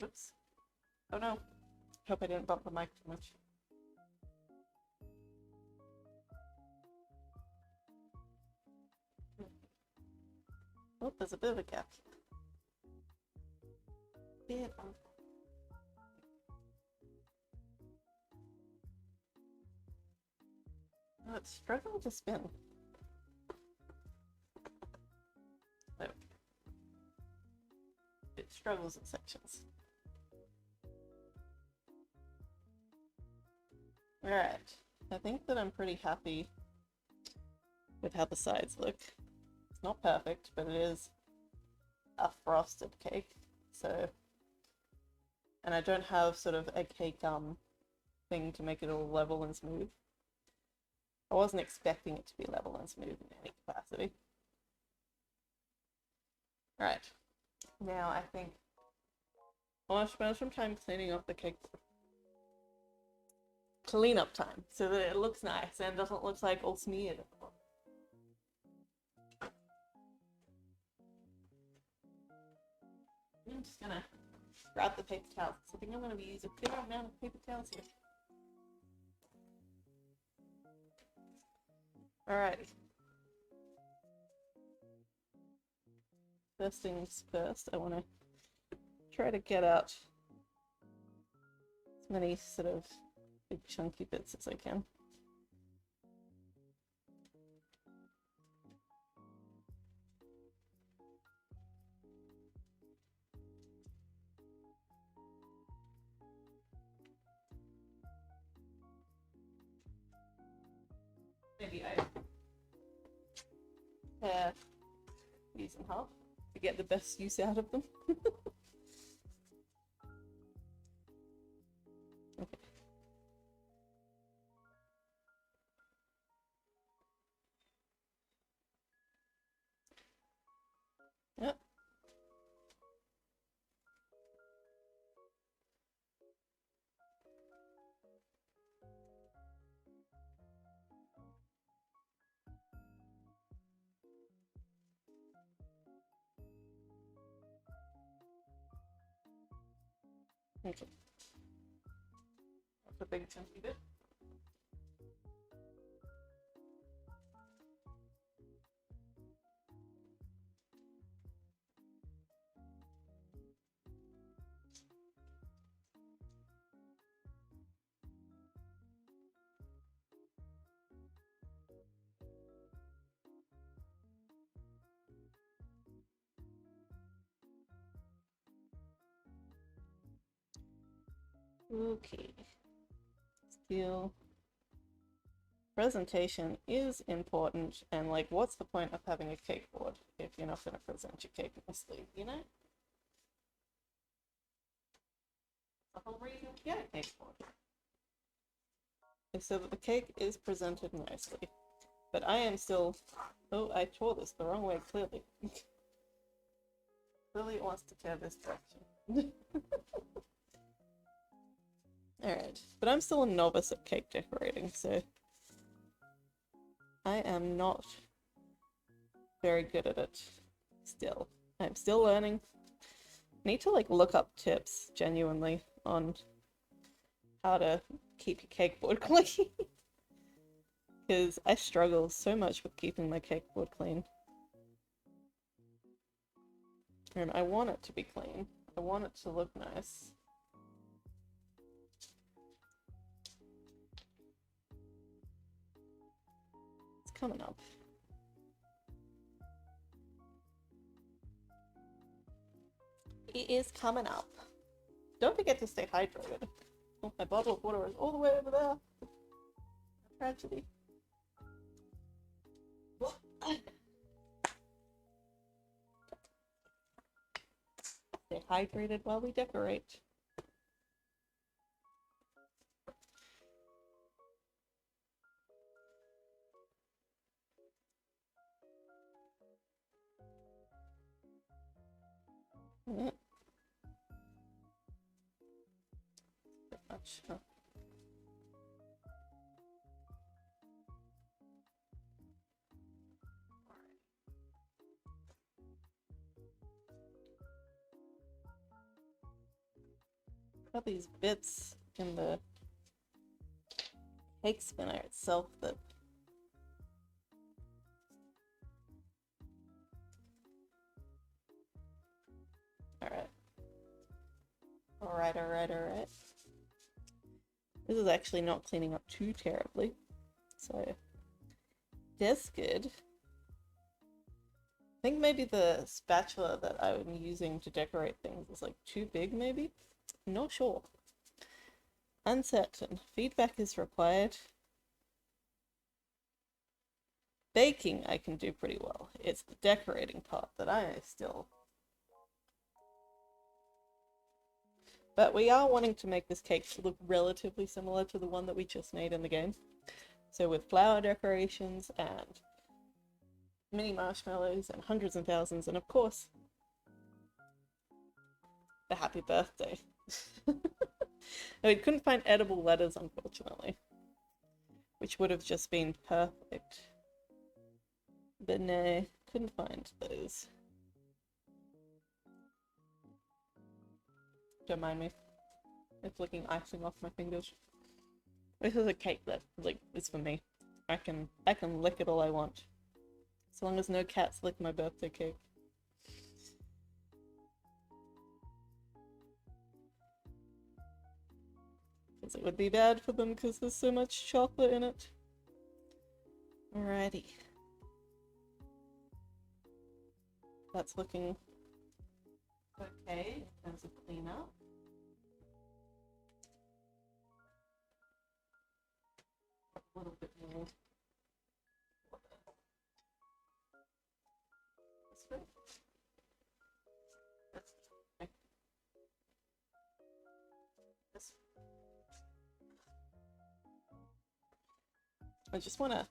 Oops. Oh no. Hope I didn't bump the mic too much. Oh, there's a bit of a gap. Bit of... Oh, it's struggling to spin. struggles at sections. Alright, I think that I'm pretty happy with how the sides look. It's not perfect, but it is a frosted cake, so... And I don't have sort of a cake thing to make it all level and smooth. I wasn't expecting it to be level and smooth in any capacity. Alright, now I think I want to spend some time cleaning up the cake board. Clean up time, so that it looks nice and doesn't look like all smeared. I'm just gonna grab the paper towels. I think I'm gonna be using a fair amount of paper towels here. Alrighty. First things first, I want to try to get out as many sort of big chunky bits as I can. Maybe I tear these in half to get the best use out of them. Okay. Yep. Okay. That's a big chunky bit. Okay. Still, presentation is important, and like, what's the point of having a cake board if you're not going to present your cake nicely, you know? The whole reason to get a cake board is so that the cake is presented nicely. But I am still... Oh, I tore this the wrong way, clearly. Clearly it wants to tear this direction. Alright, but I'm still a novice at cake decorating, so I am not very good at it still. I'm still learning. I need to like look up tips, genuinely, on how to keep your cake board clean. Because I struggle so much with keeping my cake board clean. And I want it to be clean. I want it to look nice. Coming up. It is coming up. Don't forget to stay hydrated. Oh, my bottle of water is all the way over there. A tragedy. Stay hydrated while we decorate. Yeah. Pretty much, huh? Got these bits in the cake spinner itself that Alright. This is actually not cleaning up too terribly, so that's good. think maybe the spatula that I'm using to decorate things is like too big, maybe? I'm not sure. Uncertain. Feedback is required. Baking I can do pretty well. It's the decorating part that I still... But we are wanting to make this cake look relatively similar to the one that we just made in the game. So with flower decorations and mini marshmallows and hundreds and thousands, and of course, the happy birthday. We couldn't find edible letters, unfortunately, which would have just been perfect. But no, couldn't find those. Don't mind me. It's licking icing off my fingers. This is a cake that, like, is for me. I can lick it all I want. As long as no cats lick my birthday cake. Because it would be bad for them because there's so much chocolate in it. Alrighty. That's looking okay in terms of cleanup. A little bit more. This way. That's okay. This. I just want to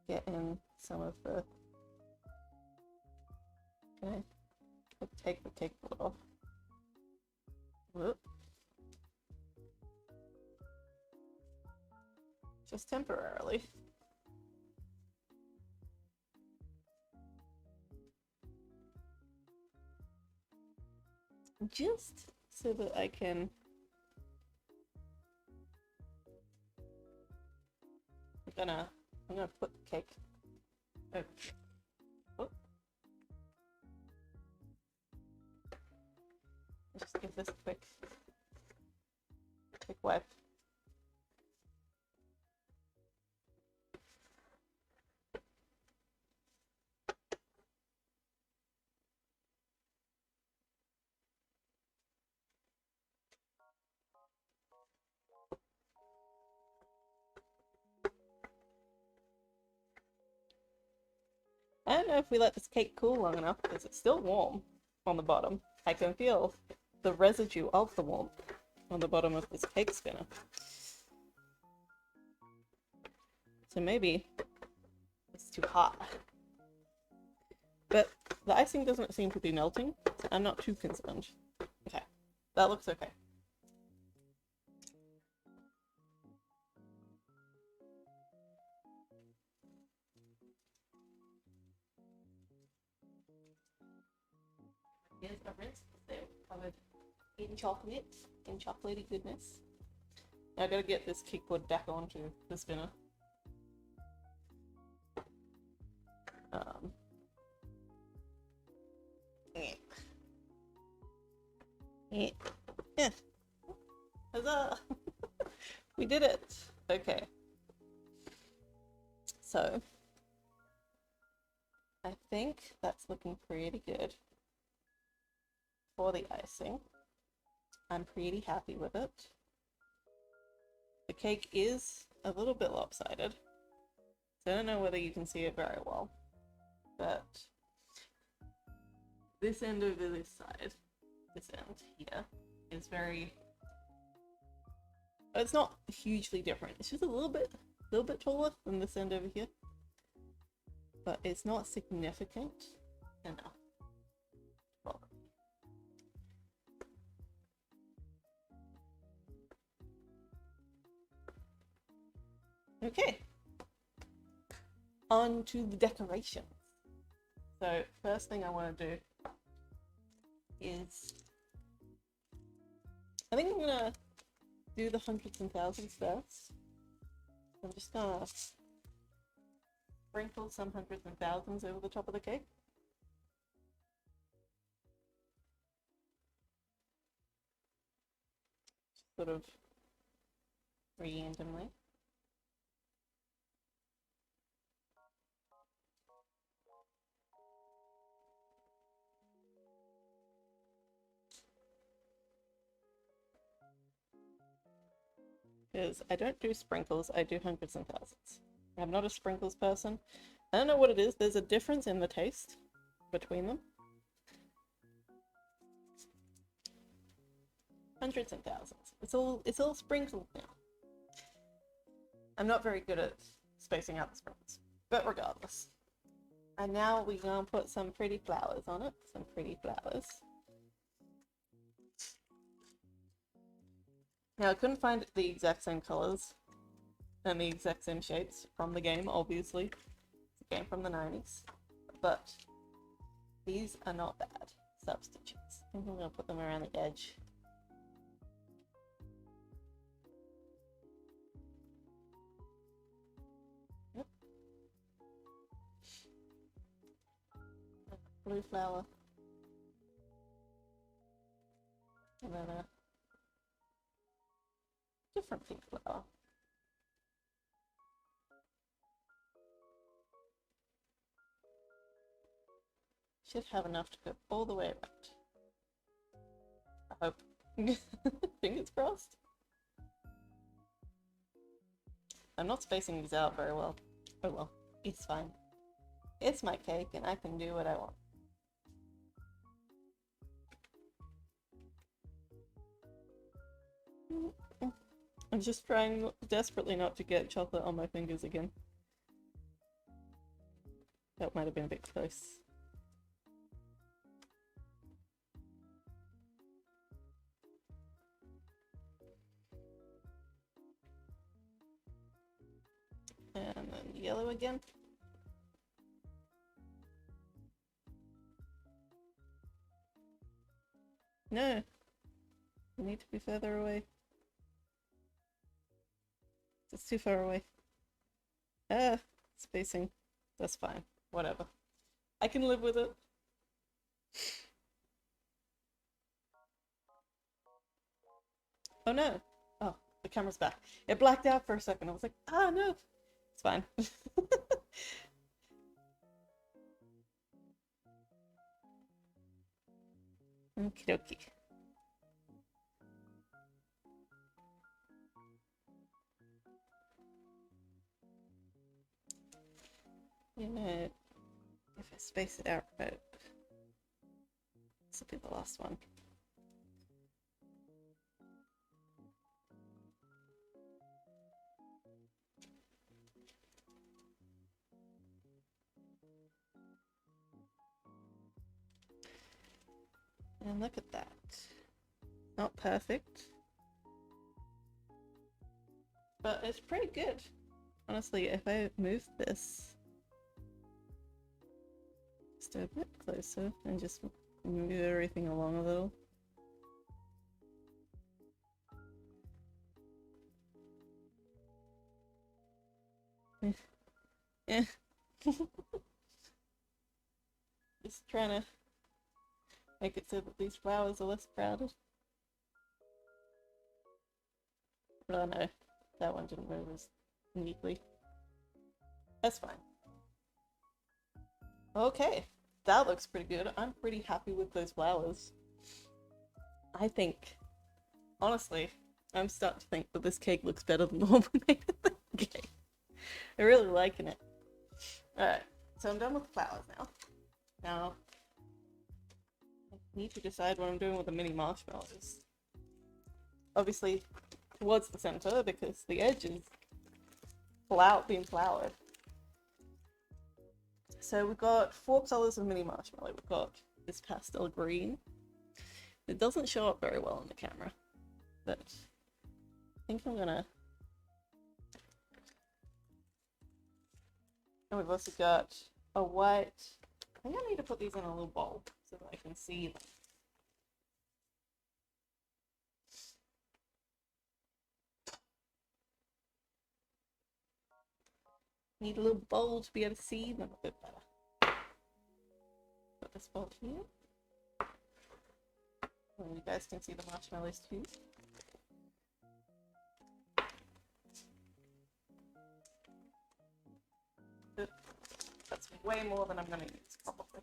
get in some of the... Okay, I'll take the cake board off. Whoop. Just temporarily. Just so that I can... I'm gonna put the cake... Oh. Whoop. Just give this a quick wipe. I don't know if we let this cake cool long enough because it's still warm on the bottom. I can feel the residue of the warmth on the bottom of this cake spinner. So maybe it's too hot. But the icing doesn't seem to be melting, so I'm not too concerned. Okay, that looks okay. Here's our rinse. They're covered in chocolate, in chocolatey goodness. Now I gotta get this cake board back onto the spinner. Yeah. Huzzah! We did it! Okay. So, I think that's looking pretty good for the icing. I'm pretty happy with it. The cake is a little bit lopsided, so I don't know whether you can see it very well, but this end over this side, this end here, is very... It's not hugely different. It's just a little bit taller than this end over here, but it's not significant enough. Well, okay, on to the decorations. So first thing I want to do is, I think I'm gonna do the hundreds and thousands first. I'm just gonna sprinkle some hundreds and thousands over the top of the cake. Sort of randomly. Because I don't do sprinkles, I do hundreds and thousands. I'm not a sprinkles person. I don't know what it is, there's a difference in the taste between them. Hundreds and thousands. It's all sprinkled now. I'm not very good at spacing out the sprinkles, but regardless. And now we're gonna put some pretty flowers on it. Some pretty flowers. Now I couldn't find the exact same colors and the exact same shapes from the game, obviously. It's a game from the 90s. But these are not bad substitutes. I think I'm gonna put them around the edge. Yep. Blue flower. And then a different pink flower. Should have enough to go all the way around. I hope. Fingers crossed. I'm not spacing these out very well. Oh well, it's fine. It's my cake and I can do what I want. I'm just trying desperately not to get chocolate on my fingers again. That might have been a bit close. And then yellow again. No! I need to be further away. It's too far away. Ah! Spacing. That's fine. Whatever. I can live with it. Oh no! Oh, the camera's back. It blacked out for a second. I was like, ah no! It's fine. Okie dokie. You know, if I space it out right, this will be the last one. And look at that. Not perfect, but it's pretty good. Honestly, if I move this just a bit closer and just move everything along a little. Yeah. Just trying to make it so that these flowers are less crowded. But I know that one didn't move as neatly. That's fine. Okay, that looks pretty good. I'm pretty happy with those flowers. I think, honestly, I'm starting to think that this cake looks better than the one we made at the game. I'm really liking it. Alright, so I'm done with the flowers now. Now, I need to decide what I'm doing with the mini marshmallows. Obviously, towards the center, because the edge is being floured. So we've got 4 colors of mini marshmallow. We've got this pastel green. It doesn't show up very well on the camera, but I think I'm gonna... And we've also got a white... I think I need to put these in a little bowl so that I can see them. Need a little bowl to be able to see them a bit better. Put this bowl here. And you guys can see the marshmallows too. That's way more than I'm going to use, probably.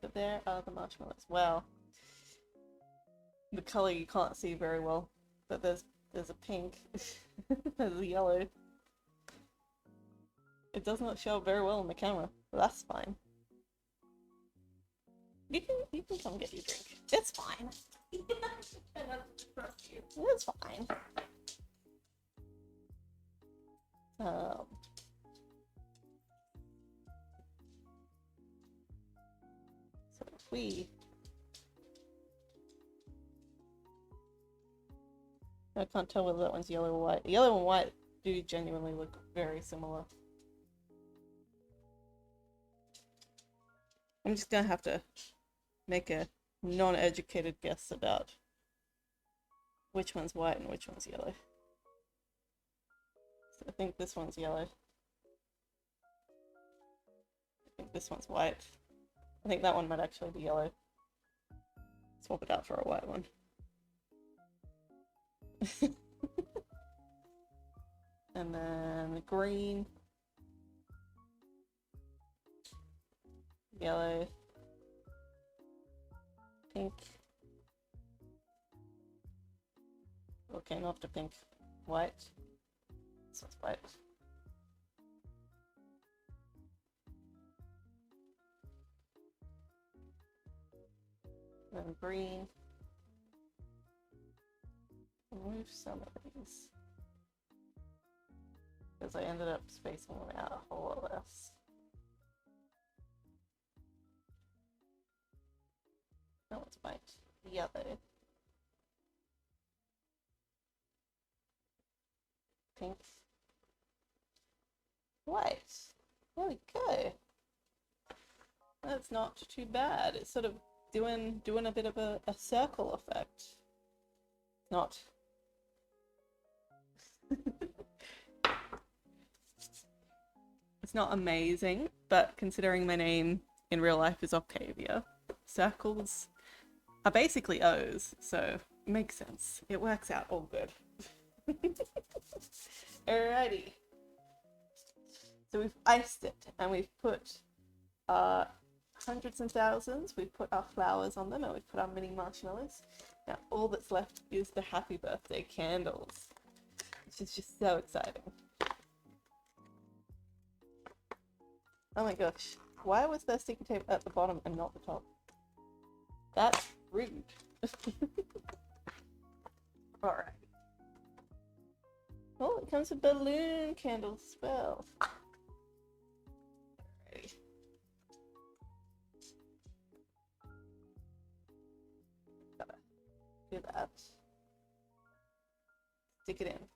But there are the marshmallows. Well, the color you can't see very well, but there's a pink, there's a yellow. It does not show up very well on the camera, but that's fine. You can come get your drink. It's fine. It's fine. So if I can't tell whether that one's yellow or white. Yellow and white do genuinely look very similar. I'm just gonna have to make a non-educated guess about which one's white and which one's yellow. So I think this one's yellow. I think this one's white. I think that one might actually be yellow. Swap it out for a white one. And then green, yellow, pink. Okay, not after pink. White. This one's white. Then green. Remove some of these, because I ended up spacing them out a whole lot less. That one's white. Yellow. Pink. White. There we go. That's not too bad. It's sort of doing a bit of a circle effect. Not. It's not amazing, but considering my name in real life is Octavia, circles are basically O's, so it makes sense. It works out all good. Alrighty. So we've iced it, and we've put hundreds and thousands. We've put our flowers on them, and we've put our mini marshmallows. Now all that's left is the happy birthday candles, which is just so exciting. Oh my gosh, why was there sticky tape at the bottom and not the top? That's rude. Alright. Oh, it comes with balloon candles as well. Alrighty. Gotta do that. Stick it in.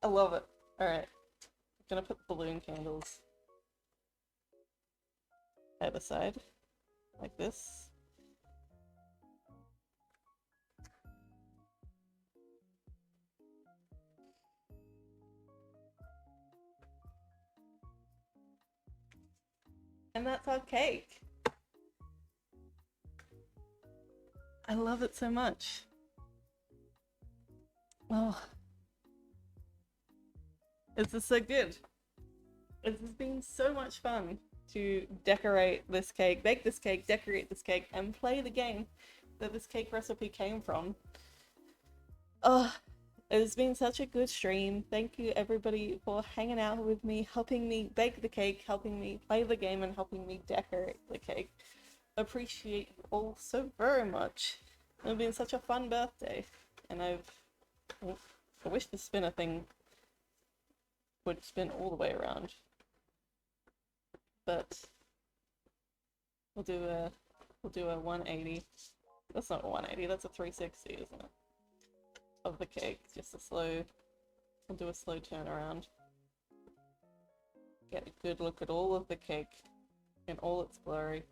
I love it. Alright. I'm gonna put balloon candles either side, like this. And that's our cake. I love it so much. Oh. This is so good. It has been so much fun to decorate this cake, bake this cake, decorate this cake, and play the game that this cake recipe came from. Oh, it has been such a good stream. Thank you everybody for hanging out with me, helping me bake the cake, helping me play the game, and helping me decorate the cake. Appreciate you all so very much. It's been such a fun birthday, and I wish the spinner thing would spin all the way around, but we'll do a 180. That's not a 180, that's a 360, isn't it? Of the cake, just a slow. We'll do a slow turnaround. Get a good look at all of the cake in all its glory.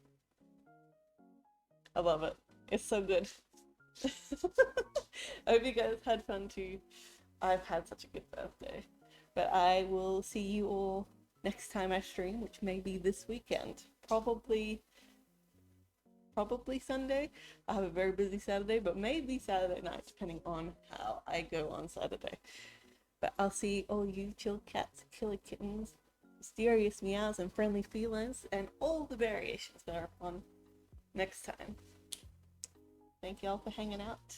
I love it. It's so good. I hope you guys had fun too. I've had such a good birthday. But I will see you all next time I stream, which may be this weekend. Probably Sunday. I have a very busy Saturday, but maybe Saturday night, depending on how I go on Saturday. But I'll see all you chill cats, killer kittens mysterious meows and friendly felines, and all the variations that are on next time. Thank y'all for hanging out.